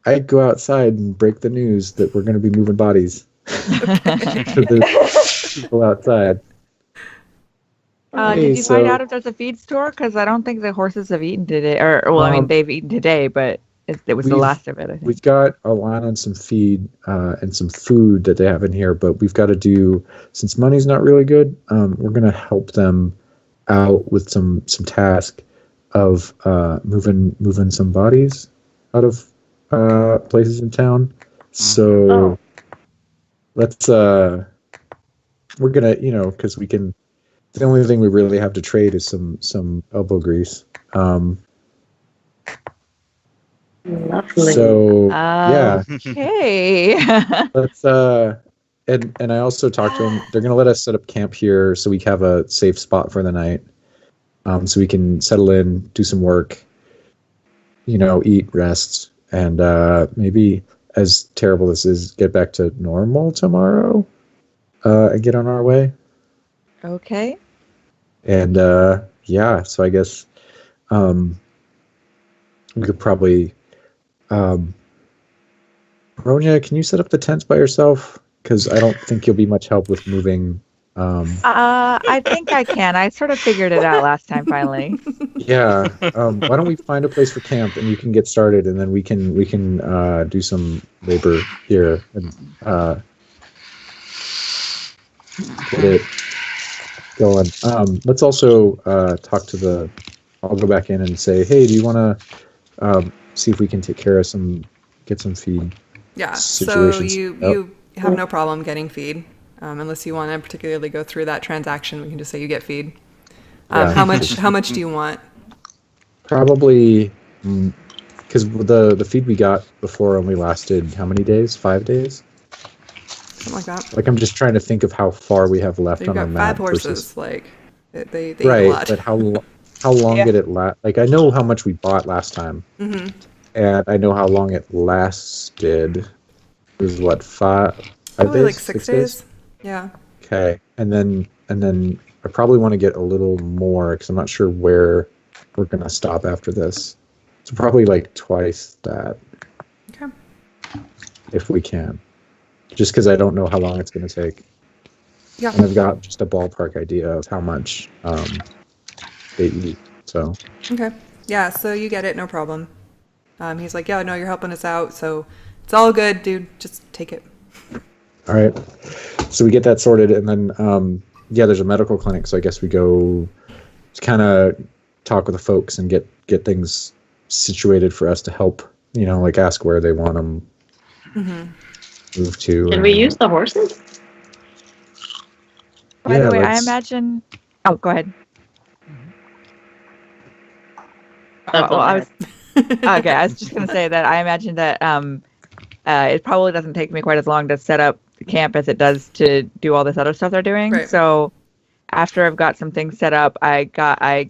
I'd go outside and break the news that we're going to be moving bodies to the people outside. Did you find out if there's a feed store? Because I don't think the horses have eaten today. I mean, they've eaten today, but it was the last of it, I think. We've got a line on some feed and some food that they have in here, but we've got to do, since money's not really good, we're going to help them out with some task of moving some bodies out of places in town. So let's we're gonna, because we can, the only thing we really have to trade is some elbow grease. Lovely. So okay. Let's and I also talked to them. They're gonna let us set up camp here so we have a safe spot for the night. so we can settle in, do some work, eat, rest, and maybe, as terrible as this is, get back to normal tomorrow and get on our way. Okay. And so I guess we could probably. Ronya, can you set up the tents by yourself? Because I don't think you'll be much help with moving. I think I can. I sort of figured it out last time. Finally. Yeah. Why don't we find a place for camp and you can get started, and then we can do some labor here and get it going. Let's also talk to I'll go back in and say, hey, do you want to see if we can take care of get some feed? Yeah. Situations. So you have no problem getting feed. Unless you want to particularly go through that transaction, we can just say you get feed. Yeah. How much do you want? Probably, because the feed we got before only lasted how many days? 5 days? Something like that. Like, I'm just trying to think of how far we have left on our You've got map. 5 horses. Versus... Like they eat right, a lot. but how long did it last? Like, I know how much we bought last time, and I know how long it lasted. It was what, 5 Probably days? like 6 days. Yeah. Okay, and then I probably want to get a little more because I'm not sure where we're gonna stop after this. So probably like twice that. Okay. If we can, just because I don't know how long it's gonna take. Yeah. And I've got just a ballpark idea of how much they eat. So. Okay. Yeah. So you get it, no problem. He's like, yeah, no, you're helping us out, so it's all good, dude. Just take it. All right. So we get that sorted, and then there's a medical clinic. So I guess we go to kind of talk with the folks and get things situated for us to help. Like ask where they want them moved to. Can we use the horses? By the way, I imagine. Oh, go ahead. I was. Okay, I was just gonna say that I imagine that it probably doesn't take me quite as long to set up the camp as it does to do all this other stuff they're doing. Right. So after I've got some things set up, I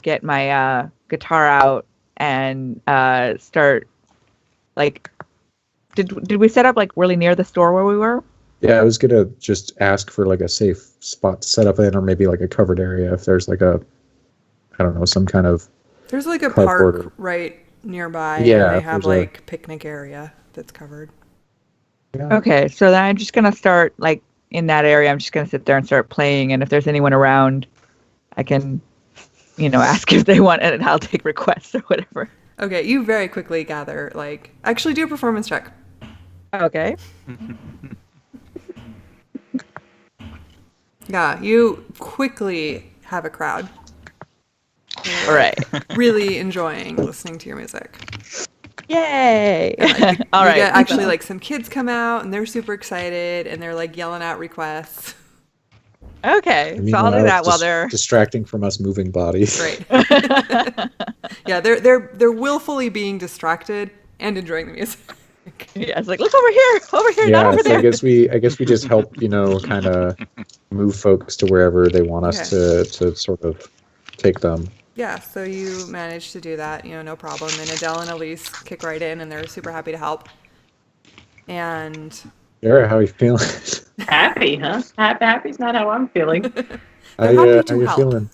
get my guitar out and start like. Did we set up like really near the store where we were? Yeah, I was gonna just ask for like a safe spot to set up in, or maybe like a covered area if there's like I don't know, some kind of. There's like a park right nearby. Yeah, and they have like picnic area that's covered. Yeah. Okay, so then I'm just gonna start like in that area. I'm just gonna sit there and start playing, and if there's anyone around, I can, ask if they want it, and I'll take requests or whatever. Okay, you very quickly gather. Like, actually, do a performance check. Okay. Yeah, you quickly have a crowd. All right. Really enjoying listening to your music. Yay! Like, All right. Get actually, like some kids come out and they're super excited and they're like yelling out requests. Okay, so I'll do that while they're distracting from us moving bodies. Right. Yeah, they're willfully being distracted and enjoying the music. Yeah, it's like look over here, Yeah, not over so there. I guess we just help, kind of move folks to wherever they want us to sort of take them. Yeah, so you manage to do that, no problem. And Adele and Elise kick right in, and they're super happy to help. And Sarah, how are you feeling? Happy, huh? Happy's not how I'm feeling. They're happy to how you help. feeling?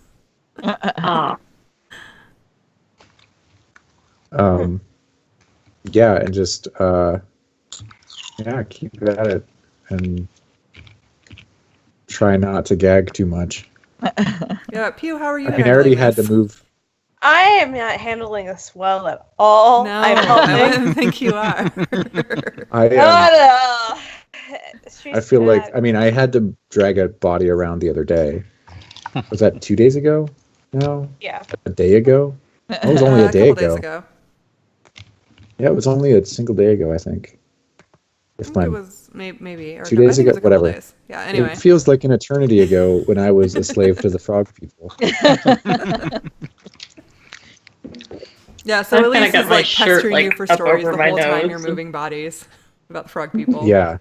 Yeah, and just keep at it and try not to gag too much. Yeah, Pew, how are you? I mean, I already had to move. I am not handling this well at all. No, I'm I helping. wouldn't think you are. I feel like, I had to drag a body around the other day. Was that 2 days ago? No? Yeah. A day ago? It was only a day couple days ago. Yeah, it was only a single day ago, I think. I think it was maybe or 2 days I think ago, it was a couple whatever. Days. Yeah. Anyway. It feels like an eternity ago when I was a slave to the frog people. Yeah. So I've Elise kinda got is my like shirt, pestering you like, for up stories over the my whole time nose. you're moving bodies about the frog people. Yeah.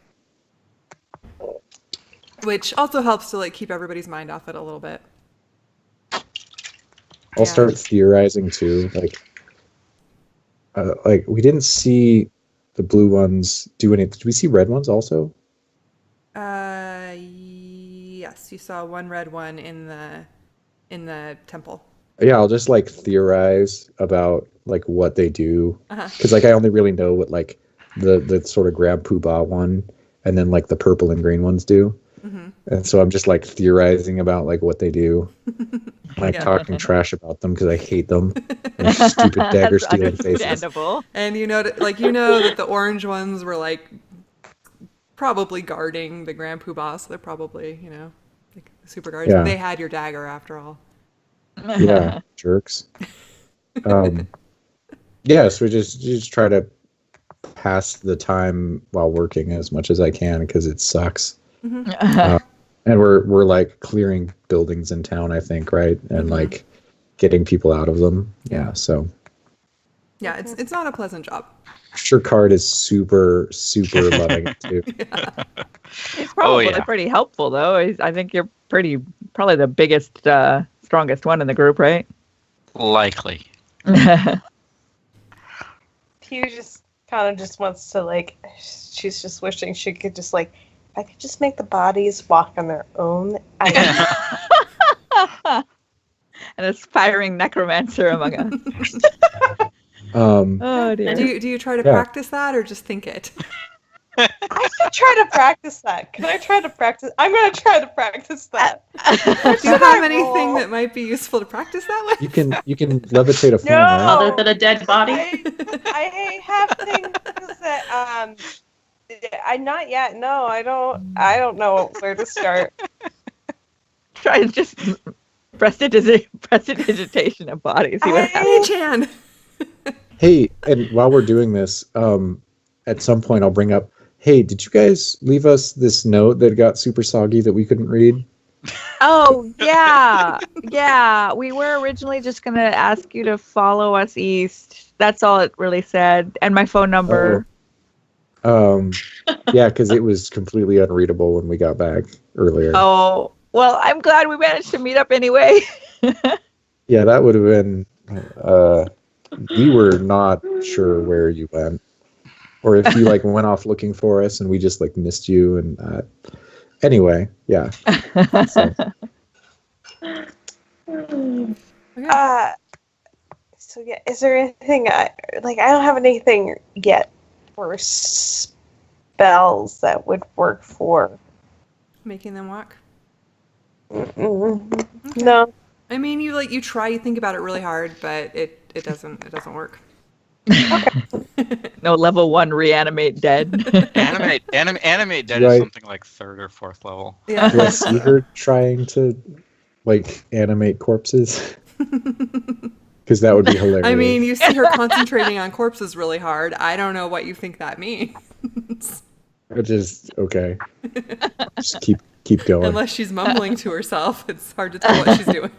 Which also helps to like keep everybody's mind off it a little bit. I'll start theorizing too. Like we didn't see the blue ones do anything. Did we see red ones also? Yes, you saw one red one in the temple. Yeah, I'll just like theorize about like what they do, because like I only really know what like the sort of grab poobah one and then like the purple and green ones do. And so I'm just like theorizing about like what they do, like talking trash about them because I hate them. And stupid dagger stealing faces. And you know that the orange ones were like probably guarding the Grand Poobah, so they're probably like super guards. Yeah. They had your dagger after all. Yeah, jerks. Yeah, so we just try to pass the time while working as much as I can because it sucks. And we're like clearing buildings in town, I think, right? And like getting people out of them. Yeah, so. Yeah, it's not a pleasant job. Sure, Card is super loving it too. He's probably pretty helpful though. I think you're probably the biggest, strongest one in the group, right? Likely. He just kind of just wants to like. She's just wishing she could just like. If I could just make the bodies walk on their own. An aspiring necromancer among us. Oh dear. Do you try to practice that or just think it? I should try to practice that. Can I try to practice? I'm going to try to practice that. Do you have anything that might be useful to practice that with? You can levitate a phone, right? Other than a dead body? I have things that I not yet. No, I don't know where to start. Try to just prestidigitation of bodies. See what happens. Chan. Hey, and while we're doing this, at some point I'll bring up, hey, did you guys leave us this note that got super soggy that we couldn't read? Oh, yeah. Yeah. We were originally just going to ask you to follow us east. That's all it really said. And my phone number. Yeah, because it was completely unreadable when we got back earlier. Oh, well, I'm glad we managed to meet up anyway. Yeah, that would have been... we were not sure where you went. Or if you like went off looking for us and we just like missed you. And anyway, yeah. So. So yeah, is there anything I don't have anything yet for spells that would work for making them walk? Okay. No. I mean, you try, you think about it really hard, but it doesn't work. No level 1 reanimate dead. Animate dead is something like 3rd or 4th level. Yeah. Do I see her trying to like animate corpses? Because that would be hilarious. I mean, you see her concentrating on corpses really hard. I don't know what you think that means. Just okay. Just keep going. Unless she's mumbling to herself, it's hard to tell what she's doing.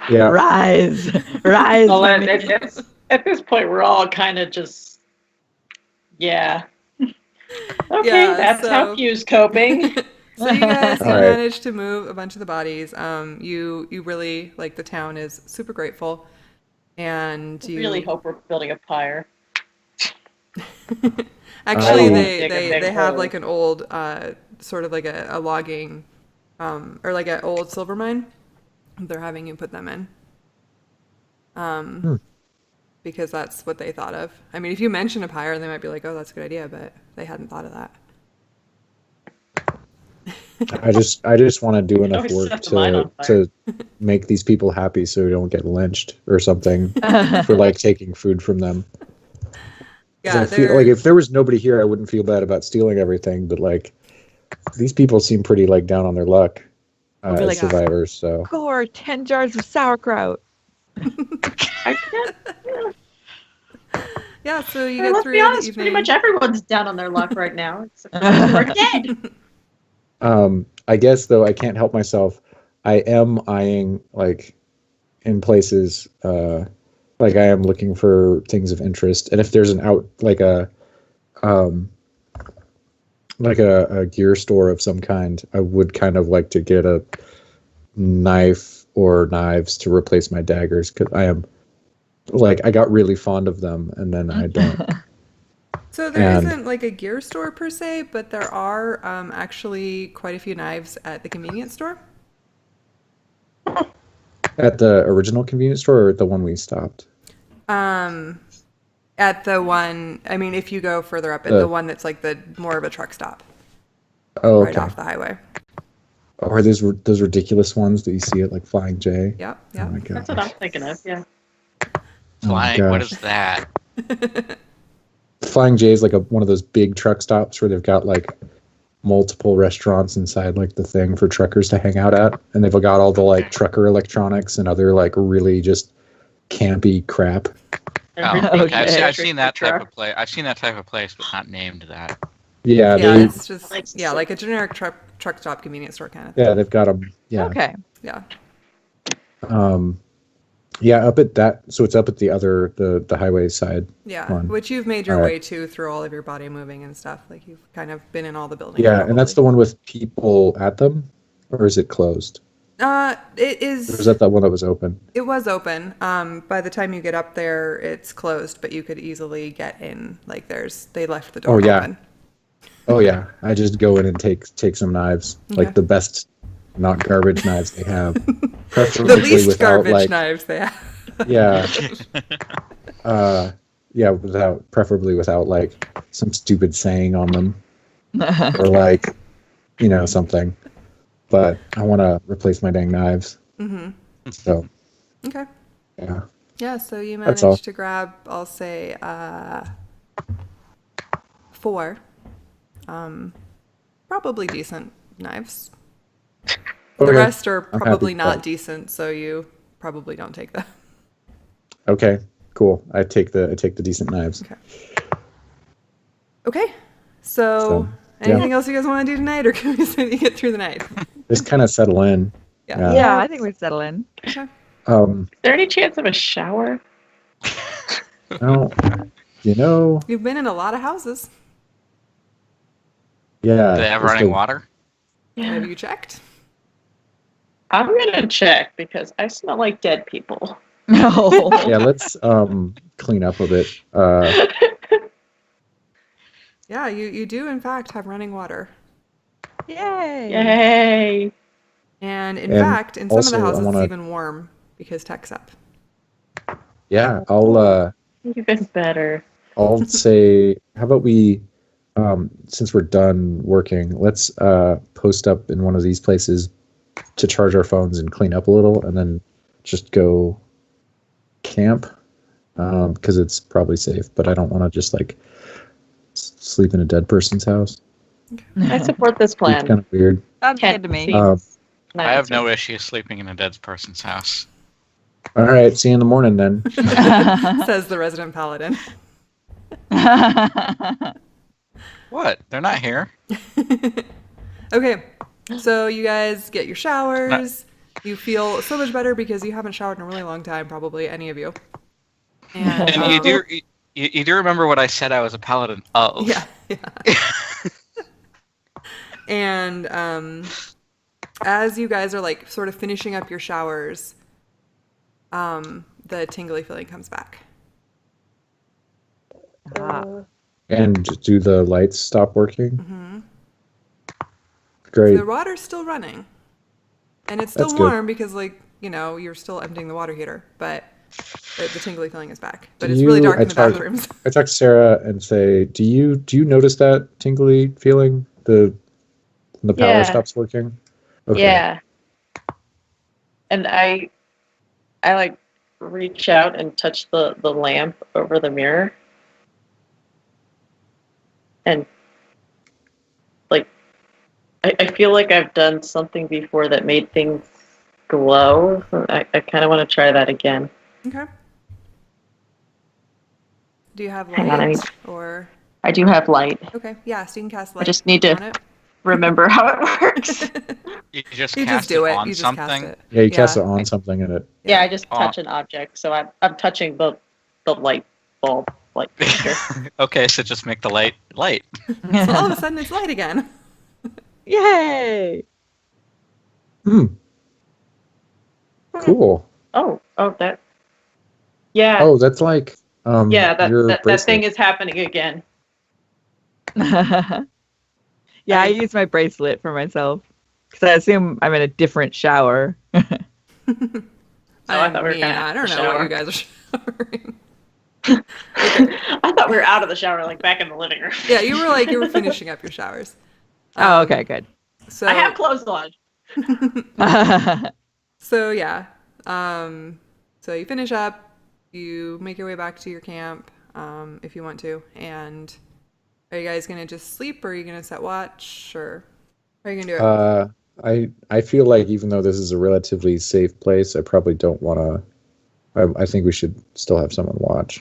Yeah. Rise. Well, at this point, we're all kind of just, yeah. Okay, that's how Q's coping. So you guys manage to move a bunch of the bodies. You really, like, the town is super grateful. And you really hope we're building a pyre. Actually, they have like an old, sort of like a logging, or like an old silver mine. They're having you put them in. Because that's what they thought of. I mean, if you mention a pyre, they might be like, oh, that's a good idea, but they hadn't thought of that. I just want to do enough work to make these people happy so we don't get lynched or something for like taking food from them. Yeah, I feel like if there was nobody here, I wouldn't feel bad about stealing everything, but like these people seem pretty like down on their luck as survivors. So score 10 jars of sauerkraut. Yeah, so you get let's through be honest, the evening. pretty much everyone's down on their luck right now. Except for we're dead. I guess though I can't help myself. I am eyeing like in places like I am looking for things of interest, and if there's an a gear store of some kind, I would kind of like to get a knife or knives to replace my daggers because I got really fond of them and then I don't. So there isn't like a gear store per se, but there are actually quite a few knives at the convenience store. At the original convenience store or at the one we stopped? At the one, I mean, if you go further up, at the one that's like the more of a truck stop. Oh, right off the highway. Or those ridiculous ones that you see at like Flying J? Yep. Oh my God. That's what I'm thinking of, yeah. Flying, what is that? Flying J is like one of those big truck stops where they've got like multiple restaurants inside like the thing for truckers to hang out at, and they've got all the like trucker electronics and other like really just campy crap. Okay. I've seen that type of place. I've seen that type of place, but not named that. Yeah, it's just like a generic truck stop convenience store kind of thing. Yeah, they've got them. Yeah. Okay. Yeah. Yeah, up at that. So it's up at the highway side. Yeah, one. which you've made your way to through all of your body moving and stuff. Like you've kind of been in all the buildings. Yeah, and that's the one with people at them, or is it closed? It is. Or is that the one that was open? It was open. By the time you get up there, it's closed, but you could easily get in. Like they left the door open. Oh yeah, I just go in and take some knives, like the best, not garbage knives they have. Preferably the least without, garbage knives they have. Yeah. Preferably without like some stupid saying on them, or like, something. But I want to replace my dang knives. Mm-hmm. So. Okay. Yeah. Yeah. So you managed to grab, I'll say, 4. Probably decent knives. The rest are probably not decent, so you probably don't take them. Okay, cool. I take the decent knives. Okay. So anything else you guys want to do tonight, or can we just get through the night? Just kind of settle in. Yeah, I think we settle in. Okay. Is there any chance of a shower? No, You've been in a lot of houses. Yeah. Do they have running water? Yeah. Have you checked? I'm gonna check because I smell like dead people. No. Yeah, let's clean up a bit. Yeah, you do in fact have running water. Yay. Yay. And in fact, in some of the houses it's even warm because tech's up. Yeah, I'll even better. I'll say, how about we since we're done working, let's post up in one of these places to charge our phones and clean up a little, and then just go camp because it's probably safe. But I don't want to just like sleep in a dead person's house. I support this plan. It's kind of weird. Sounds good to me. I have no issue sleeping in a dead person's house. All right, see you in the morning then. Says the resident paladin. What? They're not here. Okay, so you guys get your showers. You feel so much better because you haven't showered in a really long time, probably any of you. And you do remember what I said I was a paladin of. Yeah. And as you guys are like sort of finishing up your showers, the tingly feeling comes back. And do the lights stop working? Mm-hmm. Great. So the water's still running. And it's still warm because, like, you're still emptying the water heater, but the tingly feeling is back. But it's really dark in the bathrooms. I talk to Sarah and say, do you notice that tingly feeling? The power stops working? Okay. Yeah. And I like reach out and touch the lamp over the mirror. And like I feel like I've done something before that made things glow. I kind of want to try that again. Okay. Do you have light or? I do have light. Okay, yeah, so you can cast light. I just need to remember how it works. You just do it. on You just something. cast it. Yeah, you cast it on something in it. Yeah, I just touch an object, so I'm touching the light bulb. Okay, so just make the light. So all of a sudden it's light again. Yay! Cool. Oh, that. Yeah. Oh, that's like yeah, your that thing bracelet. is happening again. Yeah, I use my bracelet for myself because I assume I'm in a different shower. I thought we were kind of I don't know what you guys are showering. I thought we were out of the shower, like back in the living room. Yeah, you were finishing up your showers. Oh, okay, good. So I have clothes on. So yeah, so you finish up, you make your way back to your camp, if you want to, and are you guys gonna just sleep, or are you gonna set watch, or how are you gonna do it? I feel like even though this is a relatively safe place, I probably don't want to. I think we should still have someone watch.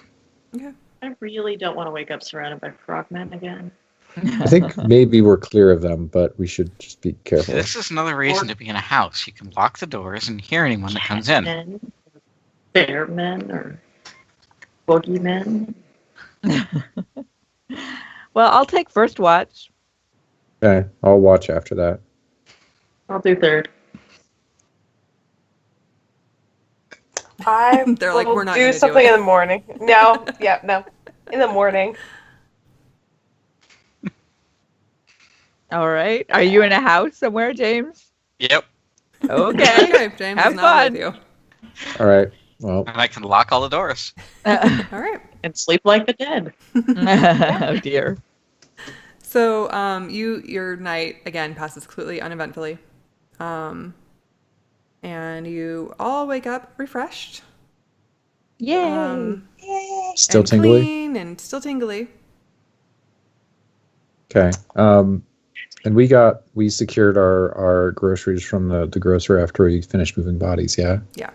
Okay. I really don't want to wake up surrounded by frogmen again. I think maybe we're clear of them, but we should just be careful. This is another reason to be in a house. You can lock the doors and hear anyone that comes in. Men, bearmen, or boogeymen. Well, I'll take first watch. Okay, I'll watch after that. I'll do third. They're like, we're not do gonna something do it. in the morning. No, no, in the morning. All right. Are you in a house somewhere, James? Yep. Okay. Okay, James Have is not fun. with you. All right. Well, And I can lock all the doors. All right. And sleep like the dead. Oh dear. So your night again passes completely uneventfully, and you all wake up refreshed. Yay. still and tingly. clean and still tingly. Okay. And we secured our groceries from the grocer after we finished moving bodies. Yeah. Yeah.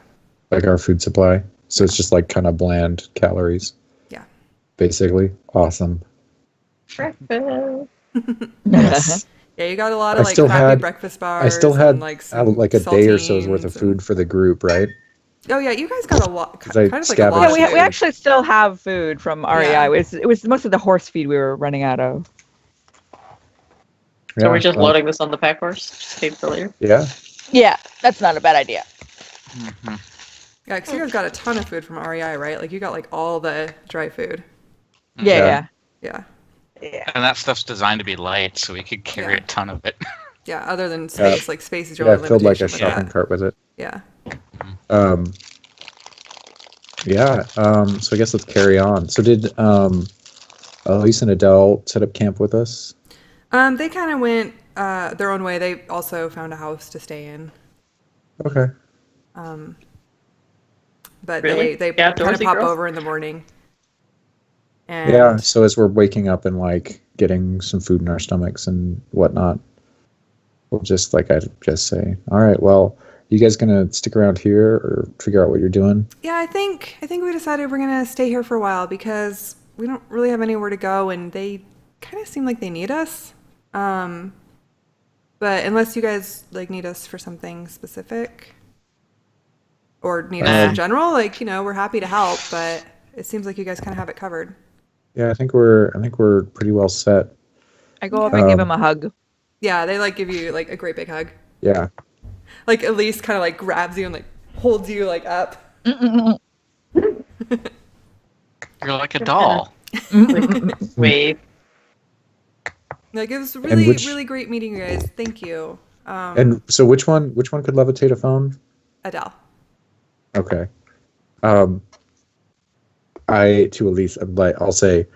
Like our food supply. So it's just like kind of bland calories. Yeah. Basically. Awesome. Breakfast. Yes. Yeah, you got a lot I of like still crappy had- breakfast bars. I still had and, like some like a day or so's worth of saltines food for the group, right? Oh yeah, you guys got a lot. 'Cause I Kind of like a lot. scavenged of Yeah, we food. actually still have food from REI. Yeah. It was mostly the horse feed we were running out of. So we're just well, loading this on the pack horse. Just came earlier. Yeah. Yeah, that's not a bad idea. Hmm. Yeah, because you guys got a ton of food from REI, right? Like you got like all the dry food. Yeah. Yeah. Yeah. And that stuff's designed to be light, so we could carry Yeah. a ton of it. Yeah, other than space, like space is your Yeah, I only filled like a limitation with shopping that. cart with it. Yeah. So I guess let's carry on. So did Elise and Adele set up camp with us? They kind of went their own way. They also found a house to stay in. Okay. But Really? they Yeah, kind of outdoorsy pop girls? over in the morning. And Yeah. So as we're waking up and like getting some food in our stomachs and whatnot, we'll just like I just say, all right, well, you guys gonna stick around here or figure out what you're doing? yeah, I think we decided we're gonna stay here for a while because we don't really have anywhere to go, and they kind of seem like they need us. But unless you guys like need us for something specific or need us in general, like we're happy to help. But it seems like you guys kind of have it covered. Yeah, I think we're pretty well set. I go up and give him a hug. Yeah, they like give you like a great big hug. Yeah. Like Elise kind of like grabs you and like holds you like up. You're like a doll. Wave. Like it was really which- really great meeting you guys. Thank you. And so which one could levitate a phone? Adele. Okay. To Elise, I'll say,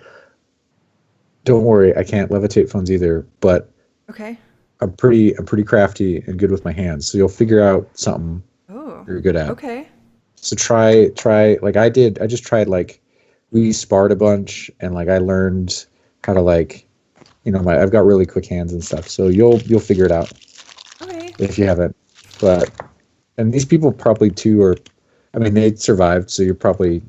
don't worry, I can't levitate phones either, but Okay. I'm pretty crafty and good with my hands, so you'll figure out something Oh. you're good at. Okay. So try like I did. I just tried like we sparred a bunch and like I learned how to like I've got really quick hands and stuff. So you'll figure it out Okay. if you haven't. And these people probably too are. I mean, they survived, so you're probably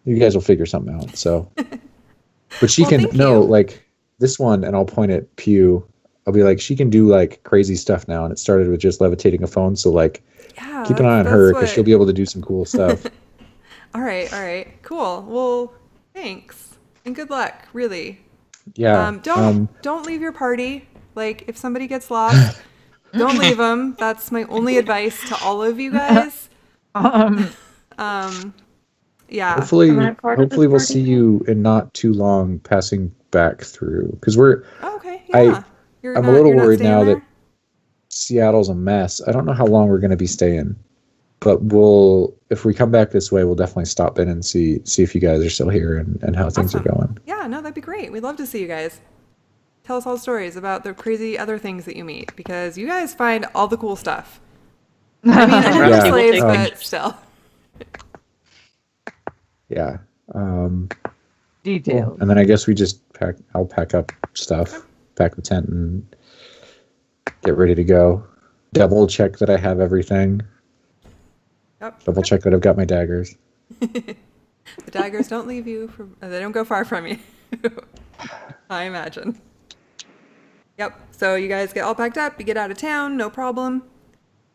you guys will figure something out. So, but she Well, can thank no you. like this one, and I'll point at Pew. I'll be like, she can do like crazy stuff now, and it started with just levitating a phone. So like, Yeah. keep an eye on that's her because what- she'll be able to do some cool stuff. All right. Cool. Well, thanks and good luck. Really. Yeah. Don't leave your party. Like if somebody gets lost, Don't leave them. That's my only advice to all of you guys. Yeah. Hopefully we'll see you in not too long passing back through, because Okay. Yeah. I'm a little worried now that Seattle's a mess. I don't know how long we're going to be staying, but if we come back this way, we'll definitely stop in and see if you guys are still here and how things are going. Yeah, no, that'd be great. We'd love to see you guys. Tell us all stories about the crazy other things that you meet, because you guys find all the cool stuff. I mean, I know slaves, but still. Yeah. Details. Cool. And then I guess I'll pack up stuff, pack the tent, and get ready to go. Double check that I have everything. Yep. Double check that I've got my daggers. The daggers don't leave you. They don't go far from you. I imagine. Yep. So you guys get all packed up. You get out of town. No problem.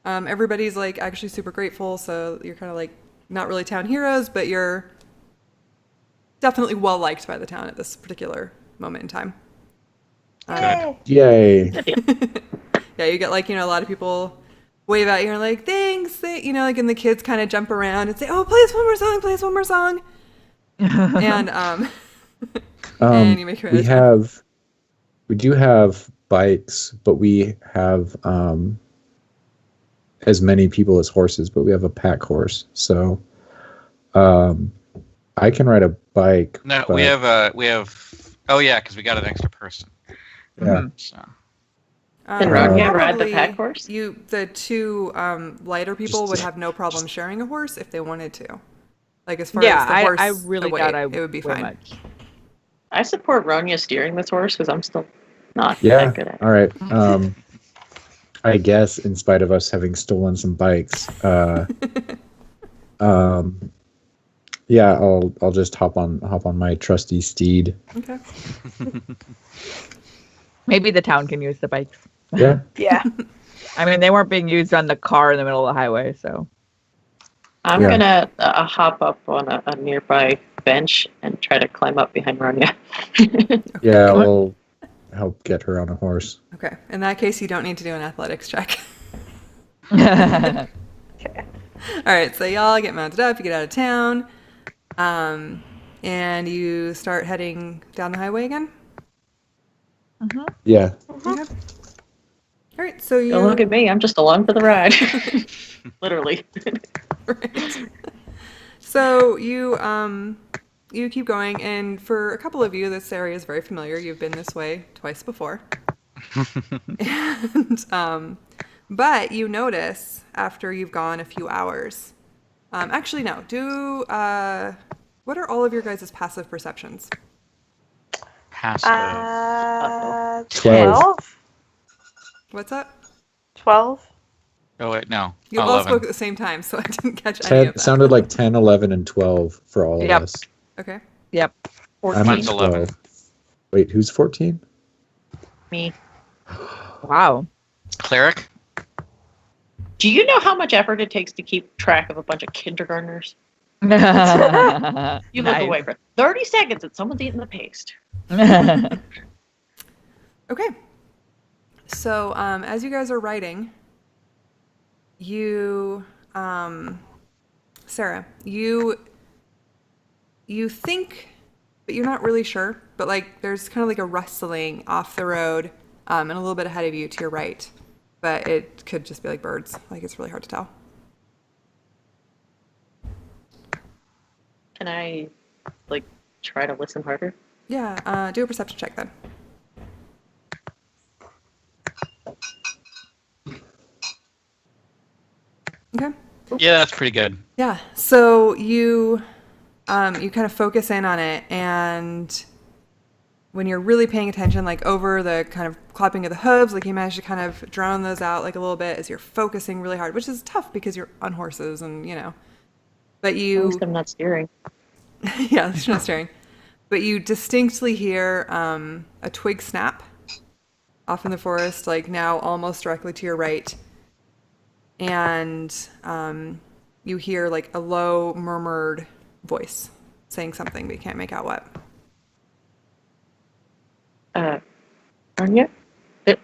Everybody's like actually super grateful. So you're kind of like not really town heroes, but you're definitely well liked by the town at this particular moment in time. Yay. Yeah, you get like, a lot of people wave at you and like, thanks, like, and the kids kind of jump around and say, oh, play us one more song. And, and you make your we do have bikes, but we have, as many people as horses, but we have a pack horse. So, I can ride a bike. No, we have, oh yeah, because we got an extra person. Yeah. So. Can Ronya ride the pack horse? The two lighter people would have no problem sharing a horse if they wanted to. Like as far as the horse, I really weight, doubt I it would be fine. much. I support Ronya steering this horse because I'm still not that good at it. All right. I guess in spite of us having stolen some bikes, yeah, I'll just hop on my trusty steed. Okay. Maybe the town can use the bikes. Yeah. Yeah. I mean, they weren't being used on the car in the middle of the highway, so. I'm gonna hop up on a nearby bench and try to climb up behind Ronya. Yeah, we'll help get her on a horse. Okay. In that case, you don't need to do an athletics check. Okay. All right. So y'all get mounted up. You get out of town, and you start heading down the highway again. Yeah. Okay. All right. So you Don't look at me. I'm just along for the ride. Literally. Right. So you keep going, and for a couple of you, this area is very familiar. You've been this way twice before. And but you notice after you've gone a few hours. Actually, no. What are all of your guys' passive perceptions? Passive. 12. What's that? 12. Oh wait, no. You all 11. spoke at the same time, so I didn't catch any of that. Sounded like 10, 11, and 12 for all of us. Okay. Yep. I'm Mine's at 11. 12. Wait, who's 14? Me. Wow. Cleric? Do you know how much effort it takes to keep track of a bunch of kindergartners? You look away for 30 seconds and someone's eating the paste. Okay. So as you guys are writing, you, Sarah, you think, but you're not really sure, but like there's kind of like a rustling off the road and a little bit ahead of you to your right, but it could just be like birds. Like it's really hard to tell. Can I, like, try to listen harder? Yeah, do a perception check then. Okay. Yeah, that's pretty good. Yeah. So you kind of focus in on it, and when you're really paying attention, like over the kind of clapping of the hooves, like you manage to kind of drone those out like a little bit as you're focusing really hard, which is tough because you're on horses and but At you least I'm not steering. yeah, at least you're not staring. But you distinctly hear a twig snap off in the forest, like now almost directly to your right. And you hear like a low murmured voice saying something, but you can't make out what. Anya,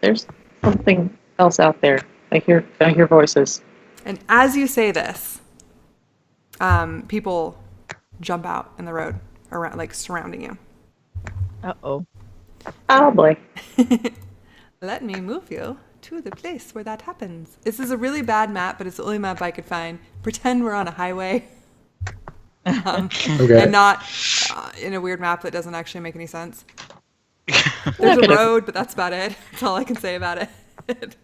there's something else out there? I hear voices. And as you say this, people jump out in the road around, like surrounding you. Uh-oh. Oh boy. Let me move you to the place where that happens. This is a really bad map, but it's the only map I could find. Pretend we're on a highway. Okay. And not in a weird map that doesn't actually make any sense. There's a road, but that's about it. That's all I can say about it.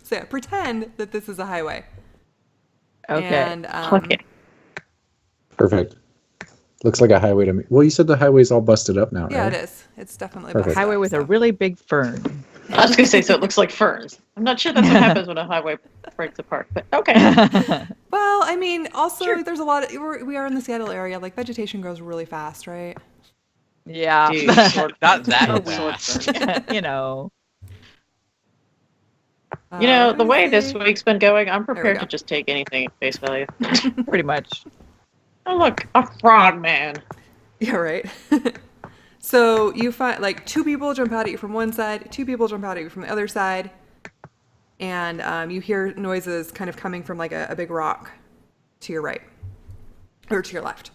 So yeah, pretend that this is a highway. Okay. And, Okay. Perfect. Looks like a highway to me. Well, you said the highway's all busted up now, yeah, right? it is. It's definitely Perfect. busted Highway up, with a so. really big fern. I was going to say, so it looks like ferns. I'm not sure that's what happens when a highway breaks apart, but okay. Well, I mean, also Sure. there's a lot of we are in the Seattle area. Like vegetation grows really fast, right? Yeah. Dude, Not that so fast. You know. The way this week's been going, I'm we prepared go. to just take anything at face value. Pretty much. Oh, look, a frog man. Yeah, right. So you find like 2 people jump out at you from one side, 2 people jump out at you from the other side, and you hear noises kind of coming from like a big rock to your right or to your left.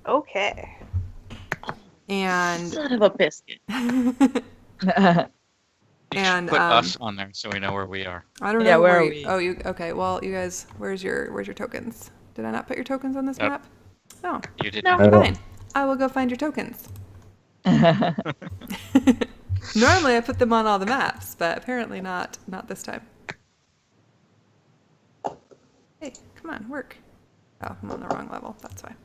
Okay. And Son of a biscuit. You And, should put um, us on there so we know where we are. I don't know Yeah, where are you. we? Oh, you okay? Well, you guys, where's your tokens? Did I not put your tokens on this Nope. map? No. You did No. not. Fine. I will go find your tokens. Normally, I put them on all the maps, but apparently not this time. Hey, come on, work. Oh, I'm on the wrong level. That's why.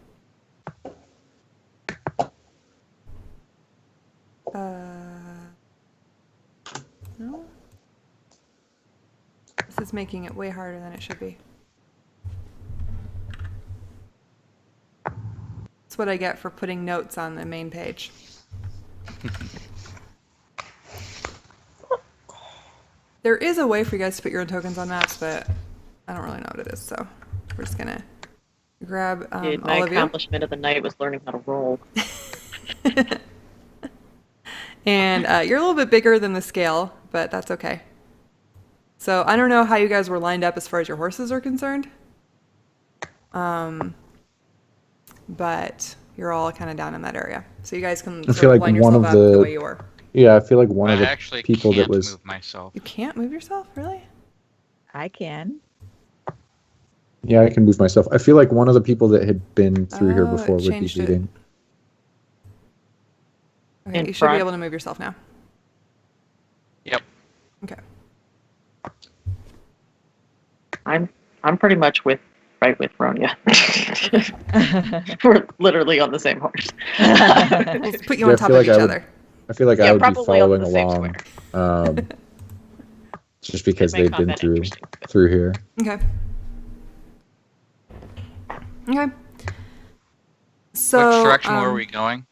No. This is making it way harder than it should be. That's what I get for putting notes on the main page. There is a way for you guys to put your own tokens on maps, but I don't really know what it is, so we're just gonna grab Dude, my all of you. accomplishment of the night was learning how to roll. And you're a little bit bigger than the scale, but that's okay. So I don't know how you guys were lined up as far as your horses are concerned. But you're all kind of down in that area. So you guys can I sort feel of like line one yourself of up the the- way you were. Yeah, I feel like one I of the actually people can't that was. move myself. You can't move yourself, really? I can. Yeah, I can move myself. I feel like one of the people that had been through here Oh, it before would be changed it. leading. Okay, In you should be front. able to move yourself now. Yep. Okay. I'm pretty much right with Ronya. We're literally on the same horse. We'll put you Yeah, on I top feel of like each I would- other. I feel like Yeah, I would be probably on following the same along, just because Make they've been combat through interesting. here. Okay. Okay. So, Which direction were we going?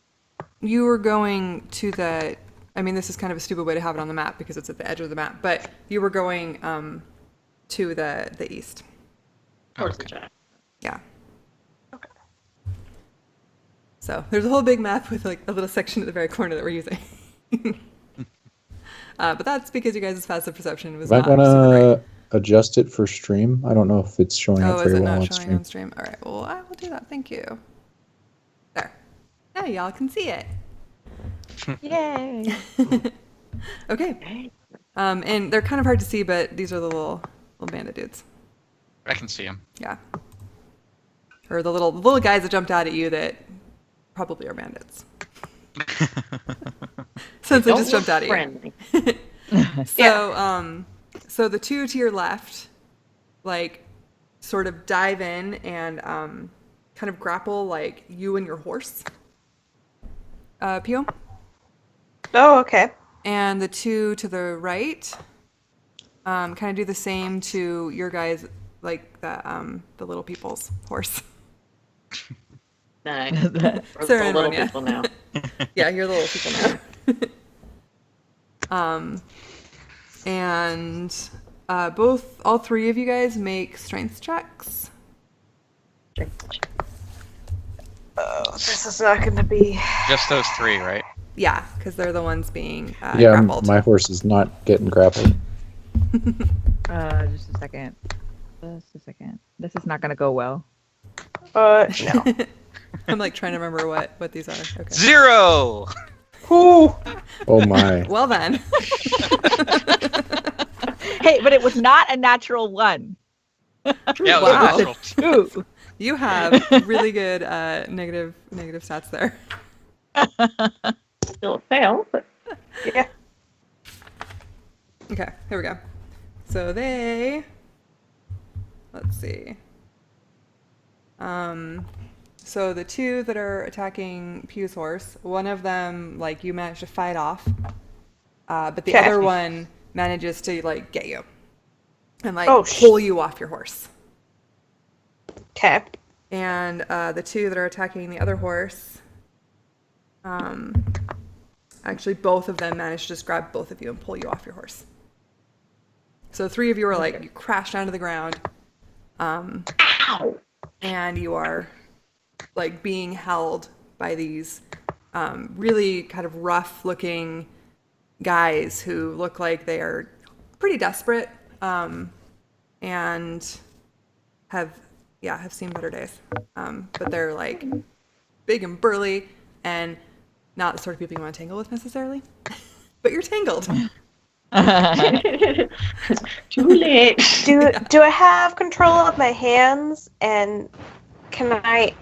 You were going to the. I mean, this is kind of a stupid way to have it on the map because it's at the edge of the map, but you were going to the east. Towards the giant. Yeah. Okay. So there's a whole big map with like a little section at the very corner that we're using. But that's because you guys' passive perception was Might not want super great. to adjust it for stream. I don't know if it's showing up Oh, is very it well not on showing stream. on stream? All right. Well, I will do that. Thank you. There. Now y'all can see it. Yay. Okay. And they're kind of hard to see, but these are the little bandit dudes. I can see him. Yeah. Or the little guys that jumped out at you that probably are bandits. Since they Don't just jumped look out at you. friendly. So the 2 to your left, like, sort of dive in and kind of grapple like you and your horse. Pio. Oh, okay. And the 2 to the right, kind of do the same to your guys, like the little people's horse. Nice. We're the little Ceremonia. people now. Yeah, you're the little people now. And all 3 of you guys make strength checks. Oh, this is not going to be. Just those 3, right? Yeah, because they're the ones being Yeah, grappled. my horse is not getting grappled. Just a second. This is not going to go well. No. I'm like trying to remember what these are. Okay. 0. Ooh. Oh my. Well then. Hey, but it was not a natural 1. Yeah, it was Wow. a natural 2. You have really good negative stats there. Still a fail, but Yeah. Okay, here we go. So let's see. So the 2 that are attacking Pew's horse, one of them, like, you managed to fight off, but the Okay. other one manages to, like, get you and, like, Oh, pull you off your horse. Okay. And the 2 that are attacking the other horse, actually both of them managed to just grab both of you and pull you off your horse. So 3 of you are like, you crash down to the ground. ow! And you are like being held by these really kind of rough looking guys who look like they are pretty desperate and have seen better days. But they're like big and burly and not the sort of people you want to tangle with necessarily. But you're tangled. Too late. Do I have control of my hands, and can I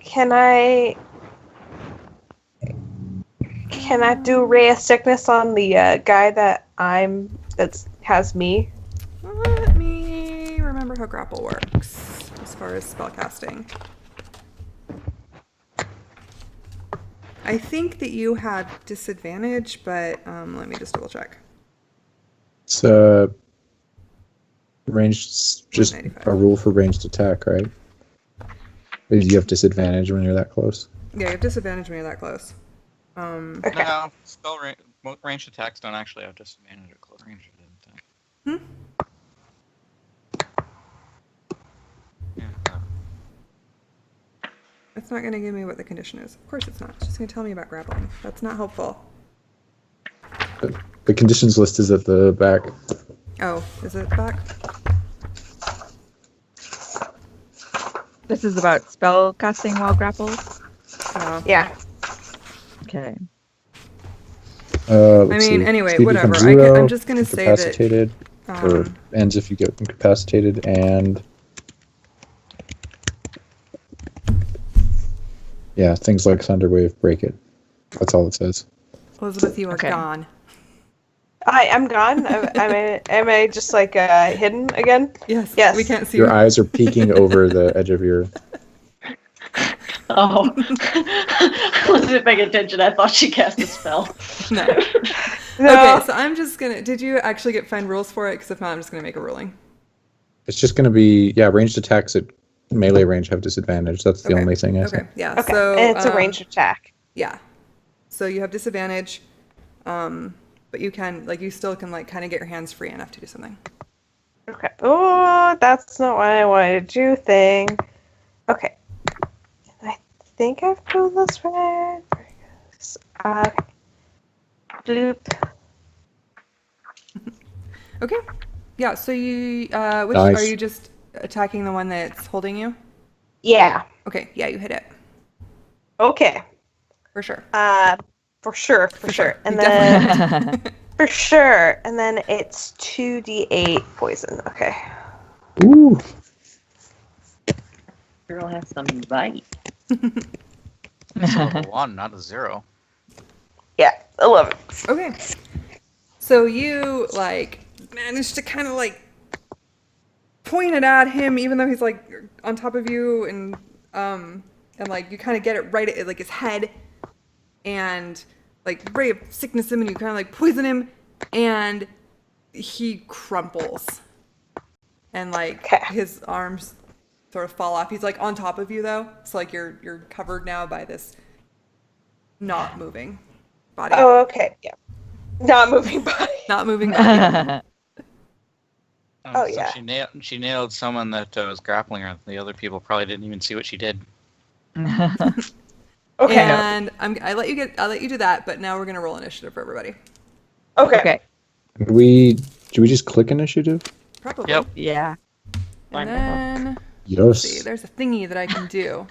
do ray of sickness on the guy that has me? Let me remember how grapple works as far as spellcasting. I think that you have disadvantage, but let me just double check. It's ranged, just a rule for ranged attack, right? You have disadvantage when you're that close. Yeah, you have disadvantage when you're that close. Okay. No, ranged attacks don't actually have disadvantage at close range. Hmm? Yeah. It's not going to give me what the condition is. Of course it's not. It's just going to tell me about grappling. That's not helpful. The conditions list is at the back. Oh, is it back? This is about spell casting while grappled. Oh. Yeah. Okay. I mean, anyway, whatever. I'm just going to say that... Incapacitated, or ends if you get incapacitated, and... Yeah, things like Thunderwave break it. That's all it says. Elizabeth, you are Okay. gone. I'm gone. Am I just like hidden again? Yes. Yes. We can't see Your you. eyes are peeking over the edge of your... Oh. I wasn't paying attention. I thought she cast a spell. No. No. Okay, so I'm just going to... Did you actually find rules for it? Because if not, I'm just going to make a ruling. It's just going to be... Yeah, ranged attacks at melee range have disadvantage. That's the only thing I Okay, think. yeah. Okay. So, and it's a ranged attack. Yeah. So you have disadvantage, but you can, like, you still can, like, kind of get your hands free enough to do something. Okay. Oh, that's not what I wanted to do. Thing. Okay. I think I've pulled this right. Okay. Bloop. Okay. Yeah. So you, which Nice. are you just attacking the one that's holding you? Yeah. Okay. Yeah, you hit it Okay. for sure. For sure. And You then definitely- for sure. And then it's 2d8 poison. Okay. Ooh. Girl has some bite. It's a level 1, not a 0. Yeah. 11. Okay. So you like managed to kind of like point it at him, even though he's like on top of you, and like you kind of get it right at like his head, and like ray of sickness him, and you kind of like poison him, and he crumples, and like Okay. his arms sort of fall off. He's like on top of you though, so like you're covered now by this not moving body. Oh, okay. Yeah. Not moving body. Not moving body. Oh, So yeah. she nailed someone that was grappling her. The other people probably didn't even see what she did. Okay. And I'll let you do that, but now we're gonna roll initiative for everybody. Okay. Do we just click initiative? Probably. Yep. Yeah. And then Yes. see, there's a thingy that I can do.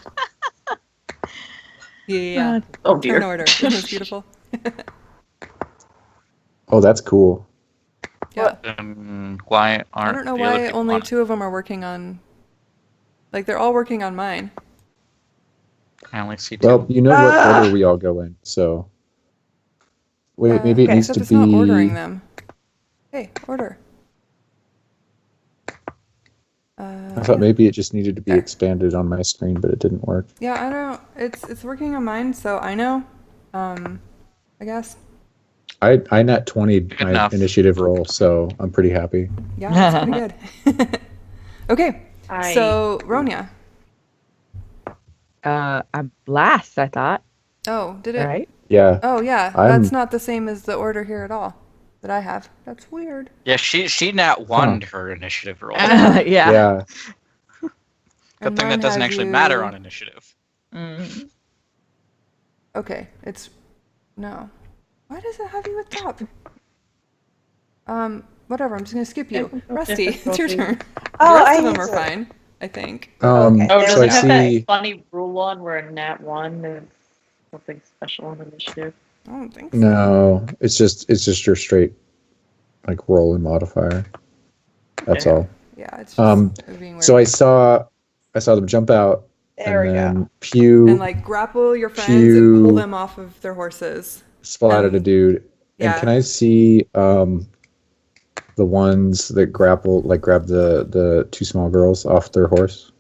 Yeah. Oh dear. Turn order. Isn't this beautiful? Oh, that's cool. Yeah. Why I aren't don't know the other why people only on it? 2 of them are working on. Like they're all working on mine. I only see 2. Well, you know what order we all go in, so. Wait, maybe it needs except to it's be. not ordering them. Hey, order. I thought maybe it just needed to be expanded on my screen, but it didn't work. Yeah, I don't. It's working on mine, so I know. I guess. I nat 20'd my enough. initiative roll, so I'm pretty happy. Yeah, that's pretty good. Okay, so Ronya. A blast, I thought. Oh, did it? Right? Yeah. Oh, yeah. I'm- That's not the same as the order here at all that I have. That's weird. Yeah, she nat 1'd her initiative roll. Yeah. Yeah. Good And thing mine that doesn't has actually you- matter on initiative. Mm. Okay, it's no. Why does it have you at top? Whatever. I'm just gonna skip you, Technical Rusty. It's your difficulty. turn. The Oh, rest I of them need are to- fine, I think. Okay. Oh, does So I it have see. that funny rule on where a nat 1 is something special on initiative? I don't think so. No, it's just your straight, like, roll and modifier. That's Yeah. all. Yeah, it's just it was being weird. So I saw them jump out, There we and go. then Pew and like grapple your friends and pull them off of their horses. splatted a dude. Yeah. And can I see the ones that grab the 2 small girls off their horse?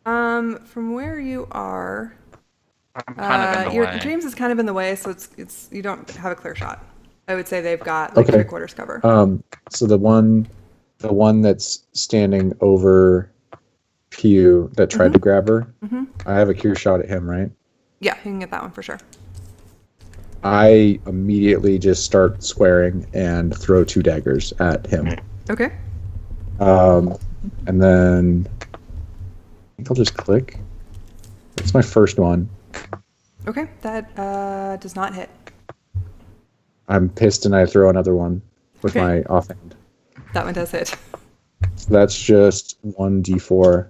From where you are, I'm kind of in the your way. James is kind of in the way, so it's you don't have a clear shot. I would say they've got like Okay. 3/4 cover. So the one that's standing over Pew that tried to grab her, I have a clear shot at him, right? Yeah, you can get that one for sure. I immediately just start swearing and throw 2 daggers at him. Okay. And then I think I'll just click. That's my first one. Okay, that does not hit. I'm pissed and I throw another one with Okay. my offhand. That one does hit. So that's just 1d4.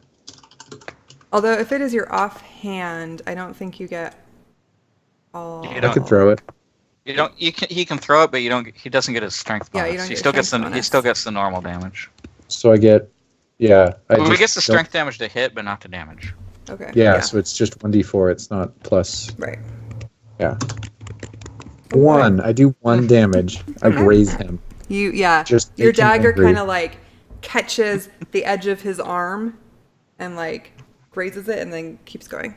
Although if it is your offhand, I don't think you get all. You I don't- could throw it. You don't. He can throw it, but you don't. He doesn't get his strength Yeah, bonus. you don't he get still gets strength the. He bonus. still gets the normal damage. So I get, yeah. Well, he gets the strength damage to hit, but not the damage. Okay. Yeah, so it's just 1d4. It's not plus. Right. Yeah. 1. I do 1 damage. I graze him. Yeah. Just Your make him dagger angry. kind of like catches the edge of his arm and like grazes it and then keeps going.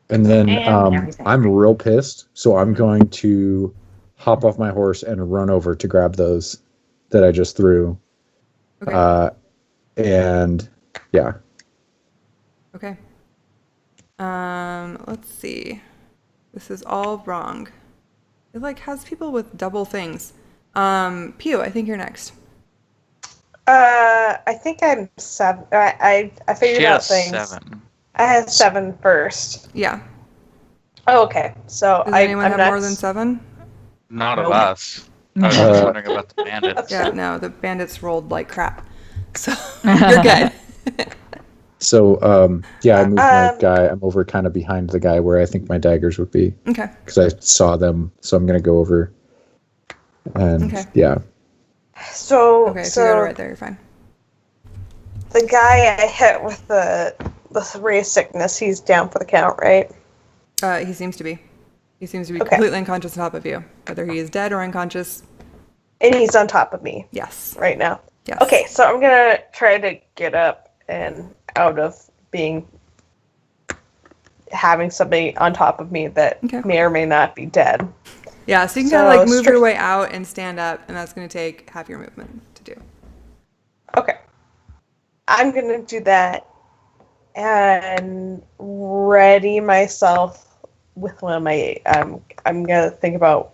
And then And now he's I'm real pissed, so I'm going to hop off my horse and run over to grab those that I just threw. Okay. And yeah. Okay. Let's see. This is all wrong. It like has people with double things. Pew, I think you're next. I think I'm 7. I figured She out has things. 7. I had 7 first. Yeah. Oh, okay. So Does I'm anyone have next. more than 7? Not of Nope. us. I was just wondering about the bandits. Yeah, no, the bandits rolled like crap. So you're good. So yeah, I moved my guy. I'm over kind of behind the guy where I think my daggers would be Okay. because I saw them. So I'm gonna go over. And Okay. yeah. So Okay, so you got it right there, you're fine. the guy I hit with the ray of sickness, he's down for the count, right? He seems to be. He seems to be Okay. completely unconscious on top of you. Whether he is dead or unconscious, And he's on top of me yes. right now. Yes. Okay, so I'm gonna try to get up and out of having somebody on top of me that Okay. may or may not be dead. Yeah, so you can So kind of like move your strict- way out and stand up, and that's going to take half your movement to do. Okay. I'm gonna do that and ready myself with one of my I'm gonna think about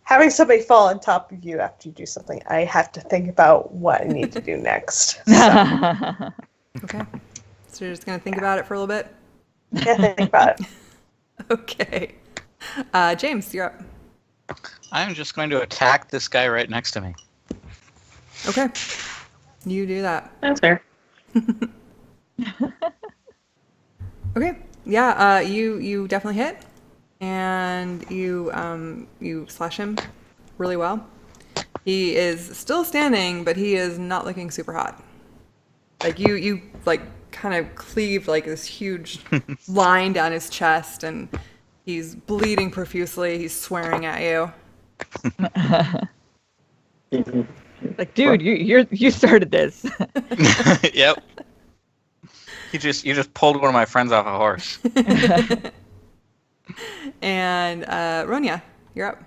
having somebody fall on top of you after you do something. I have to think about what I need to do next. So, Okay. So you're just going to think about it for a little bit? yeah, think about it. Okay. James, you're up. I'm just going to attack this guy right next to me. Okay. You do that. That's fair. Okay. Yeah, you definitely hit. And you slash him really well. He is still standing, but he is not looking super hot. Like you like kind of cleaved like this huge line down his chest, and he's bleeding profusely. He's swearing at you. Like, dude, you started this. Yep. You just pulled one of my friends off a horse. And Ronya, you're up.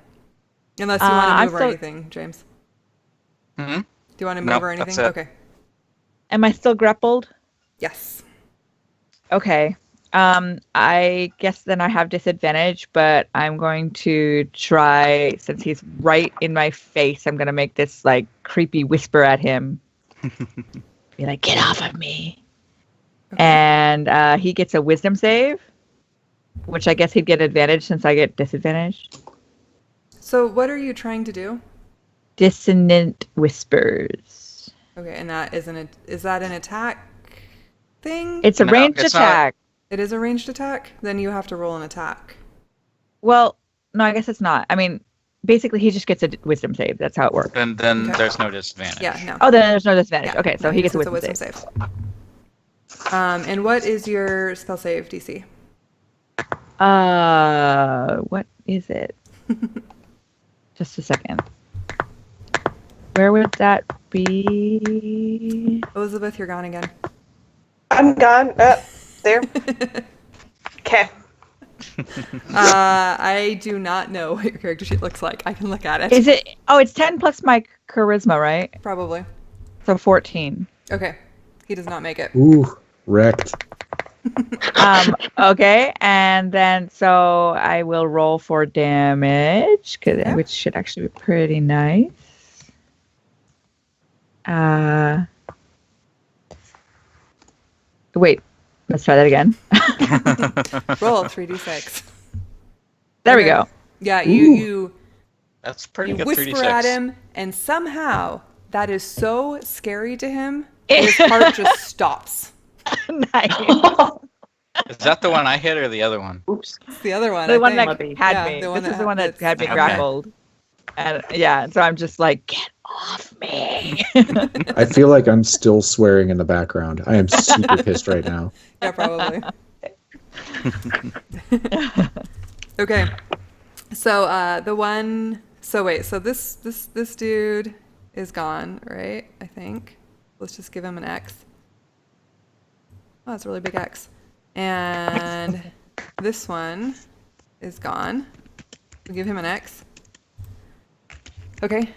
Unless you want to move or anything, James. Mm-hmm. Do you want to move or anything? Okay. Am I still grappled? Yes. Okay. I guess then I have disadvantage, but I'm going to try, since he's right in my face, I'm going to make this like creepy whisper at him. Be like, get off of me. Okay. And he gets a wisdom save, which I guess he'd get advantage since I get disadvantage. So what are you trying to do? Dissonant whispers. Okay, and is that an attack thing? It's a ranged attack. It is a ranged attack? Then you have to roll an attack. Well, no, I guess it's not. I mean, basically he just gets a wisdom save. That's how it works. Then Okay. There's no disadvantage. Yeah, no. Oh, then there's no disadvantage. Yeah, okay, so he gets a wisdom save. save. And what is your spell save DC? What is it? Just a second. Where would that be? Elizabeth, you're gone again. I'm gone. There. Okay. I do not know what your character sheet looks like. I can look at it. Is it? Oh, it's 10 plus my charisma, right? Probably. So 14. Okay. He does not make it. Ooh, wrecked. Okay, and then so I will roll for damage, which should actually be pretty nice. Wait, let's try that again. Roll 3d6. There we go. Yeah, you That's pretty good. whisper 3d6. at him, and somehow that is so scary to him, his heart just stops. Nice. Is that the one I hit or the other one? Oops. It's the other one. The I one think. that had me. This is the one that had me grappled. And yeah, so I'm just like, get off me. I feel like I'm still swearing in the background. I am super pissed right now. Yeah, probably. Okay. So so this dude is gone, right? I think. Let's just give him an X. Oh, that's a really big X. And this one is gone. We'll give him an X. Okay.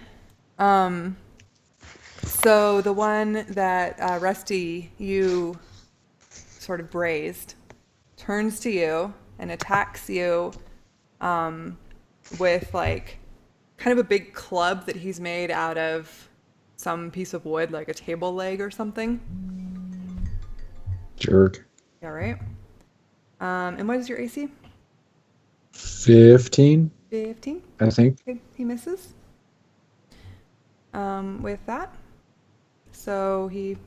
So the one that Rusty, you sort of brazed, turns to you and attacks you with like kind of a big club that he's made out of some piece of wood, like a table leg or something. Jerk. Yeah, right. And what is your AC? 15, 15. I think. Okay, he misses. With that. So he,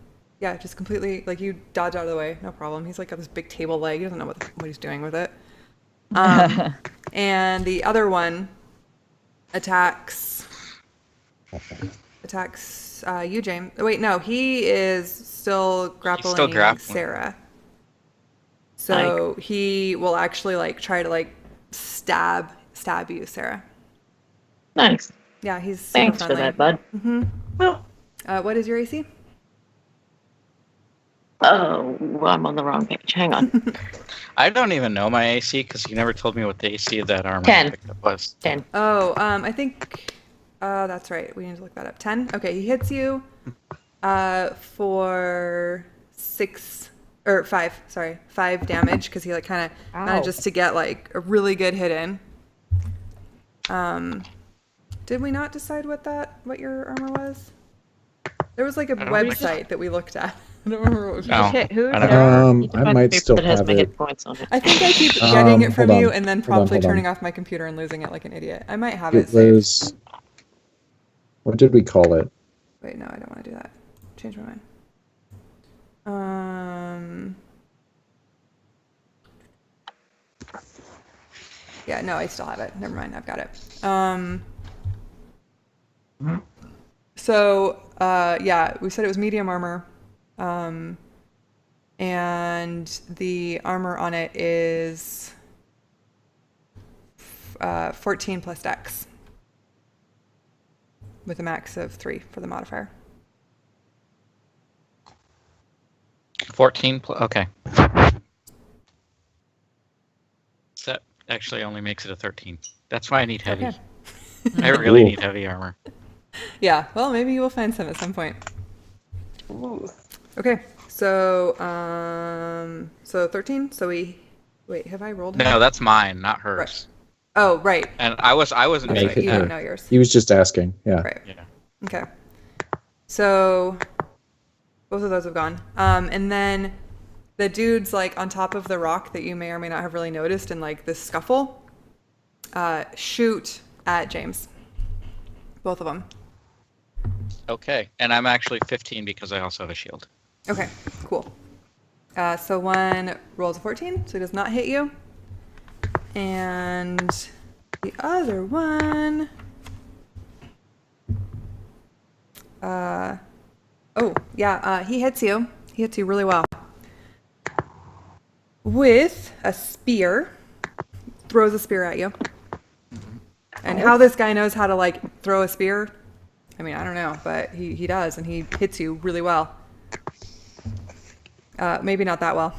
just completely, like, you dodge out of the way, no problem. He's like got this big table leg. He doesn't know what he's doing with it. And the other one attacks you, James. Oh, wait, no, he is still grappling Sarah. So he will actually like try to like stab you, Sarah. Nice. Yeah, he's super Thanks friendly. for that, bud. Mm-hmm. Well, What is your AC? oh, I'm on the wrong page. Hang on. I don't even know my AC because you never told me what the AC of that armor 10. I picked up was. 10. Oh, I think that's right. We need to look that up. 10. Okay, he hits you for 5 damage because he like kind of manages to get like a really good hit in. Did we not decide what your armor was? There was like a website that we looked at. I don't remember what we No. Okay, who's I don't know. I might still that has have my it. hit points on it. I think I keep getting it from hold you on. and then Hold on, promptly hold on. turning off my computer and losing it like an idiot. I might have it It saved. was. What did we call it? Wait, no, I don't want to do that. Change my mind. Yeah, no, I still have it. Never mind, I've got it. So, yeah, we said it was medium armor. And the armor on it is 14 plus dex. With a max of 3 for the modifier. 14. Okay. So that actually only makes it a 13. That's why I need heavy. Okay. I really Ooh. need heavy armor. Yeah, well, maybe you will find some at some point. Ooh. Okay, so 13. So wait, have I rolled? No, that's mine, not hers. Right. Oh, right. And I wasn't That's making right. You that. don't know yours. He was just asking. Yeah. Right. Yeah. Okay. So both of those have gone. And then the dudes like on top of the rock that you may or may not have really noticed in like this scuffle shoot at James. Both of them. Okay. And I'm actually 15 because I also have a shield. Okay, cool. So one rolls a 14, so he does not hit you. And the other one... he hits you. He hits you really well. With a spear. Throws a spear at you. And how this guy knows how to, like, throw a spear, I mean, I don't know, but he does, and he hits you really well. Maybe not that well.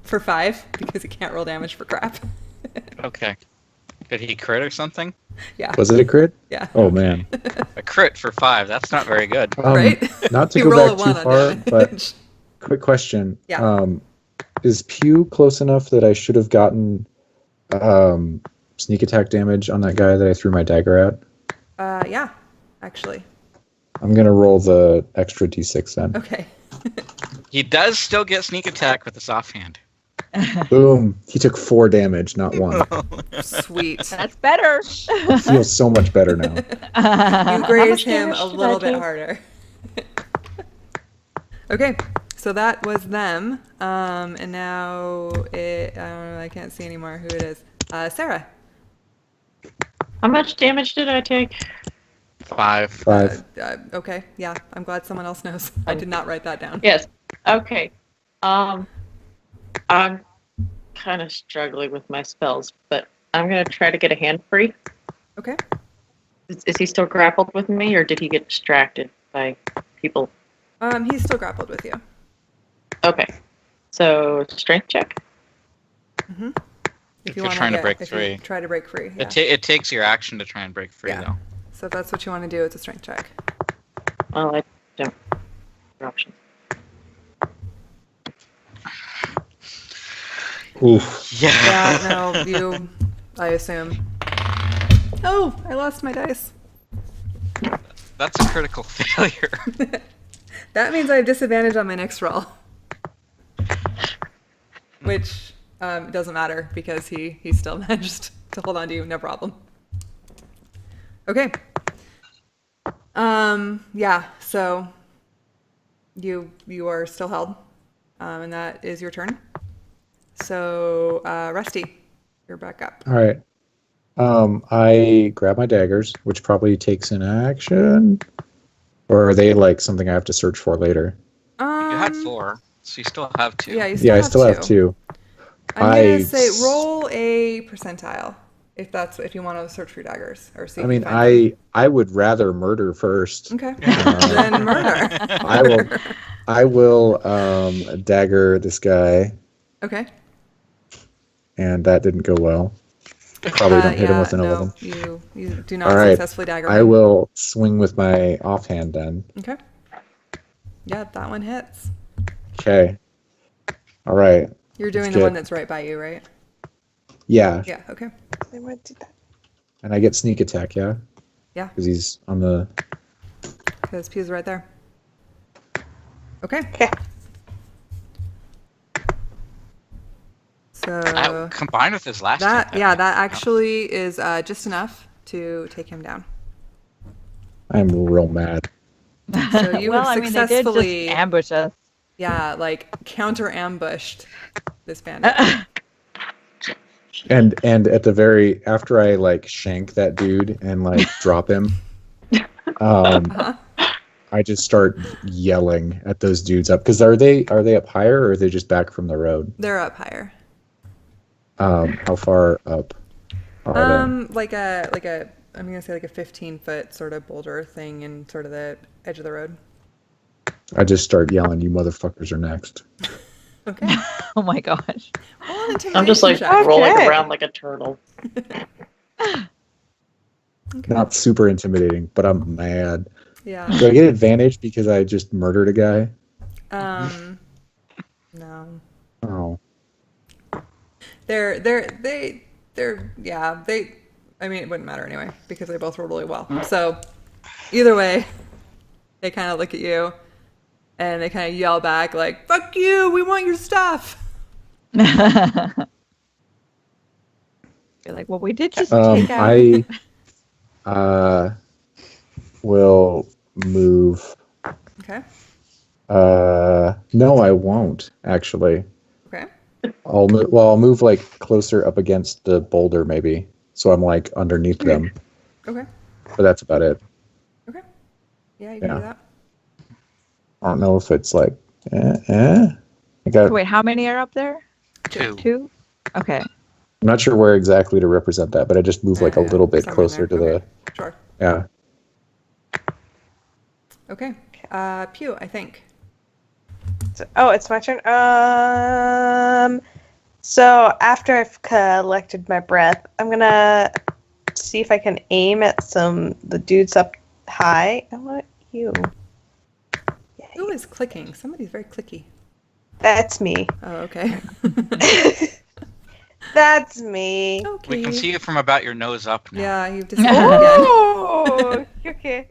For 5, because he can't roll damage for crap. Okay. Did he crit or something? Yeah. Was it a crit? Yeah. Oh man. A crit for 5. That's not very good. Right? Not to You go roll back a 1 too on far, but damage. quick question. Yeah. Is Pew close enough that I should have gotten sneak attack damage on that guy that I threw my dagger at? Yeah, actually. I'm gonna roll the extra d6 then. Okay. He does still get sneak attack with his offhand. Boom. He took 4 damage, not 1. Sweet. That's better. Feels so much better now. You graze him damage a did little I bit take? harder. Okay, so that was them. And now I can't see anymore who it is. Sarah. How much damage did I take? 5. 5. Okay, yeah, I'm glad someone else knows. I did not write that down. Yes. Okay. I'm kind of struggling with my spells, but I'm gonna try to get a hand free. Okay. Is he still grappled with me, or did he get distracted by people? He's still grappled with you. Okay. So strength check. Mm-hmm. If you're trying to break free. Try to break free. Yeah. It takes your action to try and break free, Yeah. though. So if that's what you want to do, it's a strength check. Well, I don't. Options. Oof. Yeah. Yeah, no, I assume. Oh, I lost my dice. That's a critical failure. That means I have disadvantage on my next roll. Which doesn't matter because he still managed to hold on to you, no problem. Okay. Yeah, so you are still held. And that is your turn. So Rusty, you're back up. All right. I grab my daggers, which probably takes an action. Or are they like something I have to search for later? You had 4, so you still have 2. Yeah, I still have 2. I'm gonna say roll a percentile if you want to search for daggers or see. I mean, I would rather murder first. Okay. Then murder. I will dagger this guy, Okay. and that didn't go well. Probably don't hit him with an 11. You do not All right. successfully dagger him. I will swing with my offhand then. Okay. Yeah, that one hits. Okay. All right. You're doing Let's the get- one that's right by you, right? Yeah. Yeah. Okay. I might do that. And I get sneak attack, yeah? Yeah. Because he's on the... Because Pew's right there. Okay. Okay. So combined with his last that, hit, yeah, that actually is just enough to take him down. I'm real mad. So you have they did successfully just ambush us. Yeah, like counter ambushed this bandit. And at the very after I like shank that dude and like drop him, I just start yelling at those dudes up because are they up higher or are they just back from the road? They're up higher. How far up are they? Like a I'm gonna say like a 15-foot sort of boulder thing in sort of the edge of the road. I just start yelling, "You motherfuckers are next!" Okay. Oh my gosh. I'm just like rolling around like a turtle. Okay. Not super intimidating, but I'm mad. Yeah. Do I get advantage because I just murdered a guy? No. Oh. I mean, it wouldn't matter anyway because they both rolled really well. So either way, they kind of look at you and they kind of yell back like, "Fuck you, we want your stuff." You're like, well, we did just take out. I will move. Okay. No, I won't actually. Okay. I'll move like closer up against the boulder maybe, so I'm like underneath them. Okay. But that's about it. Okay. Yeah, you can do that. I don't know if it's like. I got. Wait, how many are up there? 2. 2? Okay. I'm not sure where exactly to represent that, but I just move like a little bit closer to the. Sure. Yeah. Okay. Pew, I think. It's my turn. So after I've collected my breath, I'm gonna see if I can aim at the dudes up high. I want you. Who is clicking? Somebody's very clicky. That's me. Oh, okay. That's me. Okay. We can see you from about your nose up now. Yeah, you've disappeared again. Oh, okay.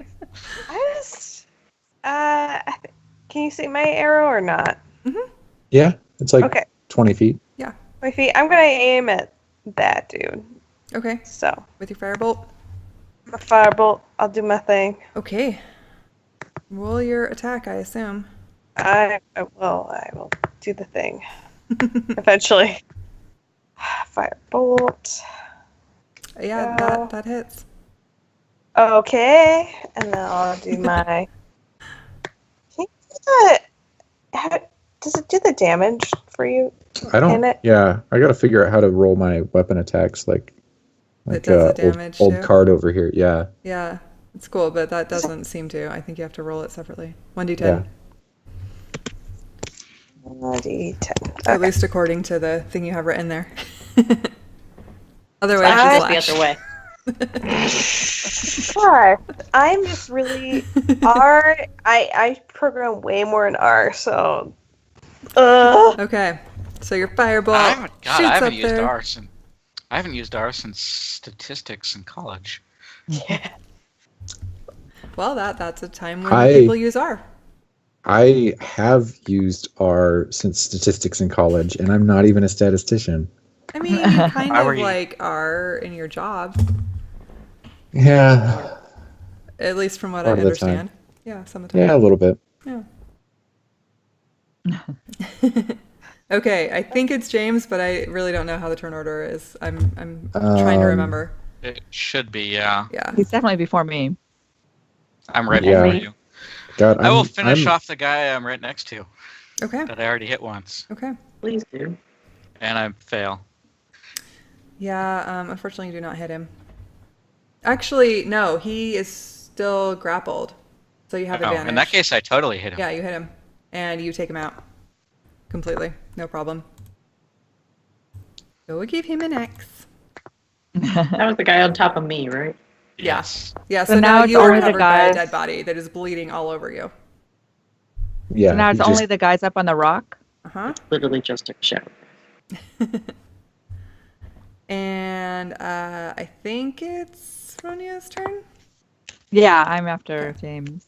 I just, can you see my arrow or not? Mm-hmm. Yeah, it's like 20 feet. Yeah. 20 feet. I'm gonna aim at that dude. Okay. So with your firebolt. My firebolt. I'll do my thing. Okay. Roll your attack, I assume. I will do the thing. Eventually. Firebolt. Yeah, that hits. Okay. And then I'll do my... Does it do the damage for you? I don't... Yeah, I gotta figure out how to roll my weapon attacks like it does the damage old too? card over here. Yeah. Yeah, it's cool, but that doesn't seem to. I think you have to roll it separately. 1d10. Yeah. 1d10. Okay. At least according to the thing you have written there. Otherwise, just the other way. God, I'm just really R. I program way more in R, so. Okay, so your firebolt I haven't used R since statistics in college. Yeah. Well, that's a time when people use R. I have used R since statistics in college, and I'm not even a statistician. I mean, you kind of like are in your job. Yeah. At least from what I understand. Yeah, some of the time. Yeah, a little bit. Yeah. Okay, I think it's James, but I really don't know how the turn order is. I'm trying to remember. It should be, yeah. Yeah. He's definitely before me. I'm ready for you. God, I will finish off the guy I'm right next to. Okay. That I already hit once. Okay. Please do. And I fail. Yeah, unfortunately you do not hit him. Actually, no, he is still grappled. So you have advantage. In that case, I totally hit him. Yeah, you hit him. And you take him out. Completely. No problem. So we give him an X. That was the guy on top of me, right? Yes. Yeah, so now you are covered by a dead body that is bleeding all over you. Yeah. So now it's only the guys up on the rock? Uh-huh. Literally just took a shower. And I think it's Ronia's turn. Yeah, I'm after James.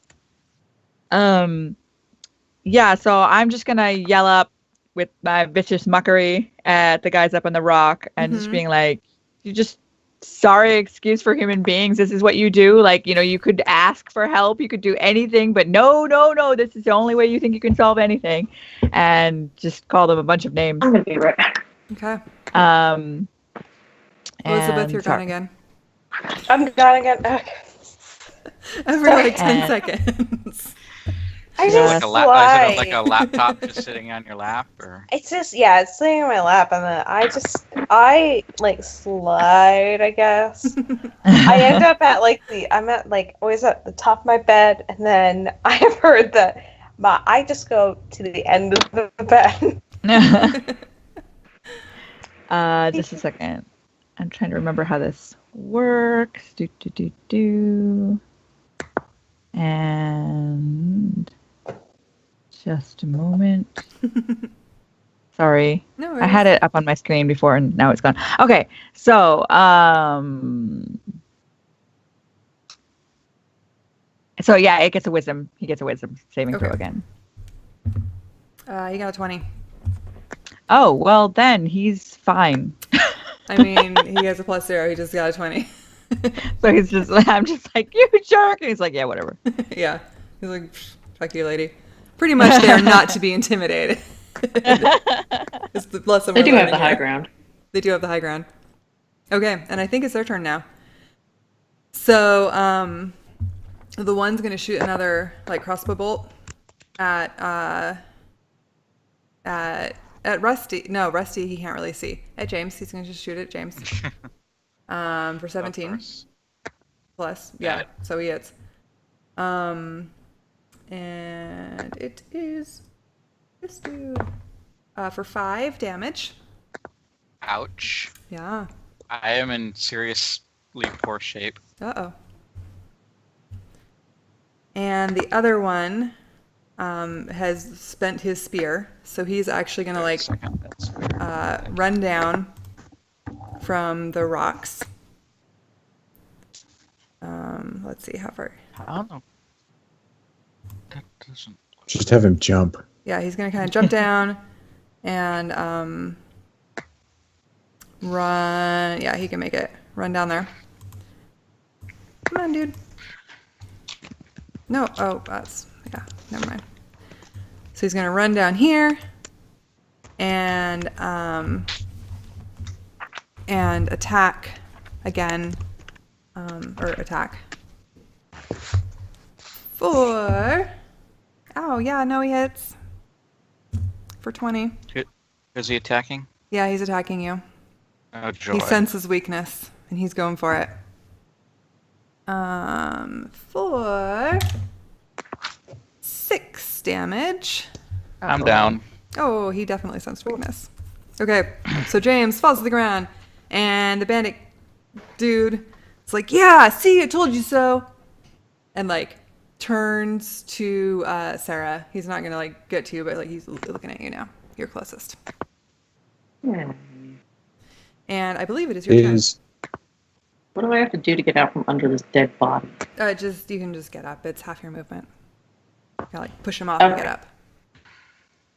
Yeah, so I'm just gonna yell up, with my vicious muckery at the guys up on the rock and just being like, you just sorry excuse for human beings. This is what you do. Like, you could ask for help. You could do anything, but no. This is the only way you think you can solve anything. And just call them a bunch of names. I'm going to be right back. Okay. and Elizabeth, you're gone again. I'm gone again. Okay. Every like 10 seconds. I Is it just slide. like a laptop just sitting on your lap, or? It's just, it's sitting on my lap, and then I like slide, I guess. I end up at always at the top of my bed, and then I have heard that I just go to the end of the bed. Just a second. I'm trying to remember how this works. And just a moment. Sorry. No worries. I had it up on my screen before and now it's gone. Okay. So, it gets a wisdom. He gets a wisdom saving throw again. He got a 20. Oh, well then he's fine. I mean, he has a +0. He just got a 20. So I'm just like, you jerk. And he's like, yeah, whatever. Yeah. He's like, fuck you, lady. Pretty much they are not to be intimidated. It's the lesson They we're do have learning the high here. ground. They do have the high ground. Okay, and I think it's their turn now. So, the one's going to shoot another, crossbow bolt at Rusty. No, Rusty he can't really see. At James, he's going to just shoot at James. For 17 plus. Yeah, so he hits. And it is this dude for 5 damage. Ouch. Yeah. I am in seriously poor shape. Uh-oh. And the other one has spent his spear, so he's actually going to run down from the rocks. Let's see how far. I don't know. That doesn't. Just have him jump. Yeah, he's gonna kind of jump down and run. Yeah, he can make it. Run down there. Come on, dude. No. Oh, never mind. So he's gonna run down here and attack again. Attack. 4. Oh, yeah, no, he hits. For 20. Is he attacking? Yeah, he's attacking you. Oh, joy. He senses weakness, and he's going for it. 4. 6 damage. I'm down. Oh, he definitely sensed weakness. Okay, so James falls to the ground, and the bandit dude is like, yeah, see, I told you so. And, turns to Sarah. He's not going to, get to you, but, he's looking at you now. You're closest. Yeah. And I believe it is your turn. What do I have to do to get out from under this dead body? You can just get up. It's half your movement. You gotta, push him off and get up.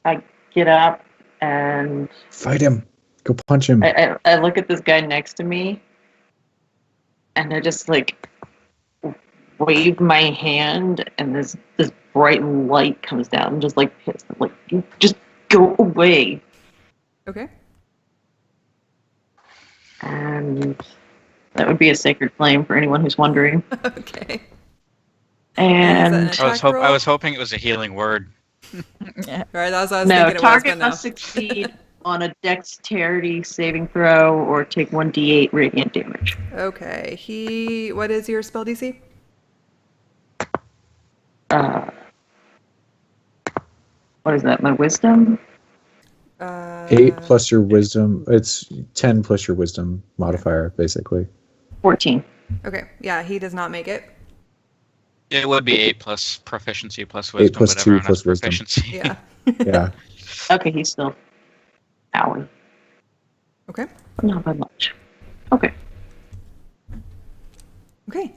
I get up and... Fight him. Go punch him. I look at this guy next to me, and I just, wave my hand, and this bright light comes down. I'm just, pissed. I'm like, you just go away. Okay. And that would be a sacred flame for anyone who's wondering. Okay. And I was hoping it was a healing word. Yeah. All right, that was what I was no, thinking. Target must succeed on a dexterity saving throw or take 1d8 radiant damage. Okay. What is your spell DC? 'What is that? My wisdom? 8 plus your wisdom. It's 10 plus your wisdom modifier, basically. 14. Okay. Yeah, he does not make it. It would be 8 plus proficiency plus wisdom. 8 plus 2 plus wisdom. Proficiency. Yeah. Yeah. Okay, he's still hour. Okay. Not by much. Okay. Okay.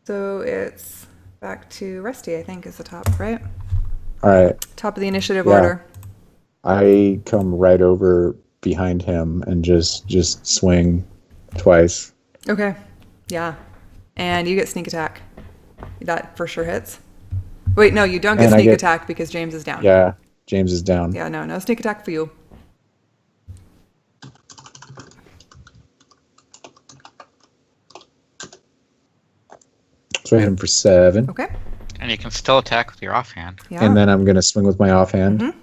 So it's back to Rusty, I think, is the top, right? All right. Top of the initiative Yeah. order. I come right over behind him and just swing twice. Okay. Yeah. And you get sneak attack. That for sure hits. Wait, no, you don't get And I sneak get- attack because James is down. Yeah, James is down. Yeah, no sneak attack for you. So I hit him for 7. Okay. And you can still attack with your offhand. Yeah. And then I'm going to swing with my offhand. Mhm.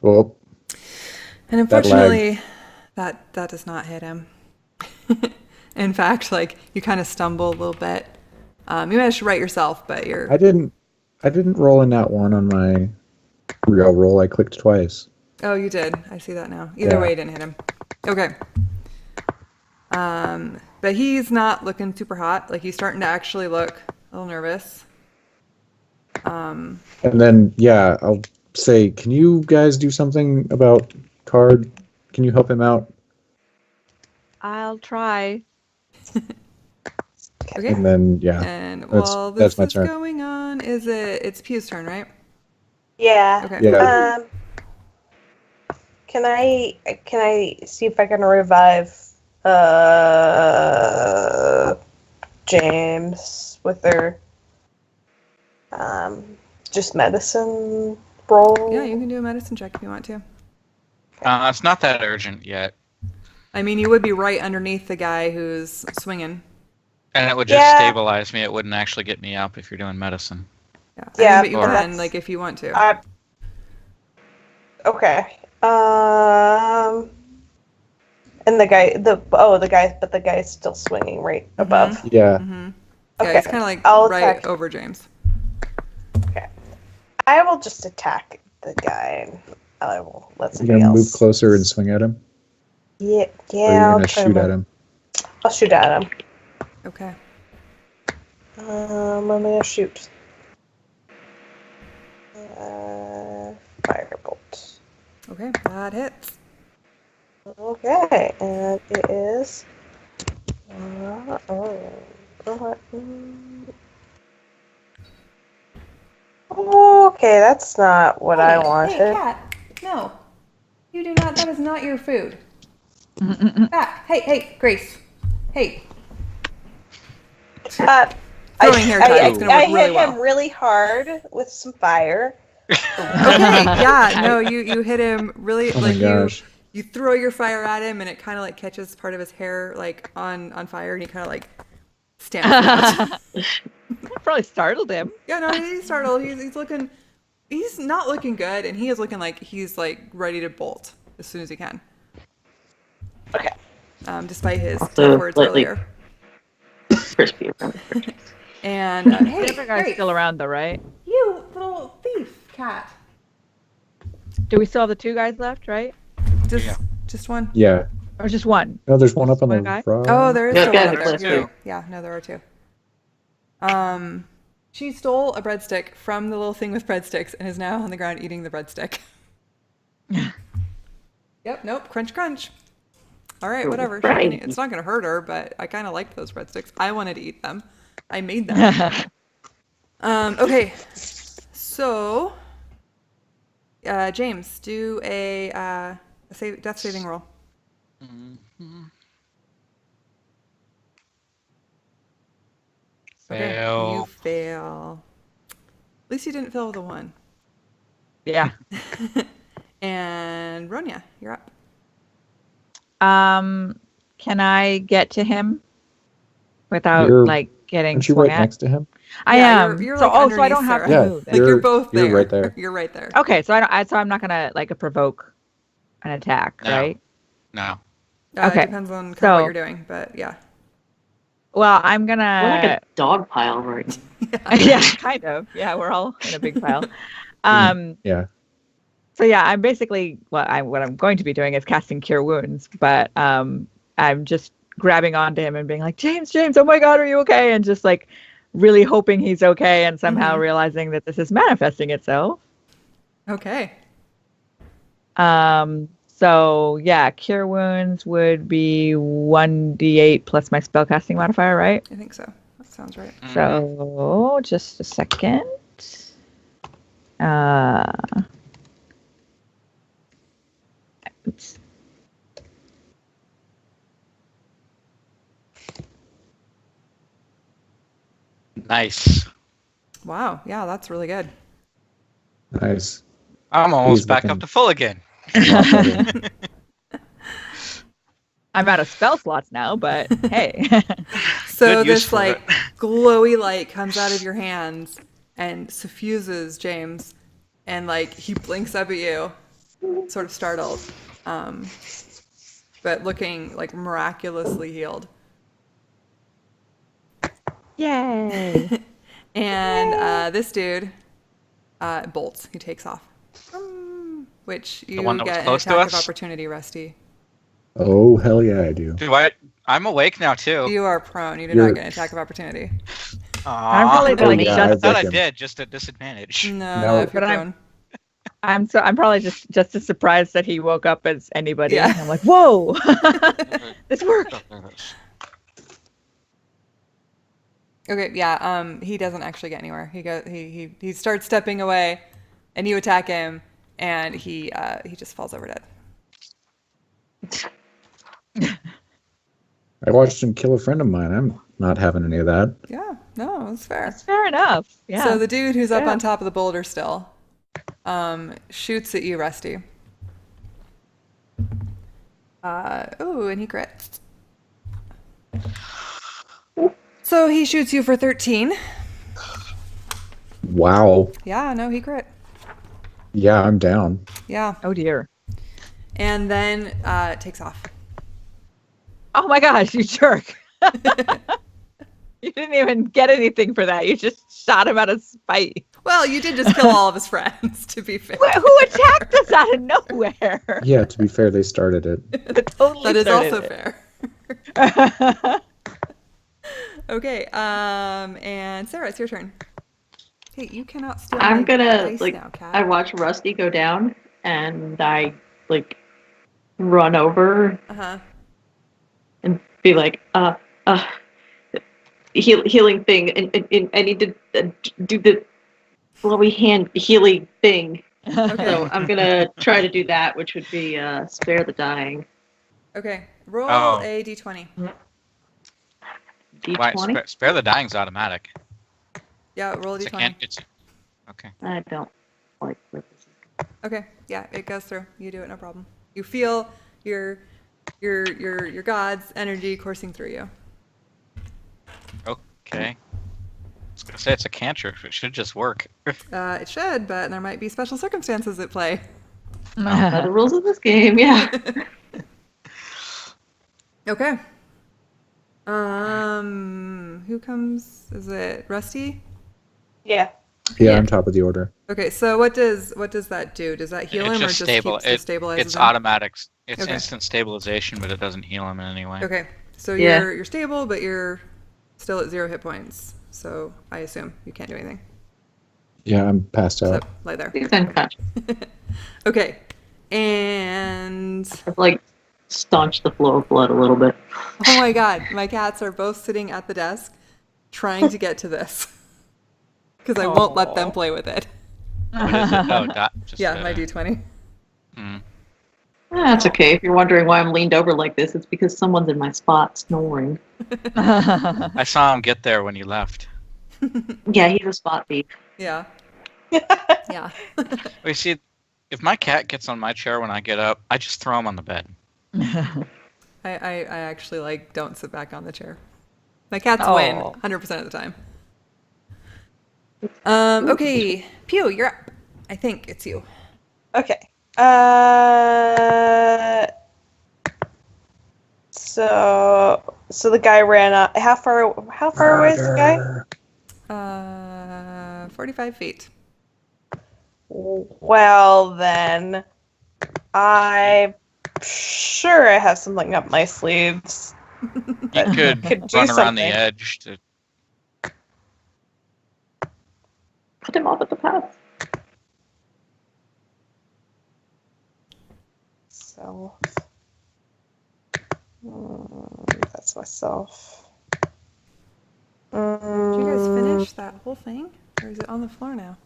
Oh, And unfortunately, that does not hit him. In fact, like you kind of stumble a little bit. You managed to right yourself, but you're I didn't roll in that one on my real roll. I clicked twice. Oh, you did. I see that now. Either Yeah. way, you didn't hit him. Okay. But he's not looking super hot. Like he's starting to actually look a little nervous. And then, yeah, I'll say, can you guys do something about Card? Can you help him out? I'll try. Okay. And then, yeah, And while that's this my is turn. going on, it's Pew's turn, right? Yeah. Okay. Yeah. Can I see if I can revive James with their just medicine roll? Yeah, you can do a medicine check if you want to. It's not that urgent yet. I mean, you would be right underneath the guy who's swinging. And it would just Yeah. stabilize me. It wouldn't actually get me up if you're doing medicine. Yeah. Yeah, I mean, but you but can, that's- like, if you want to. Okay. And the guy's still swinging right above. Yeah. Mm-hmm. Okay. Yeah, he's kind of like I'll right attack. over James. Okay. I will just attack the guy, and I will let You're somebody going to else. move closer and swing at him? Yeah. Or Yeah. you're I'll going to try shoot my- at him? I'll shoot at him. Okay. I'm gonna shoot. Firebolt. Okay, that hits. Okay, and it is. Okay, that's not what I wanted. Hey, cat. No. You do not. That is not your food. Back. Hey, Grace. Hey. Throwing hair tie. It's gonna work I really hit well. him really hard with some fire. Okay. Yeah. No, you hit him really Oh my like gosh. you throw your fire at him and it kind of like catches part of his hair like on fire and he kind of like stamps it out. Probably startled him. Yeah, no, he's startled. He's not looking good, and he is looking like he's like ready to bolt as soon as he can. Okay. Despite his Also, tough words slightly- earlier. Crispy. And hey, The other guy's Grace, still around though, right? you little thief cat. Do we still have the 2 guys left, right? Just one. Yeah. Or just one? No, there's one up on One the guy? front. Oh, there is Yeah, still yeah, one up there's there. two. Yeah, no, there are 2. She stole a breadstick from the little thing with breadsticks and is now on the ground eating the breadstick. Yep, nope, crunch, crunch. All right, whatever. Right. It's not going to hurt her, but I kind of liked those breadsticks. I wanted to eat them. I made them. Okay, so James, do a death saving roll. Okay, Fail. you fail. At least you didn't fail with a 1. Yeah. And Ronya, you're up. Can I get to him without You're- like getting Aren't you swung right at? next to him? I Yeah, am. You're so, like so I don't underneath have to Sarah. Yeah. move. Like you're both there. You're right there. You're right there. Okay, so so I'm not gonna like provoke an attack, No. right? No. It Okay, depends on kind of so- what you're doing, but yeah. Well, I'm We're like gonna. a dog pile right now. Yeah, kind of. Yeah, we're all in a big pile. Yeah. So yeah, I'm basically what I'm going to be doing is casting Cure Wounds, but I'm just grabbing onto him and being like, James, oh my God, are you okay? And just like really hoping he's okay, and somehow realizing that this is manifesting itself. Okay. So yeah, Cure Wounds would be 1d8 plus my spellcasting modifier, right? I think so. Let's Sounds right. So, just a second. Oops. Nice. Wow. Yeah, that's really good. Nice. I'm almost He's back looking up to full again. a lot better. I'm out of spell slots now, but hey. So Good use this for like it. glowy light comes out of your hands and suffuses James, and like he blinks up at you, sort of startled, but looking like miraculously healed. Yay. And this dude bolts. He takes off, which you one that was get an close to attack of us? opportunity, Rusty. Oh, hell yeah, I do. I'm awake now too. You are prone. You do You're- not get an attack of opportunity. I'm probably Aw. like yeah, I just thought I reckon. did, just at disadvantage. No, No. not if you're But prone. I'm probably just as surprised that he woke up as anybody. Yeah. I'm like, whoa, this worked. Okay, yeah. He doesn't actually get anywhere. He starts stepping away, and you attack him, and he just falls over dead. I watched him kill a friend of mine. I'm not having any of that. Yeah, no, it's fair. That's fair enough. Yeah. So the dude who's up Yeah. on top of the boulder still, shoots at you, Rusty. Oh, and he crit. So he shoots you for 13. Wow. Yeah, no, he crit. Yeah, I'm down. Yeah, Oh dear. and then takes off. Oh my gosh, you jerk. You didn't even get anything for that. You just shot him out of spite. Well, you did just kill all of his friends, to be fair. Who attacked us out of nowhere? Yeah, to be fair, they started it. Totally That is started also it. fair. Okay, and Sarah, it's your turn. Hey, you cannot steal my I'm gonna dice like now, Cat. I watch Rusty go down and I like run over Uh-huh. and be like, healing thing, and I need to do the blowy hand healing thing. Okay. So I'm gonna try to do that, which would be spare the dying. Okay, roll Oh. a d20. Right, D20. spare the dying's automatic. Yeah, roll a It's a d20. okay. I don't like where this is. Okay, yeah, it goes through. You do it, no problem. You feel your god's energy coursing through you. Okay. I was gonna say it's a cantrip. It should just work. It should, but there might be special circumstances at play. By the rules of this game, yeah. Okay. Who comes? Is it Rusty? Yeah. Yeah, Yeah. I'm top of the order. Okay, so what does that do? Does that heal It's him or just just stable. keeps stabilizes It's him? automatic. It's Okay. instant stabilization, but it doesn't heal him in any way. Okay, so Yeah. you're stable, but you're still at 0 hit points. So I assume you can't do anything. Yeah, I'm passed So out. lie there. He's unconscious. Okay, and I've like staunched the flow of blood a little bit. oh my god, my cats are both sitting at the desk trying to get to this because I won't let them play with it. What is it? Oh, just Yeah, my d20. That's okay. If you're wondering why I'm leaned over like this, it's because someone's in my spot snoring. I saw him get there when you left. Yeah, he's a spot thief. Yeah. Yeah. Well, you see, if my cat gets on my chair when I get up, I just throw him on the bed. I actually like don't sit back on the chair. My cats Oh. win 100% of the time. Okay, Pew, you're up. I think it's you. Okay. So the guy ran up. How far away is the guy? 45 feet. Well then, I'm sure I have something up my sleeves. You could Could do run around the something. edge to. Put him off at the path. So that's myself. finish that whole thing? Or is it on the floor now?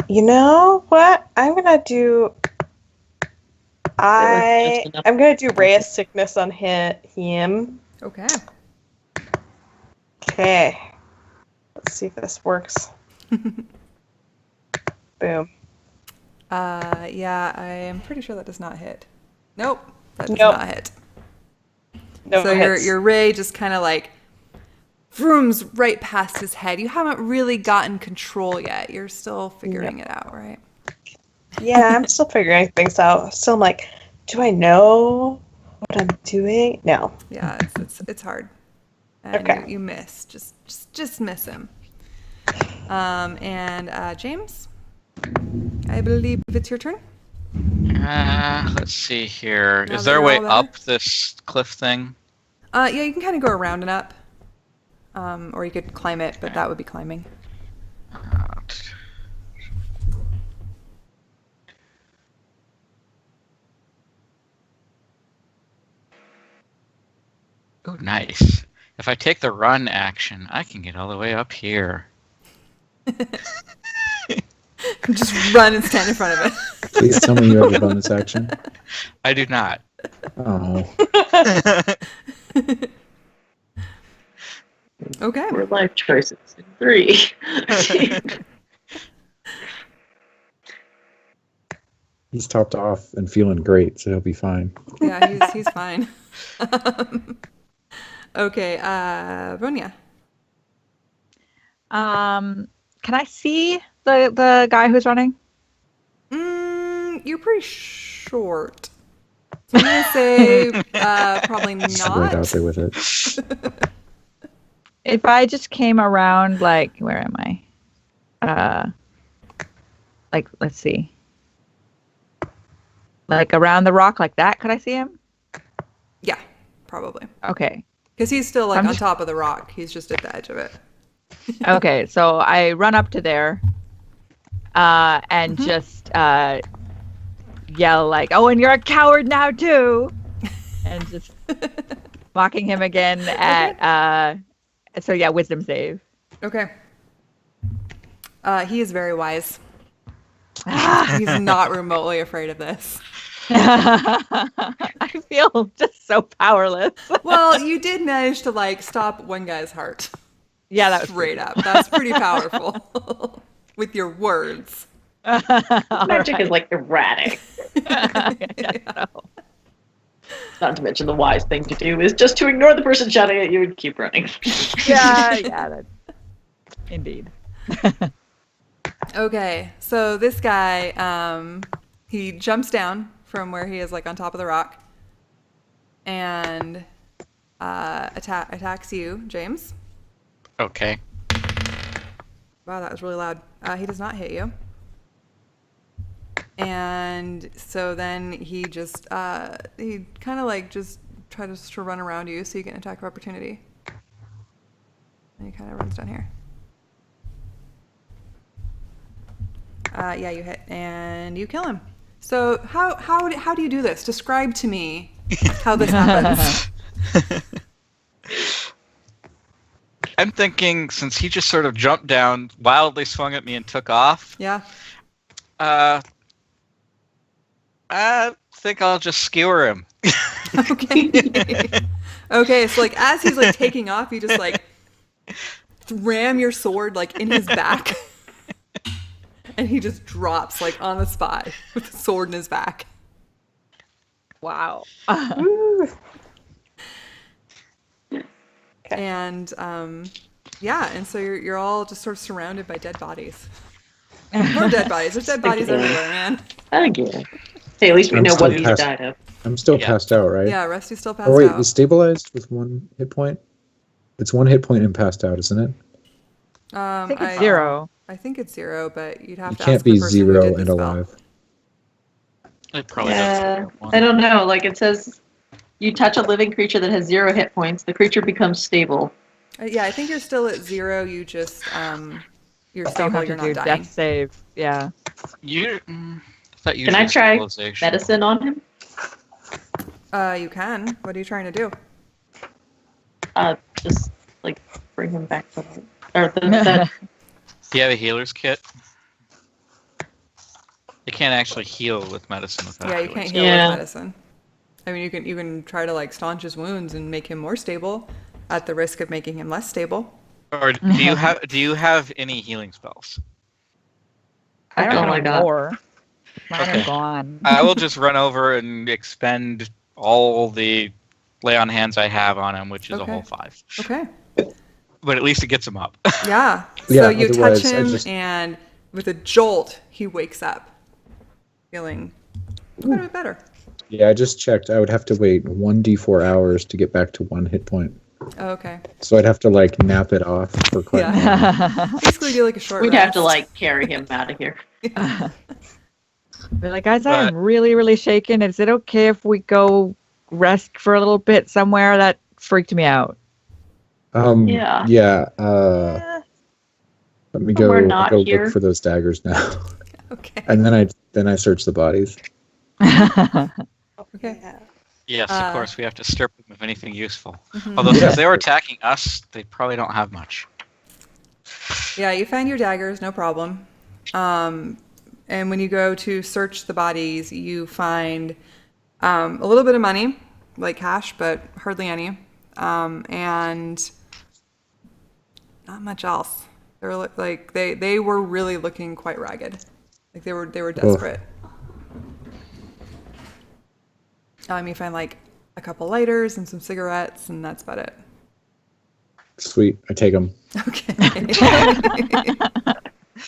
You know what? I'm gonna do Ray of Sickness on him. Okay. Okay. Let's see if this works. Boom. Yeah, I am pretty sure that does not hit. Nope, that does Nope. not hit. No So hits. your ray just kind of like vrooms right past his head. You haven't really gotten control yet. You're still figuring it out, right? Yeah, I'm still figuring things out. So I'm like, do I know what I'm doing? No. Yeah, it's hard. And Okay. you miss. Just miss him. And James, I believe it's your turn. Let's see here. Now Is that there a you're way all there? up this cliff thing? Yeah, you can kind of go around and up. Or you could climb it, but that would be climbing. Oh, nice. If I take the run action, I can get all the way up here. Just run and stand in front of it. Please tell me you have a bonus action. I do not. Oh. Okay. More life choices in 3. He's topped off and feeling great, so he'll be fine. Yeah, he's fine. Okay, Ronya. Can I see the guy who's running? You're pretty short. So I'm gonna say probably Just right out not. there with it. If I just came around, like, where am I? Like, let's see. Like around the rock like that, could I see him? Yeah, probably. Okay. Because he's still like I'm on just- top of the rock. He's just at the edge of it. Okay, so I run up to there and just yell like, "Oh, and you're a coward now too!" and just mocking him again at so yeah, wisdom save. Okay. He is very wise. He's not remotely afraid of this. I feel just so powerless. Well, you did manage to like stop one guy's heart. Yeah, that was Straight up. That's pretty powerful. With your words. Magic is like erratic. Yeah. Not to mention the wise thing to do is just to ignore the person shouting at you and keep running. Yeah, that's indeed. Okay, so this guy, he jumps down from where he is like on top of the rock and attacks you, James. Okay. Wow, that was really loud. He does not hit you. And so then he just, he kind of like just tries to run around you so you get an attack of opportunity. And he kind of runs down here. Yeah, you hit and you kill him. So how do you do this? Describe to me how this happens. I'm thinking, since he just sort of jumped down, wildly swung at me and took off, Yeah. I think I'll just skewer him. Okay. Okay, so like as he's like taking off, you just like ram your sword like in his back. And he just drops like on the spot with the sword in his back. Wow. And yeah, and so you're all just sort of surrounded by dead bodies. More dead bodies. There's dead bodies everywhere, man. Again. Hey, at least we I'm know still what he's past- died of. I'm still Yeah. passed out, right? Yeah, Rusty's still passed Oh wait, out. is stabilized with 1 hit point? It's 1 hit point and passed out, isn't it? I think it's 0. I think it's 0, but you'd have You to can't ask the be person who 0 did the and spell. alive. It probably Yeah, does. I don't know. Like it says, you touch a living creature that has 0 hit points, the creature becomes stable. Yeah, I think you're still at 0. You just you're Still stable. have You're to do not dying. death save. Yeah. I thought Can usually I try civilization. medicine on him? You can. What are you trying to do? Just like bring him back to life. Or the Do you have a healer's kit? You can't actually heal with medicine without Yeah, you healer's can't kit. heal Yeah. with medicine. I mean, you can try to like staunch his wounds and make him more stable, at the risk of making him less stable. Or do you have any healing spells? I don't Oh have my any God. more. Mine Okay. are gone. I will just run over and expend all the lay on hands I have on him, which is a Okay. whole 5. Okay. But at least it gets him up. Yeah. Yeah, So you touch otherwise I him, just- and with a jolt, he wakes up, feeling quite a bit better. Yeah, I just checked. I would have to wait 1d4 hours to get back to 1 hit point. Oh, okay. So I'd have to like nap it off for quite a Yeah. Basically, do like a short We'd rest. have to like carry him out of here. Be like, guys, But- I'm really, really shaken. Is it okay if we go rest for a little bit somewhere? That freaked me out. Yeah. Yeah. Yeah. Let me Somewhere go not go here. look for those daggers now. Okay. And then I search the bodies. Okay. Yeah. Yes, of course, we have to strip them of anything useful. Mhm. Although Yeah. since they were attacking us, they probably don't have much. Yeah, you find your daggers, no problem. And when you go to search the bodies, you find a little bit of money, like cash, but hardly any, and not much else. They were like they were really looking quite ragged, like they were desperate. You find like a couple lighters and some cigarettes, and that's about it. Sweet. I take them. Okay.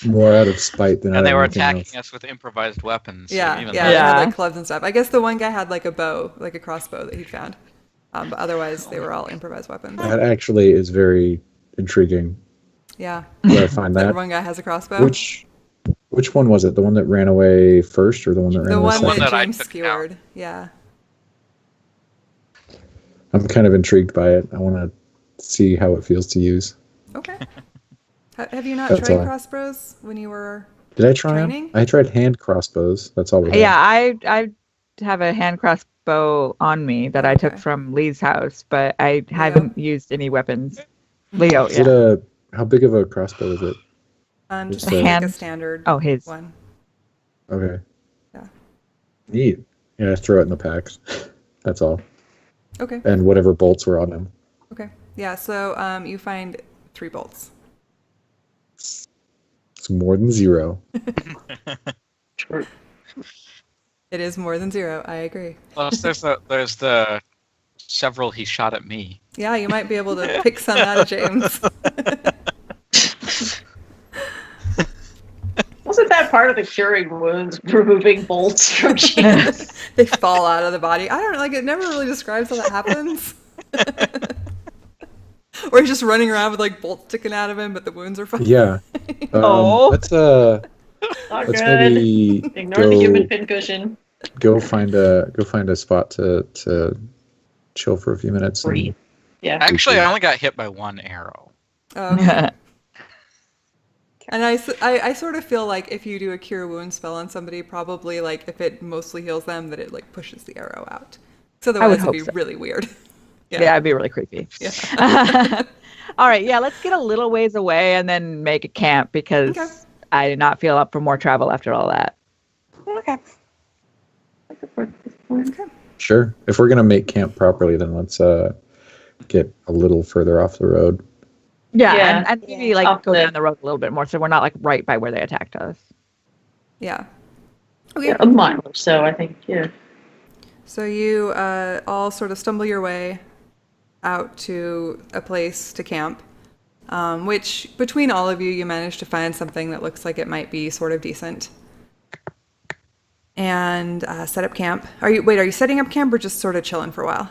More out of spite than out And they of were anything attacking else. us with improvised weapons. so Yeah, even yeah, that- they had Yeah. like clubs and stuff. I guess the one guy had like a bow, like a crossbow that he found. But otherwise, they were all improvised weapons. That actually is very intriguing. Yeah, Where I find that that. one guy has a crossbow. Which one was it? The one that ran away first, or the one that ran The away one second? One that that I James took skewered. Yeah. I'm kind of intrigued by it. I want to see how it feels to use. Okay. Have you not That's tried all. crossbows when you were? Did I try Training? them? I tried hand crossbows. That's all we had. Yeah, I have a hand crossbow on me that I took Okay. from Lee's house, but I haven't used any weapons. Leo, Is it how big of a crossbow is it? Just Just like hand- a standard Oh, his. one. Okay. Yeah. Neat. Yeah, throw it in the packs. That's all. Okay. And whatever bolts were on them. Okay. Yeah. So you find 3 bolts. It's more than 0. True. It is more than 0. I agree. Plus, there's the several he shot at me. Yeah, you might be able to pick some out of James. Wasn't that part of the curing wounds, removing bolts from James? They fall out of the body. I don't know, like it never really describes how that happens. Or he's just running around with like bolts sticking out of him, but the wounds are fine. Yeah. Oh. Let's Not let's good. maybe Ignore the human pincushion. go find a spot to chill for a few minutes. and- Breathe. Yeah. Actually, I only got hit by 1 arrow. Oh, okay. And I sort of feel like if you do a cure wound spell on somebody, probably like if it mostly heals them, that it like pushes the arrow out. So would otherwise it'd hope be so. really weird. Yeah, it'd be really creepy. Yeah. All right, yeah, let's get a little ways away and then make a camp because Okay. I did not feel up for more travel after all that. Okay. Sure. If we're gonna make camp properly, then let's get a little further off the road. Yeah, Yeah. and maybe Yeah. like Off go the- down the road a little bit more so we're not like right by where they attacked us. Yeah. Okay. Yeah, a mile or so, I think. Yeah. So you all sort of stumble your way out to a place to camp, which between all of you, you manage to find something that looks like it might be sort of decent. And set up camp. Are you setting up camp or just sort of chilling for a while?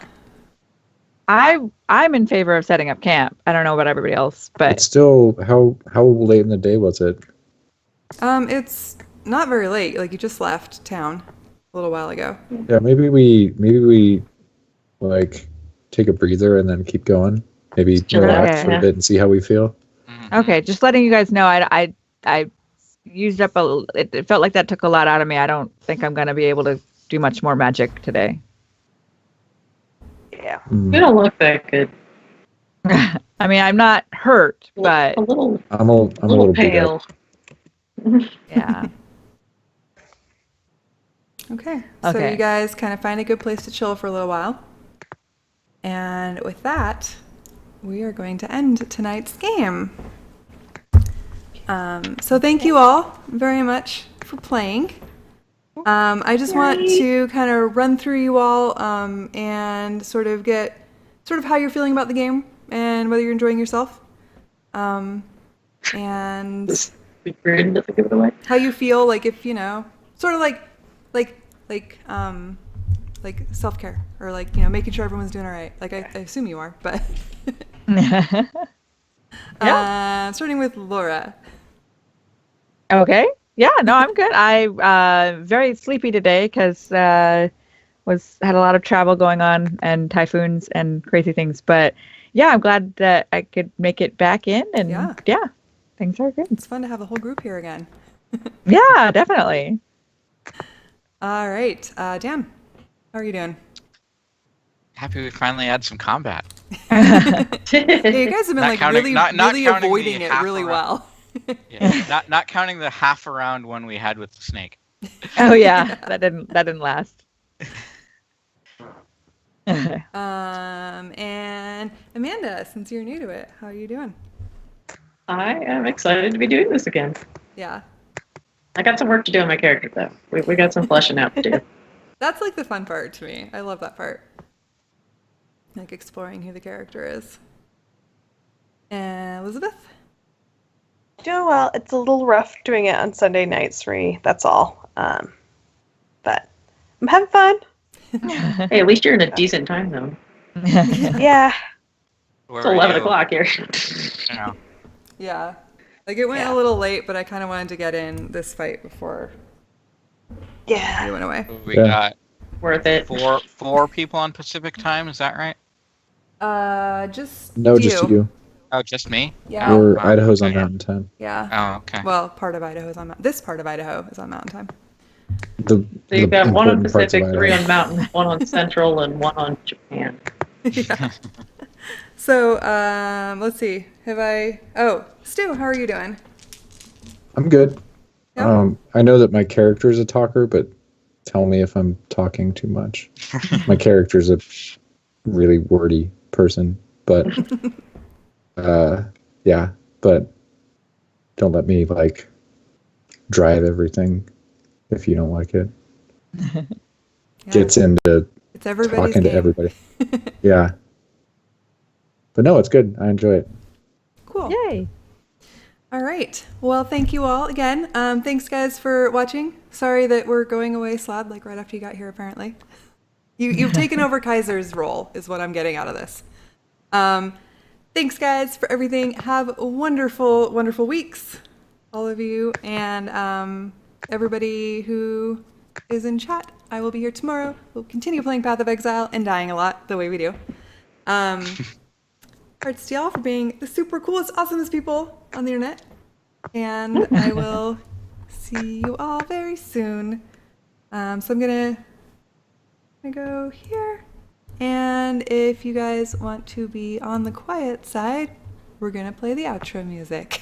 I'm in favor of setting up camp. I don't know about everybody else, But but still, how late in the day was it? It's not very late. Like you just left town a little while ago. Yeah, maybe we like take a breather and then keep going. Maybe Sure. relax Okay. for a bit and see how we feel. okay, just letting you guys know I used up it felt like that took a lot out of me. I don't think I'm going to be able to do much more magic today. Yeah. You don't look that good. I mean, I'm not hurt, but a little, I'm a little pale. yeah. Okay. So Okay. you guys kind of find a good place to chill for a little while. And with that, we are going to end tonight's game. So thank you all very much for playing. I just want to kind of run through you all and sort of get how you're feeling about the game and whether you're enjoying yourself. And Brandon doesn't give it away. how you feel, like if sort of like self-care or making sure everyone's doing all right. Like I assume you are, but starting with Laura. Okay. Yeah, no, I'm good. I very sleepy today because had a lot of travel going on and typhoons and crazy things. But yeah, I'm glad that I could make it back in, and yeah, things are good. It's fun to have the whole group here again. Yeah, definitely. All right, Dan, how are you doing? Happy we finally had some combat. Yeah, you guys have been Not counting- really not counting avoiding the it half really around. well. Yeah, not counting the half around one we had with the snake. Oh yeah, that didn't last. And Amanda, since you're new to it, how are you doing? I am excited to be doing this again. Yeah. I got some work to do on my character, though. We got some fleshing out to do. That's like the fun part to me. I love that part. Like exploring who the character is. And Elizabeth? Doing well. It's a little rough doing it on Sunday nights for me. That's all. But I'm having fun. Hey, at least you're in a decent time zone. Yeah. Where It's are 11 you? o'clock here. Yeah. Yeah. Like it went a little late, but I kind of wanted to get in this fight before you went away. We got Worth it. four people on Pacific time. Is that right? Just No, just you. Oh, just me? Yeah. Oh, Or wow. Idaho's on Okay. Mountain Time. Yeah. Oh, okay. Well, part of Idaho is on this part of Idaho is on Mountain Time. So you've got one on important parts of Pacific, 3 Idaho. on Mountain, 1 on Central, and 1 on Japan. Yeah. So, let's see. Stu, how are you doing? I'm good. Yeah. I know that my character is a talker, but tell me if I'm talking too much. My character's a really wordy person, but yeah, but don't let me drive everything if you don't like it. Gets into It's everybody's talking game. to everybody. Yeah. But no, it's good. I enjoy it. Cool. Yay. All right. Well, thank you all again. Thanks, guys, for watching. Sorry that we're going away, Slad, right after you got here, apparently. You've taken over Kaiser's role, is what I'm getting out of this. Thanks, guys, for everything. Have wonderful, wonderful weeks, all of you, and everybody who is in chat. I will be here tomorrow. We'll continue playing Path of Exile and dying a lot, the way we do. Hearts to y'all for being the super coolest, awesomest people on the internet. And I will see you all very soon. So I'm gonna go here. And if you guys want to be on the quiet side, we're gonna play the outro music.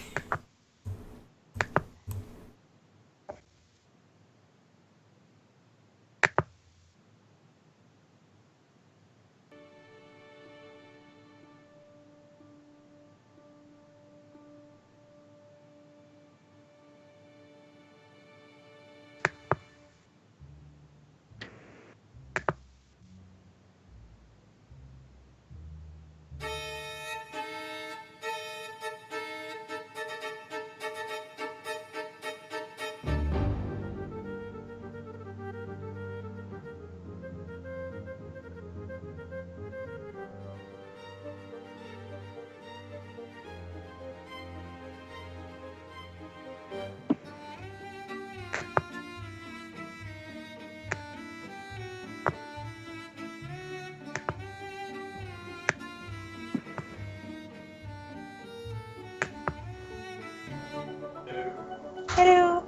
Hello.